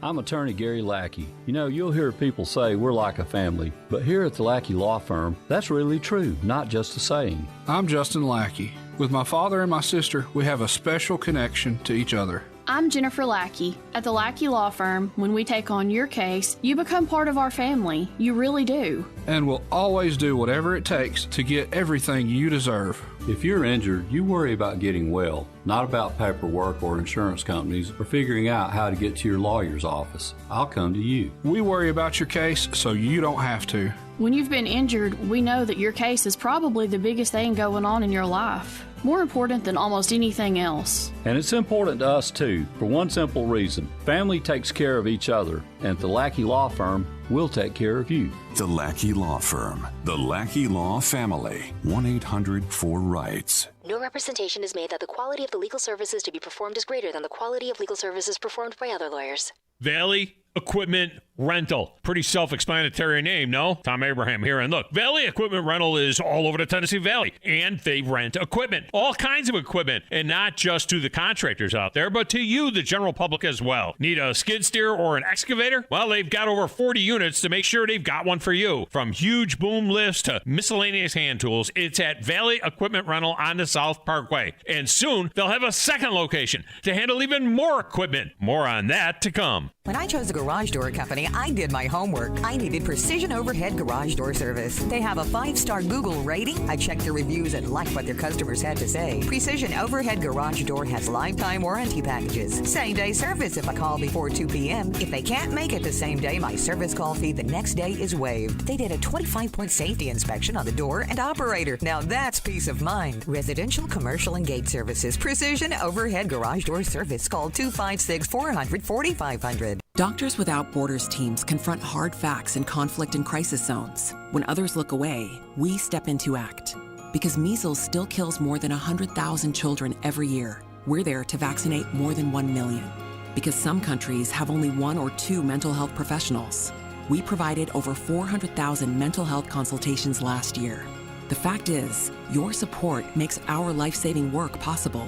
I'm attorney Gary Lackey. You'll hear people say we're like a family, but here at the Lackey Law Firm, that's really true, not just a saying. I'm Justin Lackey. With my father and my sister, we have a special connection to each other. I'm Jennifer Lackey. At the Lackey Law Firm, when we take on your case, you become part of our family. You really do. And we'll always do whatever it takes to get everything you deserve. If you're injured, you worry about getting well, not about paperwork or insurance companies or figuring out how to get to your lawyer's office. I'll come to you. We worry about your case so you don't have to. When you've been injured, we know that your case is probably the biggest thing going on in your life. More important than almost anything else. And it's important to us, too, for one simple reason. Family takes care of each other, and at the Lackey Law Firm, we'll take care of you. The Lackey Law Firm. The Lackey Law Family. 1-800-4-RIGHTS. No representation is made that the quality of the legal services to be performed is greater than the quality of legal services performed by other lawyers. Valley Equipment Rental. Pretty self-explanatory name, no? Thom Abraham here. And look, Valley Equipment Rental is all over the Tennessee Valley, and they rent equipment, all kinds of equipment, and not just to the contractors out there, but to you, the general public, as well. Need a skid steer or an excavator? Well, they've got over 40 units to make sure they've got one for you. From huge boom lifts to miscellaneous hand tools, it's at Valley Equipment Rental on the South Parkway. And soon, they'll have a second location to handle even more equipment. More on that to come. When I chose a garage door company, I did my homework. I needed precision overhead garage door service. They have a 5-star Google rating. I checked the reviews and liked what their customers had to say. Precision overhead garage door has lifetime warranty packages. Same-day service if I call before 2 p.m. If they can't make it the same day, my service call fee the next day is waived. They did a 25-point safety inspection on the door and operator. Now that's peace of mind. Residential, commercial, and gate services. Precision overhead garage door service. Call 256-400-4500. Doctors Without Borders teams confront hard facts in conflict and crisis zones. When others look away, we step in to act. Because measles still kills more than 100,000 children every year, we're there to vaccinate more than 1 million. Because some countries have only 1 or 2 mental health professionals, we provided over 400,000 mental health consultations last year. The fact is, your support makes our life-saving work possible.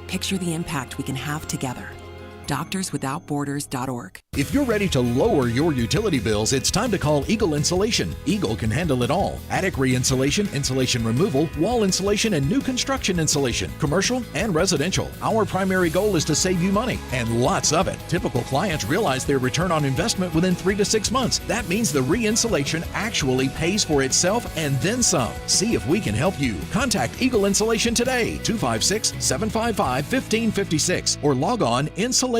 Picture the impact we can have together. DoctorsWithoutBorders.org. If you're ready to lower your utility bills, it's time to call Eagle Insulation. Eagle can handle it all. Attic re-insulation, insulation removal, wall insulation, and new construction insulation, commercial and residential. Our primary goal is to save you money, and lots of it. Typical clients realize their return on investment within 3 to 6 months. That means the re-insulation actually pays for itself and then some. See if we can help you. Contact Eagle Insulation today, 256-755-1556, or log on insulatewitheagle.com.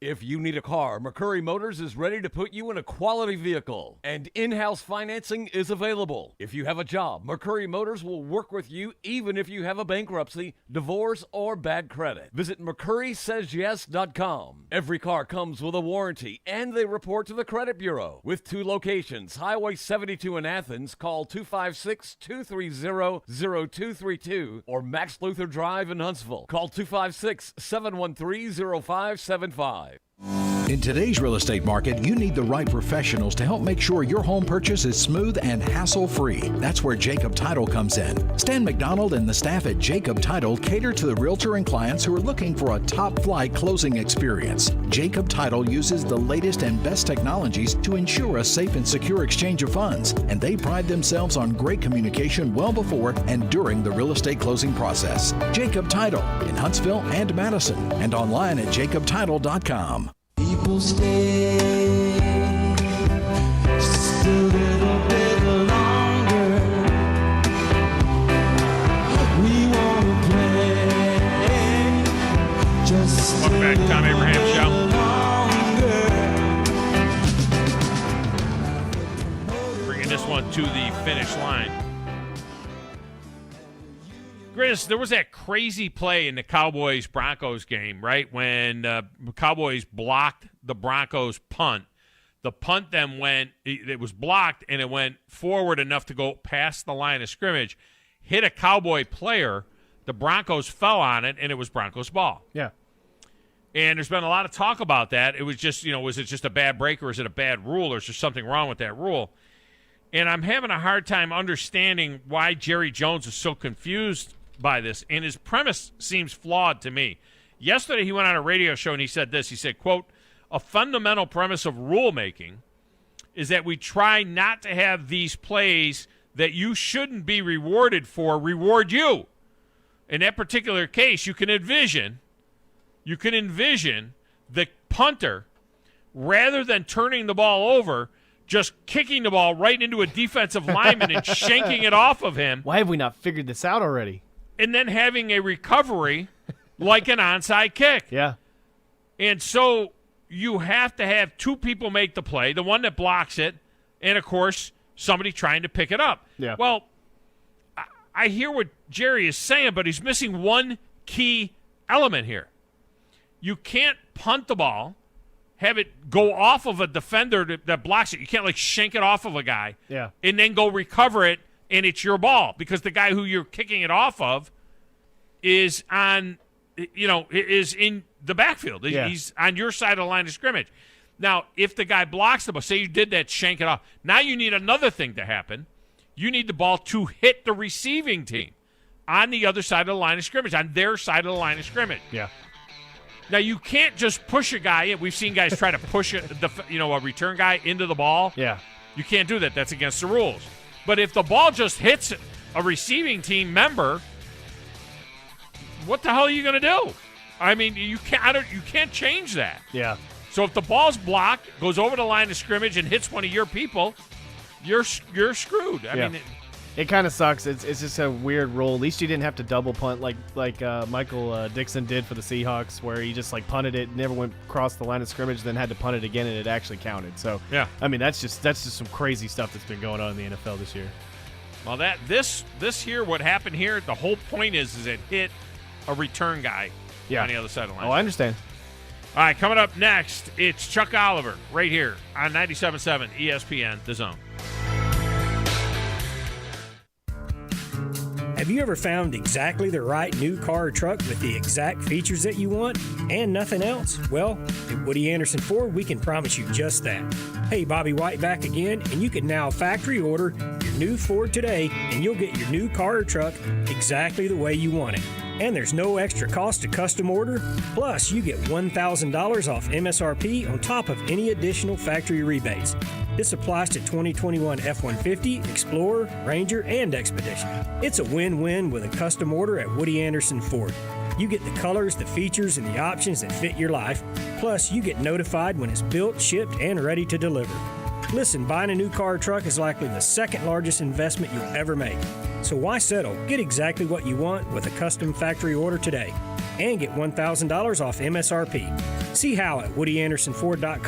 If you need a car, McCurry Motors is ready to put you in a quality vehicle, and in-house financing is available. If you have a job, McCurry Motors will work with you even if you have a bankruptcy, divorce, or bad credit. Visit McCurrySaysYes.com. Every car comes with a warranty, and they report to the credit bureau. With 2 locations, Highway 72 in Athens, call 256-230-0232, or Max Luther Drive in Huntsville. Call 256-713-0575. In today's real estate market, you need the right professionals to help make sure your home purchase is smooth and hassle-free. That's where Jacob Title comes in. Stan McDonald and the staff at Jacob Title cater to the realtor and clients who are looking for a top-flight closing experience. Jacob Title uses the latest and best technologies to ensure a safe and secure exchange of funds, and they pride themselves on great communication well before and during the real estate closing process. Jacob Title in Huntsville and Madison, and online at jacobtitle.com. People stay just a little bit longer. We want to play just Welcome back to Thom Abraham Show. Bringing this one to the finish line. Chris, there was that crazy play in the Cowboys-Broncos game, right, when the Cowboys blocked the Broncos' punt. The punt then it was blocked, and it went forward enough to go past the line of scrimmage, hit a Cowboy player. The Broncos fell on it, and it was Broncos ball. Yeah. And there's been a lot of talk about that. It was just, was it just a bad break, or is it a bad rule, or is there something wrong with that rule? And I'm having a hard time understanding why Jerry Jones is so confused by this, and his premise seems flawed to me. Yesterday he went on a radio show and he said this. He said, quote, "A fundamental premise of rulemaking is that we try not to have these plays that you shouldn't be rewarded for reward you. In that particular case, you can envision you can envision the punter, rather than turning the ball over, just kicking the ball right into a defensive lineman and shanking it off of him. Why have we not figured this out already? And then having a recovery like an onside kick. Yeah. And so you have to have two people make the play, the one that blocks it, and, of course, somebody trying to pick it up. Yeah. Well, I hear what Jerry is saying, but he's missing one key element here. You can't punt the ball, have it go off of a defender that blocks it. You can't, like, shank it off of a guy and then go recover it, and it's your ball, because the guy who you're kicking it off of is on, is in the backfield. Yeah. He's on your side of the line of scrimmage. Now, if the guy blocks the ball, say you did that, shank it off. Now you need another thing to happen. You need the ball to hit the receiving team on the other side of the line of scrimmage, on their side of the line of scrimmage. Yeah. Now, you can't just push a guy in. We've seen guys try to push a return guy into the ball. Yeah. You can't do that. That's against the rules. But if the ball just hits a receiving team member, what the hell are you going to do? I mean, you can't change that. Yeah. So if the ball's blocked, goes over the line of scrimmage, and hits one of your people, you're screwed. I mean, it kind of sucks. It's just a weird rule. At least you didn't have to double punt like Michael Dixon did for the Seahawks, where he just like punted it, never went across the line of scrimmage, then had to punt it again, and it actually counted. So yeah, I mean that's just some crazy stuff that's been going on in the NFL this year. Well, this here, what happened here, the whole point is it hit a return guy on the other side of the line. Oh, I understand. All right, coming up next, it's Chuck Oliver right here on 97.7 ESPN, The Zone. Have you ever found exactly the right new car or truck with the exact features that you want and nothing else? Well, at Woody Anderson Ford, we can promise you just that. Hey, Bobby White back again, and you can now factory order your new Ford today, and you'll get your new car or truck exactly the way you want it. And there's no extra cost to custom order. Plus, you get $1,000 off MSRP on top of any additional factory rebates. This applies to 2021 F-150, Explorer, Ranger, and Expedition. It's a win-win with a custom order at Woody Anderson Ford. You get the colors, the features, and the options that fit your life. Plus, you get notified when it's built, shipped, and ready to deliver. Listen, buying a new car or truck is likely the second largest investment you'll ever make. So why settle? Get exactly what you want with a custom factory order today. And get $1,000 off MSRP. See how at WoodyAndersonFord.com.